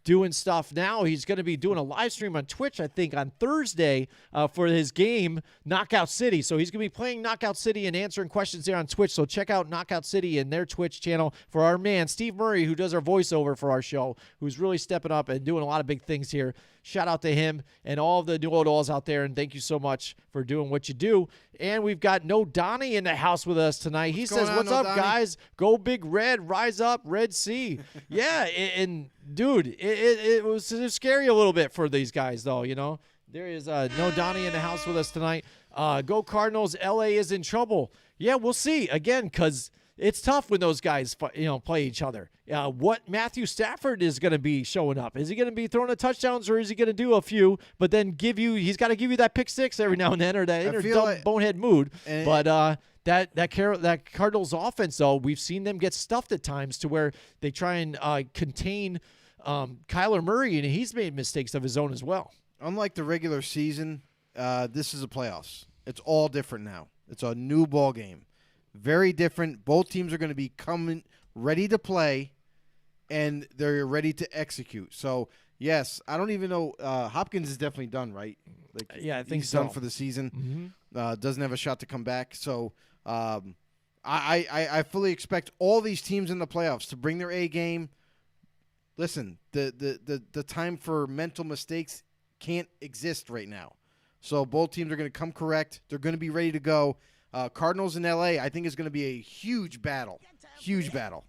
B: doing stuff now. He's going to be doing a live stream on Twitch, I think, on Thursday for his game, Knockout City. So he's going to be playing Knockout City and answering questions there on Twitch. So check out Knockout City and their Twitch channel for our man, Steve Murray, who does our voiceover for our show, who's really stepping up and doing a lot of big things here. Shout out to him and all of the New Orleans out there, and thank you so much for doing what you do. And we've got No Donnie in the house with us tonight. He says, what's up, guys? Go Big Red, rise up, Red Sea. Yeah, and dude, it was scary a little bit for these guys, though, There is No Donnie in the house with us tonight. Go Cardinals, LA is in trouble. Yeah, we'll see, again, because it's tough when those guys play each other. What Matthew Stafford is going to be showing up. Is he going to be throwing the touchdowns, or is he going to do a few, but then he's got to give you that pick six every now and then, or that dumb bonehead mood. But that Cardinals offense, though, we've seen them get stuffed at times to where they try and contain Kyler Murray, and he's made mistakes of his own as well.
C: Unlike the regular season, this is a playoffs. It's all different now. It's a new ball game. Very different. Both teams are going to be coming ready to play, and they're ready to execute. So, yes, I don't even know. Hopkins is definitely done, right?
B: Yeah, I think
C: he's
B: so.
C: done for the season.
B: Mm-hmm.
C: Doesn't have a shot to come back. So, I fully expect all these teams in the playoffs to bring their A game. Listen, the time for mental mistakes can't exist right now. So both teams are going to come correct. They're going to be ready to go. Cardinals in LA, I think, is going to be a huge battle. Huge battle.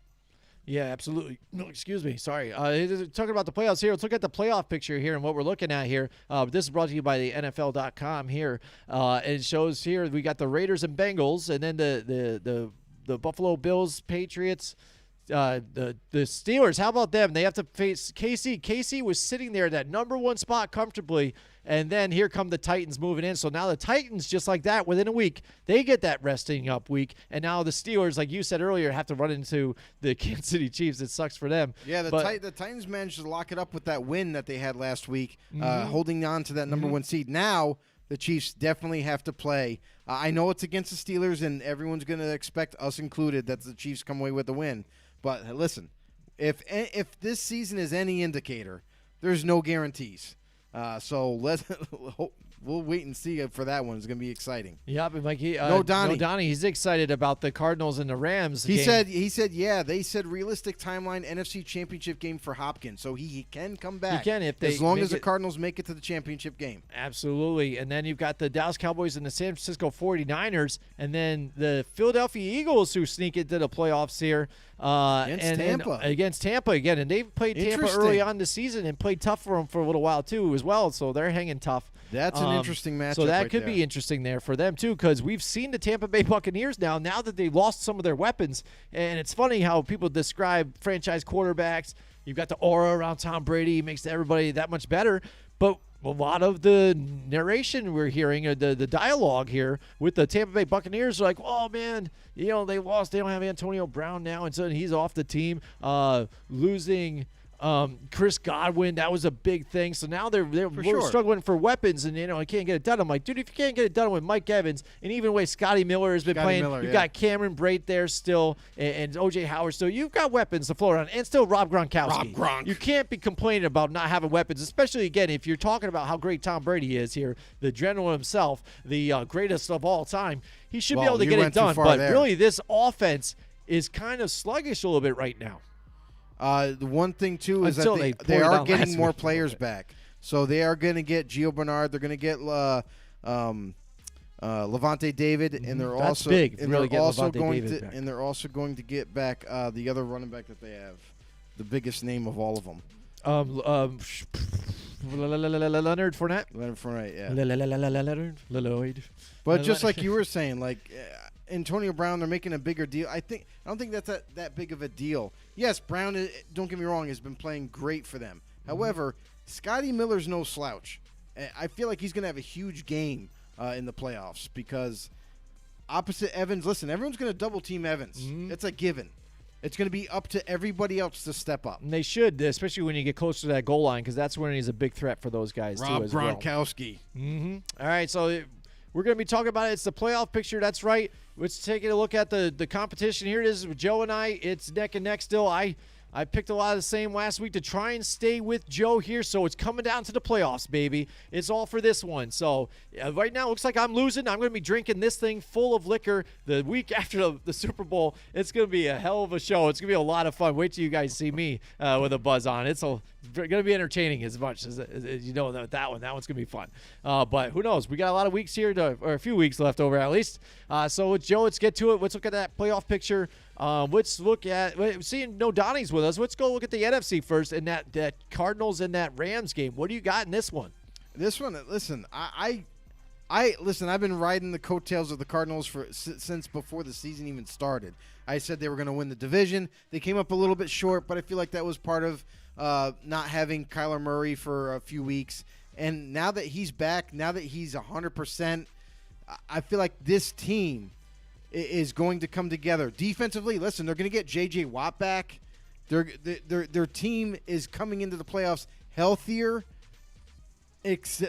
B: Yeah, absolutely. No, excuse me. Sorry. Talking about the playoffs here, let's look at the playoff picture here and what we're looking at here. This is brought to you by the NFL.com here. And it shows here we got the Raiders and Bengals, and then the Buffalo Bills, Patriots, the Steelers. How about them? They have to face KC. KC was sitting there at that number one spot comfortably, and then here come the Titans moving in. So now the Titans, just like that, within a week, they get that resting up week. And now the Steelers, like you said earlier, have to run into the Kansas City Chiefs. It sucks for them.
C: Yeah, the Titans managed to lock it up with that win that they had last week, holding on to that number one seed. Now the Chiefs definitely have to play. I know it's against the Steelers, and everyone's going to expect, us included, that the Chiefs come away with the win. But listen, if this season is any indicator, there's no guarantees. So we'll wait and see for that one. It's going to be exciting.
B: Yeah, but Mikey,
C: No
B: Donnie, he's excited about the Cardinals and the Rams.
C: He said, yeah, they said realistic timeline NFC Championship game for Hopkins, so he can come back.
B: He can
C: as long as the Cardinals make it to the championship game.
B: Absolutely. And then you've got the Dallas Cowboys and the San Francisco 49ers, and then the Philadelphia Eagles who sneak into the playoffs here. Against Tampa again, and they've played Tampa early on the season and played tough for them for a little while too as well. So they're hanging tough.
C: That's an interesting matchup.
B: So that could be interesting there for them too, because we've seen the Tampa Bay Buccaneers now that they've lost some of their weapons, and it's funny how people describe franchise quarterbacks. You've got the aura around Tom Brady, makes everybody that much better, but a lot of the narration we're hearing, or the dialogue here with the Tampa Bay Buccaneers, are like, oh, man, they lost. They don't have Antonio Brown now, and so he's off the team. Losing Chris Godwin, that was a big thing. So now they're struggling for weapons, and I can't get it done. I'm like, dude, if you can't get it done with Mike Evans, and even the way Scotty Miller has been playing, you've got Cameron Brate there still, and O.J. Howard still. You've got weapons to float around, and still Rob Gronkowski. You can't be complaining about not having weapons, especially, again, if you're talking about how great Tom Brady is here, the general himself, the greatest of all time. He should be able to get it done, but really this offense is kind of sluggish a little bit right now.
C: The one thing, too, is that they are getting more players back. So they are going to get Gio Bernard. They're going to get Levante David, and they're also big. And they're also going to get back the other running back that they have, the biggest name of all of them.
B: Leonard Fournette.
C: Leonard Fournette, yeah.
B: Leonard Lloyd.
C: But just like you were saying, like Antonio Brown, they're making a bigger deal. I don't think that's that big of a deal. Yes, Brown, don't get me wrong, has been playing great for them. However, Scotty Miller's no slouch. I feel like he's going to have a huge game in the playoffs because opposite Evans, listen, everyone's going to double team Evans. It's a given. It's going to be up to everybody else to step up.
B: And they should, especially when you get closer to that goal line, because that's when he's a big threat for those guys
C: Rob
B: too as
C: Gronkowski.
B: well. All right, so we're going to be talking about it. It's the playoff picture. That's right. Let's take a look at the competition. Here it is with Joe and I. It's neck and neck still. I picked a lot of the same last week to try and stay with Joe here, so it's coming down to the playoffs, baby. It's all for this one. So right now it looks like I'm losing. I'm going to be drinking this thing full of liquor the week after the Super Bowl. It's going to be a hell of a show. It's going to be a lot of fun. Wait till you guys see me with a buzz on. It's going to be entertaining as much as you know that one. That one's going to be fun. But who knows? We got a lot of weeks here, or a few weeks left over at least. So with Joe, let's get to it. Let's look at that playoff picture. Let's look at seeing no Donnie's with us. Let's go look at the NFC first and that Cardinals and that Rams game. What do you got in this one?
C: This one, listen, I've been riding the coattails of the Cardinals since before the season even started. I said they were going to win the division. They came up a little bit short, but I feel like that was part of not having Kyler Murray for a few weeks. And now that he's back, now that he's 100%, I feel like this team is going to come together defensively. Listen, they're going to get J.J. Watt back. Their team is coming into the playoffs healthier,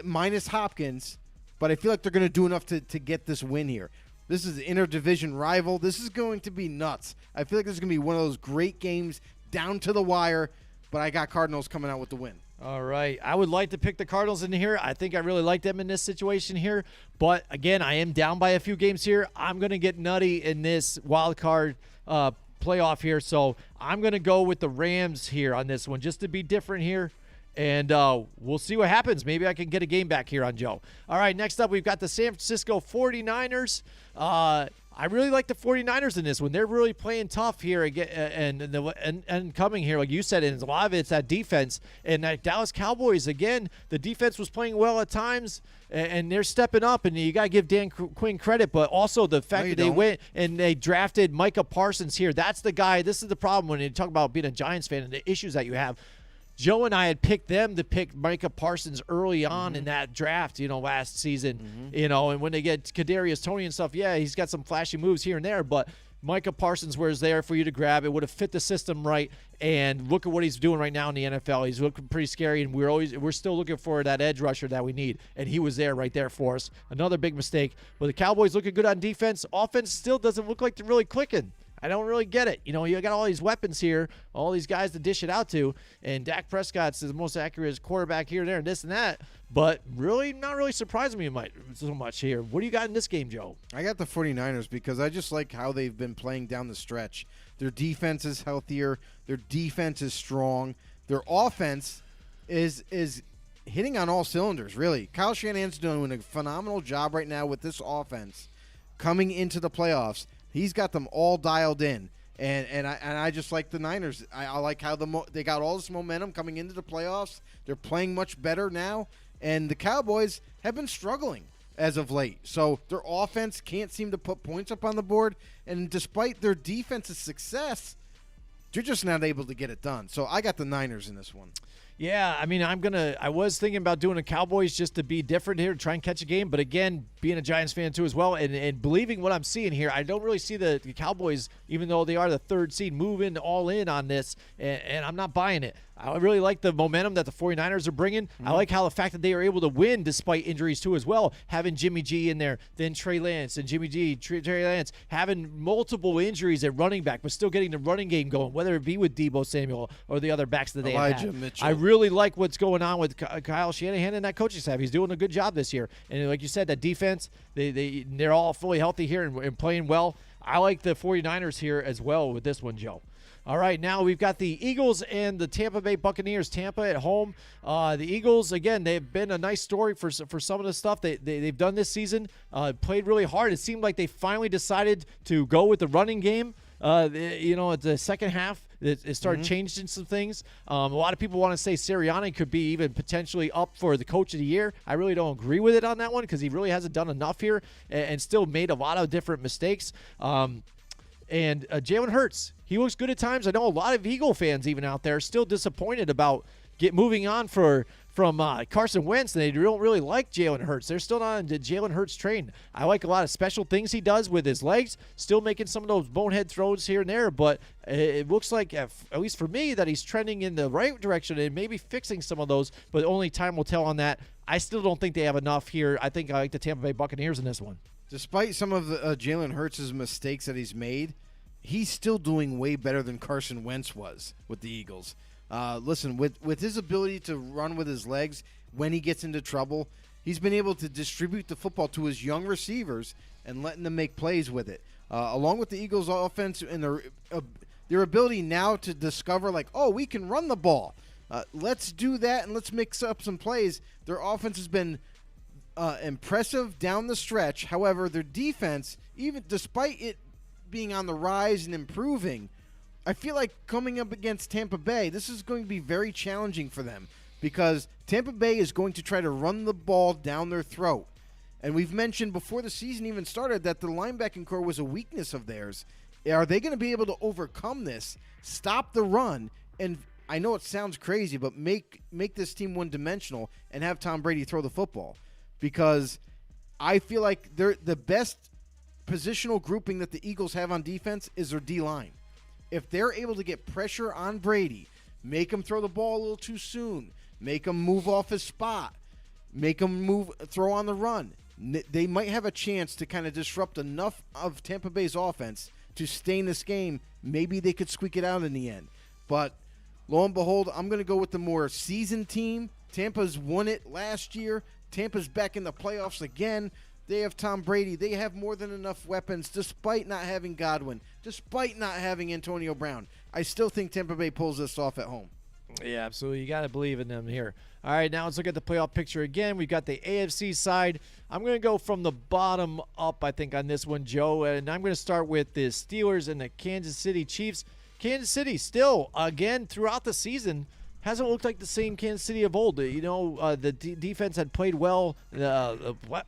C: minus Hopkins, but I feel like they're going to do enough to get this win here. This is an interdivision rival. This is going to be nuts. I feel like this is going to be one of those great games down to the wire, but I got Cardinals coming out with the win.
B: All right. I would like to pick the Cardinals in here. I think I really like them in this situation here. But, again, I am down by a few games here. I'm going to get nutty in this wild card playoff here. So I'm going to go with the Rams here on this one just to be different here. And we'll see what happens. Maybe I can get a game back here on Joe. All right, next up we've got the San Francisco 49ers. I really like the 49ers in this one. They're really playing tough here and coming here, like you said, and a lot of it's that defense. And that Dallas Cowboys, again, the defense was playing well at times, and they're stepping up, and you got to give Dan Quinn credit, but also the fact that they went and they drafted Micah Parsons here. That's the guy. This is the problem when you talk about being a Giants fan and the issues that you have. Joe and I had picked them to pick Micah Parsons early on in that draft, last season, and when they get Kadarius Toney and stuff, yeah, he's got some flashy moves here and there, but Micah Parsons was there for you to grab. It would have fit the system right, and look at what he's doing right now in the NFL. He's looking pretty scary, and we're still looking for that edge rusher that we need, and he was there right there for us. Another big mistake. But the Cowboys looking good on defense. Offense still doesn't look like they're really clicking. I don't really get it. You got all these weapons here, all these guys to dish it out to, and Dak Prescott's the most accurate quarterback here and there and this and that, but really not really surprising me so much here. What do you got in this game, Joe?
C: I got the 49ers because I just like how they've been playing down the stretch. Their defense is healthier. Their defense is strong. Their offense is hitting on all cylinders, really. Kyle Shanahan's doing a phenomenal job right now with this offense coming into the playoffs. He's got them all dialed in, and I just like the Niners. I like how they got all this momentum coming into the playoffs. They're playing much better now, and the Cowboys have been struggling as of late. So their offense can't seem to put points up on the board, and despite their defense's success, they're just not able to get it done. So I got the Niners in this one.
B: Yeah, I mean, I was thinking about doing a Cowboys just to be different here, to try and catch a game. But again, being a Giants fan too as well, and believing what I'm seeing here, I don't really see the Cowboys, even though they are the third seed, moving all in on this, and I'm not buying it. I really like the momentum that the 49ers are bringing. I like how the fact that they are able to win despite injuries too as well, having Jimmy G in there, then Trey Lance, and Jimmy G, Trey Lance, having multiple injuries at running back, but still getting the running game going, whether it be with Deebo Samuel or the other backs that they have.
C: Mitchell.
B: I really like what's going on with Kyle Shanahan and that coaching staff. He's doing a good job this year. And like you said, that defense, they're all fully healthy here and playing well. I like the 49ers here as well with this one, Joe. All right, now we've got the Eagles and the Tampa Bay Buccaneers. Tampa at home. The Eagles, again, they've been a nice story for some of the stuff they've done this season. Played really hard. It seemed like they finally decided to go with the running game. At the second half, it started changing some things. A lot of people want to say Sirianni could be even potentially up for the coach of the year. I really don't agree with it on that one because he really hasn't done enough here and still made a lot of different mistakes. And Jalen Hurts, he looks good at times. I know a lot of Eagle fans even out there are still disappointed about moving on from Carson Wentz. They don't really like Jalen Hurts. They're still not on the Jalen Hurts train. I like a lot of special things he does with his legs, still making some of those bonehead throws here and there, but it looks like, at least for me, that he's trending in the right direction and maybe fixing some of those, but only time will tell on that. I still don't think they have enough here. I think I like the Tampa Bay Buccaneers in this one. Despite
C: some of Jalen Hurts' mistakes that he's made, he's still doing way better than Carson Wentz was with the Eagles. Listen, with his ability to run with his legs when he gets into trouble, he's been able to distribute the football to his young receivers and letting them make plays with it. Along with the Eagles' offense and their ability now to discover, we can run the ball. Let's do that and let's mix up some plays. Their offense has been impressive down the stretch. However, their defense, even despite it being on the rise and improving, I feel like coming up against Tampa Bay, this is going to be very challenging for them because Tampa Bay is going to try to run the ball down their throat. And we've mentioned before the season even started that the linebacking core was a weakness of theirs. Are they going to be able to overcome this, stop the run, and I know it sounds crazy, but make this team one-dimensional and have Tom Brady throw the football? Because I feel like the best positional grouping that the Eagles have on defense is their D-line. If they're able to get pressure on Brady, make him throw the ball a little too soon, make him move off his spot, make him throw on the run, they might have a chance to kind of disrupt enough of Tampa Bay's offense to stay in this game. Maybe they could squeak it out in the end. But lo and behold, I'm going to go with the more seasoned team. Tampa's won it last year. Tampa's back in the playoffs again. They have Tom Brady. They have more than enough weapons despite not having Godwin, despite not having Antonio Brown. I still think Tampa Bay pulls this off at home.
B: Yeah, absolutely. You got to believe in them here. All right, now let's look at the playoff picture again. We've got the AFC side. I'm going to go from the bottom up, I think, on this one, Joe. And I'm going to start with the Steelers and the Kansas City Chiefs. Kansas City still, again, throughout the season, hasn't looked like the same Kansas City of old. The defense had played well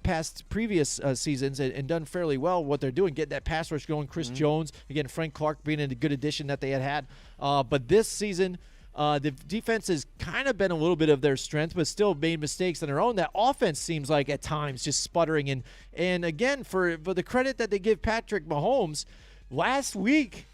B: past previous seasons and done fairly well what they're doing, getting that pass rush going. Chris Jones, again, Frank Clark being a good addition that they had. But this season, the defense has kind of been a little bit of their strength, but still made mistakes on their own. That offense seems like at times just sputtering. And again, for the credit that they give Patrick Mahomes, last week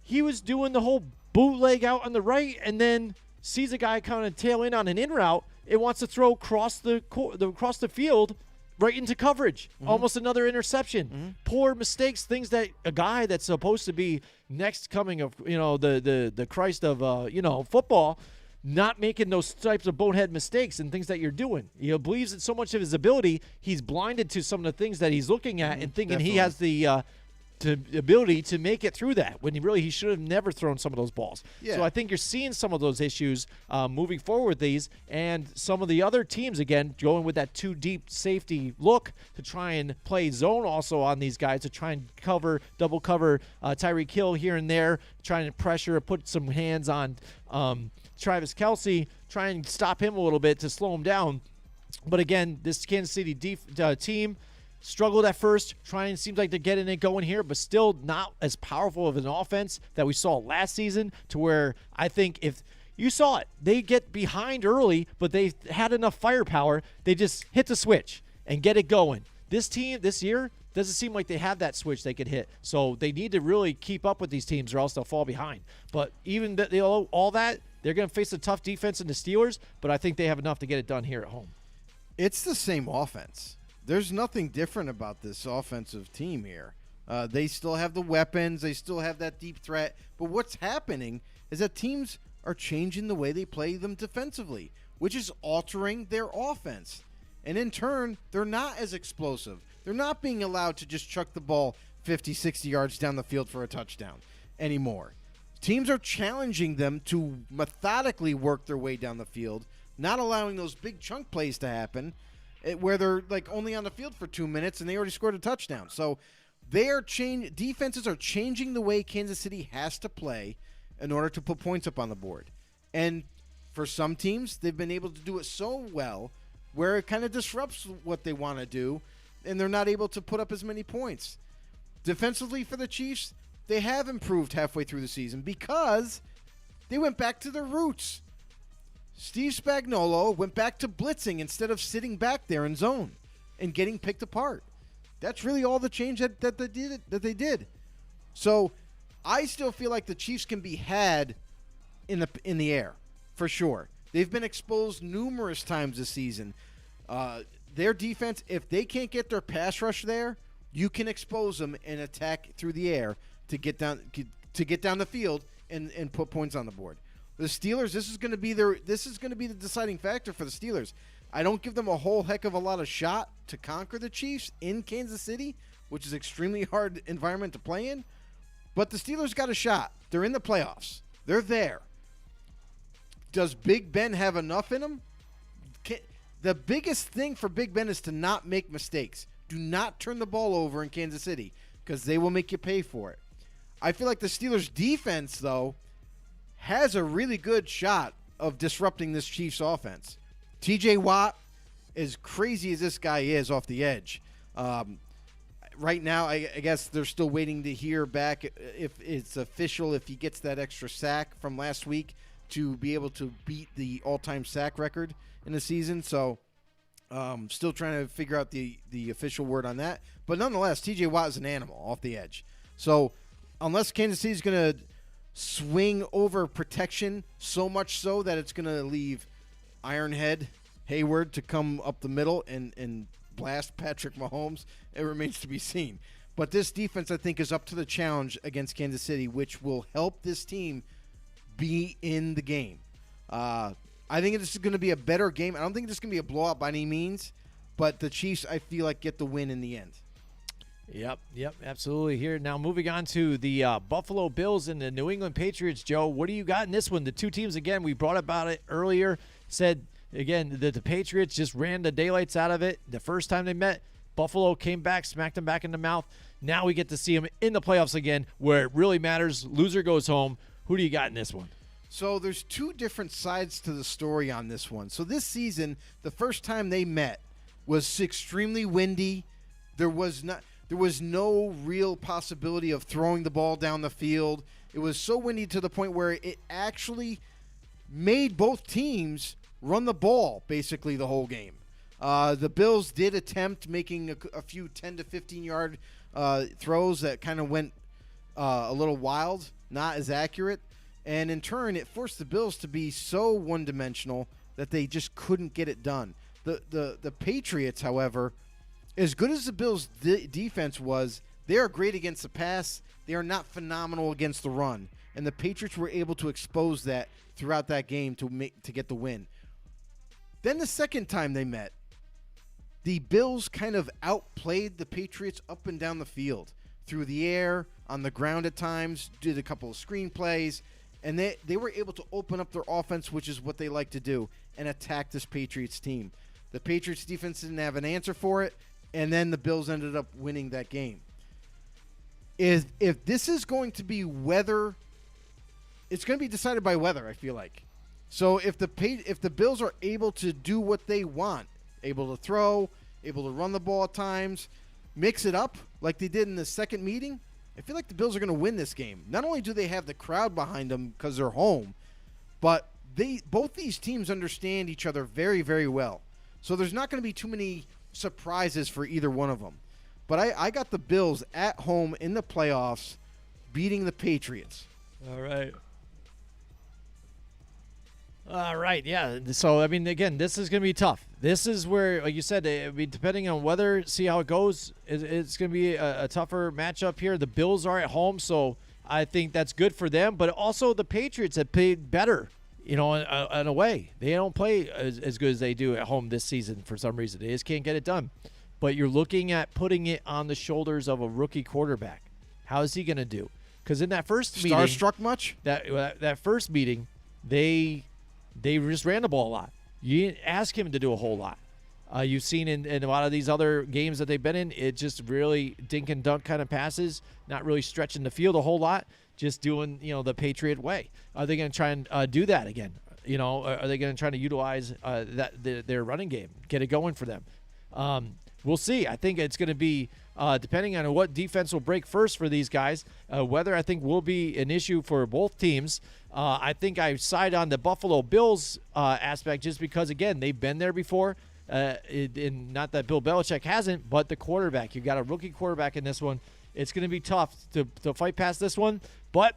B: he was doing the whole bootleg out on the right and then sees a guy kind of tail in on an in route. It wants to throw across the field right into coverage. Almost another interception. Poor mistakes, things that a guy that's supposed to be next coming of the Christ of football, not making those types of bonehead mistakes and things that you're doing. He believes in so much of his ability, he's blinded to some of the things that he's looking at and thinking he has the ability to make it through that when he should have never thrown some of those balls. Yeah. So I think you're seeing some of those issues moving forward with these, and some of the other teams, again, going with that too deep safety look to try and play zone also on these guys to try and double cover Tyreek Hill here and there, trying to pressure, put some hands on Travis Kelce, try and stop him a little bit to slow him down. But again, this Kansas City team struggled at first, seems like they're getting it going here, but still not as powerful of an offense that we saw last season, to where I think if you saw it, they get behind early, but they had enough firepower. They just hit the switch and get it going. This team this year doesn't seem like they have that switch they could hit. So they need to really keep up with these teams or else they'll fall behind. But even all that, they're going to face a tough defense in the Steelers, but I think they have enough to get it done here at home.
C: It's the same offense. There's nothing different about this offensive team here. They still have the weapons. They still have that deep threat. But what's happening is that teams are changing the way they play them defensively, which is altering their offense. And in turn, they're not as explosive. They're not being allowed to just chuck the ball 50, 60 yards down the field for a touchdown anymore. Teams are challenging them to methodically work their way down the field, not allowing those big chunk plays to happen, where they're only on the field for 2 minutes and they already scored a touchdown. So Defenses are changing the way Kansas City has to play in order to put points up on the board. And for some teams, they've been able to do it so well where it kind of disrupts what they want to do, and they're not able to put up as many points. Defensively for the Chiefs, they have improved halfway through the season because they went back to their roots. Steve Spagnuolo went back to blitzing instead of sitting back there in zone and getting picked apart. That's really all the change that they did. So I still feel like the Chiefs can be had in the air for sure. They've been exposed numerous times this season. Their defense, if they can't get their pass rush there, you can expose them and attack through the air to get down the field and put points on the board. The Steelers, this is going to be the deciding factor for the Steelers. I don't give them a whole heck of a lot of shot to conquer the Chiefs in Kansas City, which is an extremely hard environment to play in. But the Steelers got a shot. They're in the playoffs. They're there. Does Big Ben have enough in him? The biggest thing for Big Ben is to not make mistakes. Do not turn the ball over in Kansas City because they will make you pay for it. I feel like the Steelers' defense, though, has a really good shot of disrupting this Chiefs offense. TJ Watt, as crazy as this guy is off the edge, right now I guess they're still waiting to hear back if it's official, if he gets that extra sack from last week to be able to beat the all-time sack record in the season. So still trying to figure out the official word on that. But nonetheless, TJ Watt is an animal off the edge. So unless Kansas City is going to swing over protection so much so that it's going to leave Ironhead Hayward to come up the middle and blast Patrick Mahomes, it remains to be seen. But this defense, I think, is up to the challenge against Kansas City, which will help this team be in the game. I think this is going to be a better game. I don't think this is going to be a blowout by any means, but the Chiefs, I feel like, get the win in the end.
B: Yep, absolutely. Here now, moving on to the Buffalo Bills and the New England Patriots. Joe, what do you got in this one? The two teams, again, we brought about it earlier, said, again, that the Patriots just ran the daylights out of it. The first time they met, Buffalo came back, smacked them back in the mouth. Now we get to see them in the playoffs again, where it really matters. Loser goes home. Who do you got in this one?
C: So there's two different sides to the story on this one. So this season, the first time they met was extremely windy. There was no real possibility of throwing the ball down the field. It was so windy to the point where it actually made both teams run the ball basically the whole game. The Bills did attempt making a few 10 to 15-yard throws that kind of went a little wild, not as accurate. And in turn, it forced the Bills to be so one-dimensional that they just couldn't get it done. The Patriots, however, as good as the Bills' defense was, they are great against the pass. They are not phenomenal against the run. And the Patriots were able to expose that throughout that game to get the win. Then the second time they met, the Bills kind of outplayed the Patriots up and down the field, through the air, on the ground at times, did a couple of screen plays, and they were able to open up their offense, which is what they like to do, and attack this Patriots team. The Patriots defense didn't have an answer for it, and then the Bills ended up winning that game. If this is going to be weather, it's going to be decided by weather, I feel like. So if the Bills are able to do what they want, able to throw, able to run the ball at times, mix it up like they did in the second meeting, I feel like the Bills are going to win this game. Not only do they have the crowd behind them because they're home, but both these teams understand each other very, very well. So there's not going to be too many surprises for either one of them. But I got the Bills at home in the playoffs beating the Patriots.
B: All right, yeah. So, I mean, again, this is going to be tough. This is where, like you said, depending on weather, see how it goes, it's going to be a tougher matchup here. The Bills are at home, so I think that's good for them. But also the Patriots have played better, in a way. They don't play as good as they do at home this season for some reason. They just can't get it done. But you're looking at putting it on the shoulders of a rookie quarterback. How is he going to do? Because in that first meeting,
C: Starstruck much?
B: That first meeting, they just ran the ball a lot. You didn't ask him to do a whole lot. You've seen in a lot of these other games that they've been in, it just really dink and dunk kind of passes, not really stretching the field a whole lot, just doing, the Patriot way. Are they going to try and do that again? Are they going to try to utilize their running game, get it going for them? We'll see. I think it's going to be, depending on what defense will break first for these guys, weather I think will be an issue for both teams. I think I side on the Buffalo Bills aspect just because, again, they've been there before. Not that Bill Belichick hasn't, but the quarterback. You've got a rookie quarterback in this one. It's going to be tough to fight past this one, but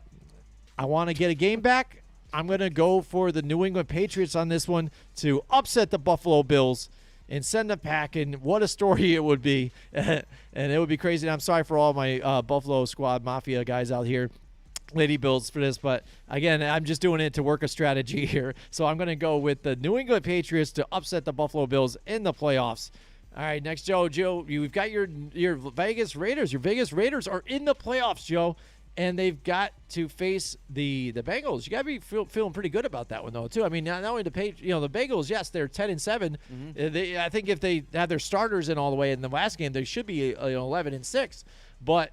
B: I want to get a game back. I'm going to go for the New England Patriots on this one to upset the Buffalo Bills and send them packing. What a story it would be. And it would be crazy. And I'm sorry for all my Buffalo Squad Mafia guys out here, Lady Bills, for this. But, again, I'm just doing it to work a strategy here. So I'm going to go with the New England Patriots to upset the Buffalo Bills in the playoffs. All right, next, Joe, you've got your Vegas Raiders. Your Vegas Raiders are in the playoffs, Joe. And they've got to face the Bengals. You got to be feeling pretty good about that one, though, too. I mean, not only the Bengals, yes, they're 10-7. Mm-hmm. I think if they had their starters in all the way in the last game, they should be 11-6. But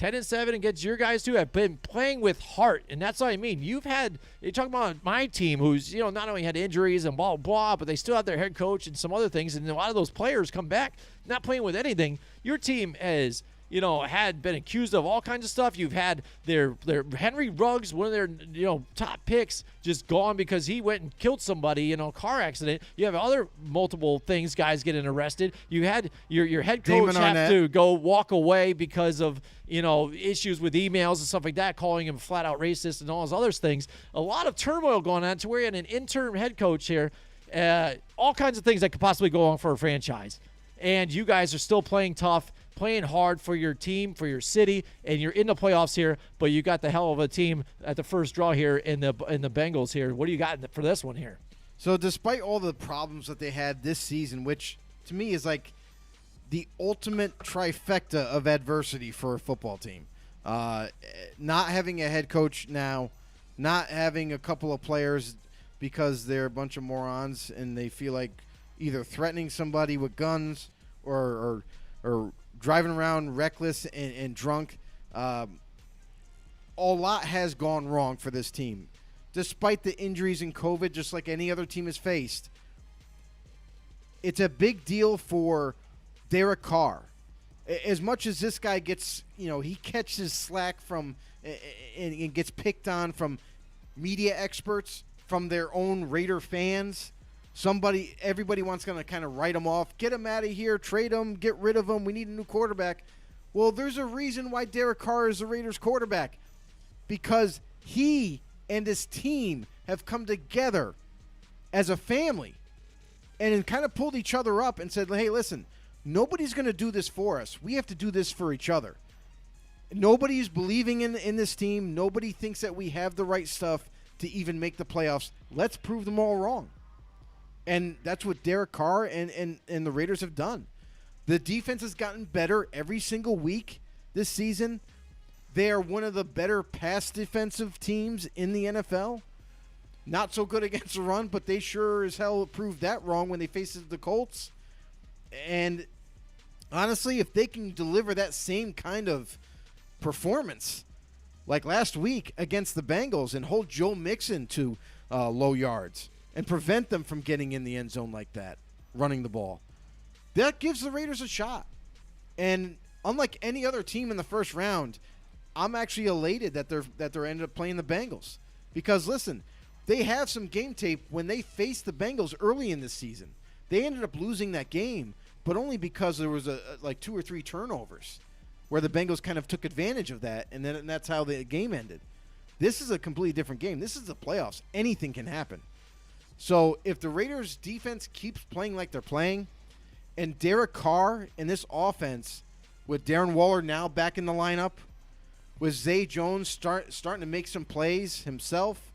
B: 10-7 against your guys too have been playing with heart, and that's what I mean. You're talking about my team, who's not only had injuries and blah blah, but they still have their head coach and some other things, and a lot of those players come back not playing with anything. Your team has had been accused of all kinds of stuff. You've had their Henry Ruggs, one of their top picks, just gone because he went and killed somebody in a car accident. You have other multiple things, guys getting arrested. You had your head coach have to go walk away because of issues with emails and stuff like that, calling him flat out racist and all those other things. A lot of turmoil going on to where you had an interim head coach here. All kinds of things that could possibly go on for a franchise. And you guys are still playing tough, playing hard for your team, for your city, and you're in the playoffs here, but you got the hell of a team at the first draw here in the Bengals here. What do you got for this one here?
C: So despite all the problems that they had this season, which to me is like the ultimate trifecta of adversity for a football team, not having a head coach now, not having a couple of players because they're a bunch of morons and they feel like either threatening somebody with guns or driving around reckless and drunk. A lot has gone wrong for this team. Despite the injuries and COVID, just like any other team has faced, it's a big deal for Derek Carr. As much as this guy gets, he catches slack from and gets picked on from media experts, from their own Raider fans. Everybody wants to kind of write him off, get him out of here, trade him, get rid of him. We need a new quarterback. Well, there's a reason why Derek Carr is the Raiders quarterback, because he and his team have come together as a family and kind of pulled each other up and said, hey, listen, nobody's going to do this for us. We have to do this for each other. Nobody's believing in this team. Nobody thinks that we have the right stuff to even make the playoffs. Let's prove them all wrong. And that's what Derek Carr and the Raiders have done. The defense has gotten better every single week this season. They are one of the better pass defensive teams in the NFL. Not so good against the run, but they sure as hell proved that wrong when they faced the Colts. And honestly, if they can deliver that same kind of performance like last week against the Bengals and hold Joe Mixon to low yards and prevent them from getting in the end zone like that, running the ball, that gives the Raiders a shot. And unlike any other team in the first round, I'm actually elated that they're ended up playing the Bengals. Because, listen, they have some game tape when they faced the Bengals early in this season. They ended up losing that game, but only because there was like 2 or 3 turnovers where the Bengals kind of took advantage of that, and that's how the game ended. This is a completely different game. This is the playoffs. Anything can happen. So if the Raiders' defense keeps playing like they're playing, and Derek Carr in this offense, with Darren Waller now back in the lineup, with Zay Jones starting to make some plays himself,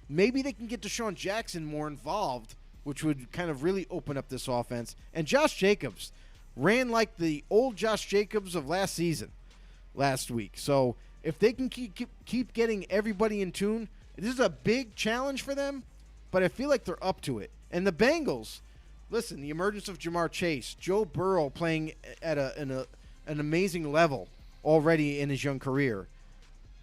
C: maybe they can get Deshaun Jackson more involved, which would kind of really open up this offense. And Josh Jacobs ran like the old Josh Jacobs of last week. So if they can keep getting everybody in tune, this is a big challenge for them, but I feel like they're up to it. And the Bengals, listen, the emergence of Jamar Chase, Joe Burrow playing at an amazing level already in his young career.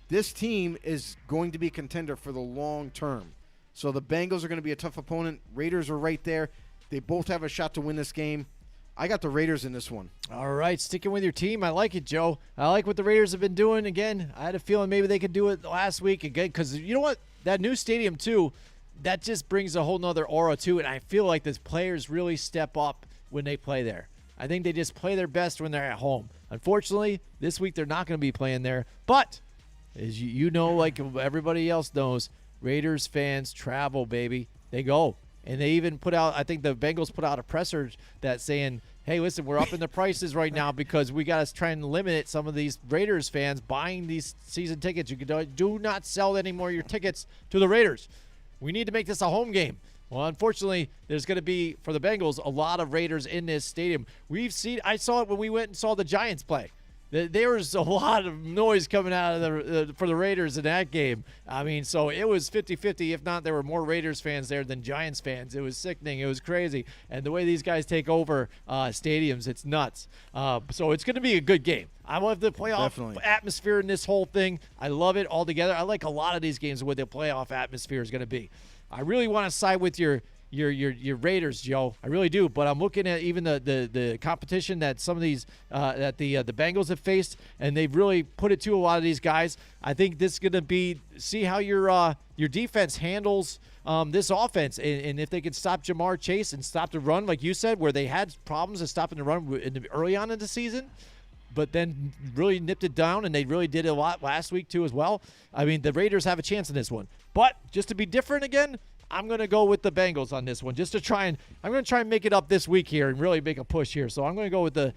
C: This team is going to be a contender for the long term. So the Bengals are going to be a tough opponent. Raiders are right there. They both have a shot to win this game. I got the Raiders in this one.
B: All right, sticking with your team. I like it, Joe. I like what the Raiders have been doing. Again, I had a feeling maybe they could do it last week again because you know what? That new stadium, too, that just brings a whole nother aura to it. I feel like the players really step up when they play there. I think they just play their best when they're at home. Unfortunately, this week they're not going to be playing there. But, as you know, like everybody else knows, Raiders fans travel, baby. They go. And they even put out, I think the Bengals put out a presser that saying, hey, listen, we're upping the prices right now because we got to try and limit some of these Raiders fans buying these season tickets. You do not sell any more of your tickets to the Raiders. We need to make this a home game. Well, unfortunately, there's going to be, for the Bengals, a lot of Raiders in this stadium. I saw it when we went and saw the Giants play. There was a lot of noise coming out of for the Raiders in that game. I mean, so it was 50-50. If not, there were more Raiders fans there than Giants fans. It was sickening. It was crazy. And the way these guys take over stadiums, it's nuts. So it's going to be a good game. I love the playoff atmosphere in this whole thing. I love it all together. I like a lot of these games where the playoff atmosphere is going to be. I really want to side with your Raiders, Joe. I really do. But I'm looking at even the competition that some of these that the Bengals have faced, and they've really put it to a lot of these guys. I think this is going to be see how your defense handles this offense, and if they can stop Jamar Chase and stop the run, like you said, where they had problems in stopping the run early on in the season, but then really nipped it down, and they really did a lot last week too as well. I mean, the Raiders have a chance in this one. But just to be different again, I'm going to go with the Bengals on this one just to try and – I'm going to try and make it up this week here and really make a push here. So I'm going to go with the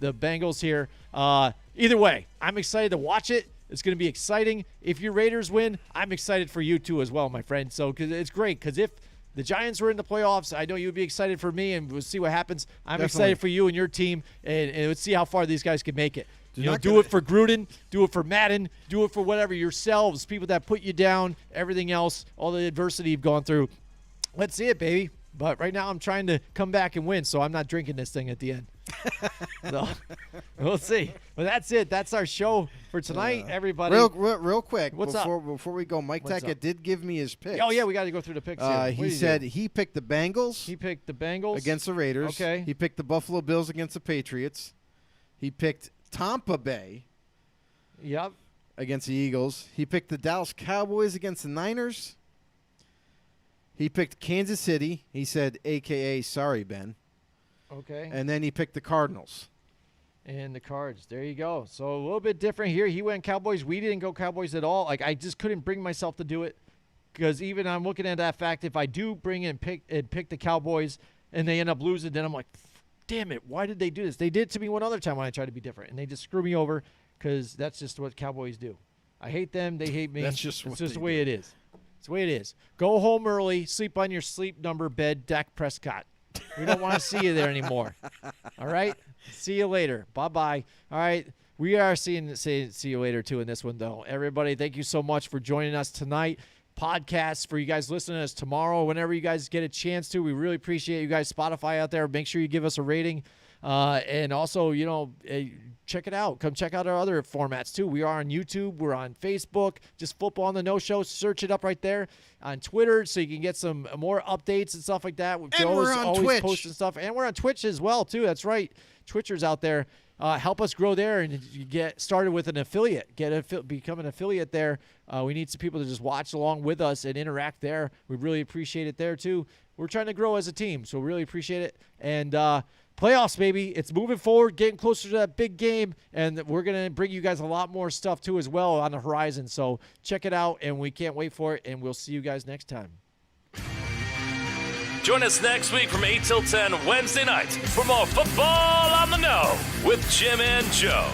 B: Bengals here. Either way, I'm excited to watch it. It's going to be exciting. If your Raiders win, I'm excited for you too as well, my friend. So cause it's great because if the Giants were in the playoffs, I know you'd be excited for me, and we'll see what happens. I'm excited for you and your team, and let's see how far these guys can make it. Do it for Gruden, do it for Madden, do it for whatever, yourselves, people that put you down, everything else, all the adversity you've gone through. Let's see it, baby. But right now I'm trying to come back and win, so I'm not drinking this thing at the end. So we'll see. But that's it. That's our show for tonight, everybody.
C: Real quick,
B: What's up?
C: Before we go, Mike Tackett did give me his picks.
B: Oh, yeah, we got to go through the picks here.
C: He said he picked the Bengals.
B: He picked the Bengals.
C: Against the Raiders.
B: Okay.
C: He picked the Buffalo Bills against the Patriots. He picked Tampa Bay.
B: Yep.
C: Against the Eagles. He picked the Dallas Cowboys against the Niners. He picked Kansas City. He said, a.k.a. sorry, Ben.
B: Okay.
C: And then he picked the Cardinals.
B: And the Cards. There you go. So a little bit different here. He went Cowboys. We didn't go Cowboys at all. Like, I just couldn't bring myself to do it because even I'm looking at that fact, if I do bring and pick the Cowboys and they end up losing, then I'm like, damn it, why did they do this? They did it to me one other time when I tried to be different, and they just screw me over because that's just what Cowboys do. I hate them. They hate me.
C: That's just
B: it's just the way it is. It's the way it is. Go home early, sleep on your sleep number bed, Dak Prescott. We don't want to see you there anymore. All right? See you later. Bye-bye. All right. We are see you later, too, in this one, though. Everybody, thank you so much for joining us tonight. Podcasts for you guys listening to us tomorrow, whenever you guys get a chance to. We really appreciate you guys. Spotify out there. Make sure you give us a rating. And also, check it out. Come check out our other formats, too. We are on YouTube. We're on Facebook. Just Football on the No Show. Search it up right there. On Twitter, so you can get some more updates and stuff like that.
C: We're on
B: always
C: Twitch.
B: Posting stuff. And we're on Twitch as well, too. That's right. Twitchers out there. Help us grow there and you get started with an affiliate. Become an affiliate there. We need some people to just watch along with us and interact there. We really appreciate it there, too. We're trying to grow as a team, so really appreciate it. And playoffs, baby. It's moving forward, getting closer to that big game, and we're going to bring you guys a lot more stuff, too, as well on the horizon. So check it out, and we can't wait for it, and we'll see you guys next time.
A: Join us next week from 8 till 10 Wednesday nights for more Football on the No with Jim and Joe.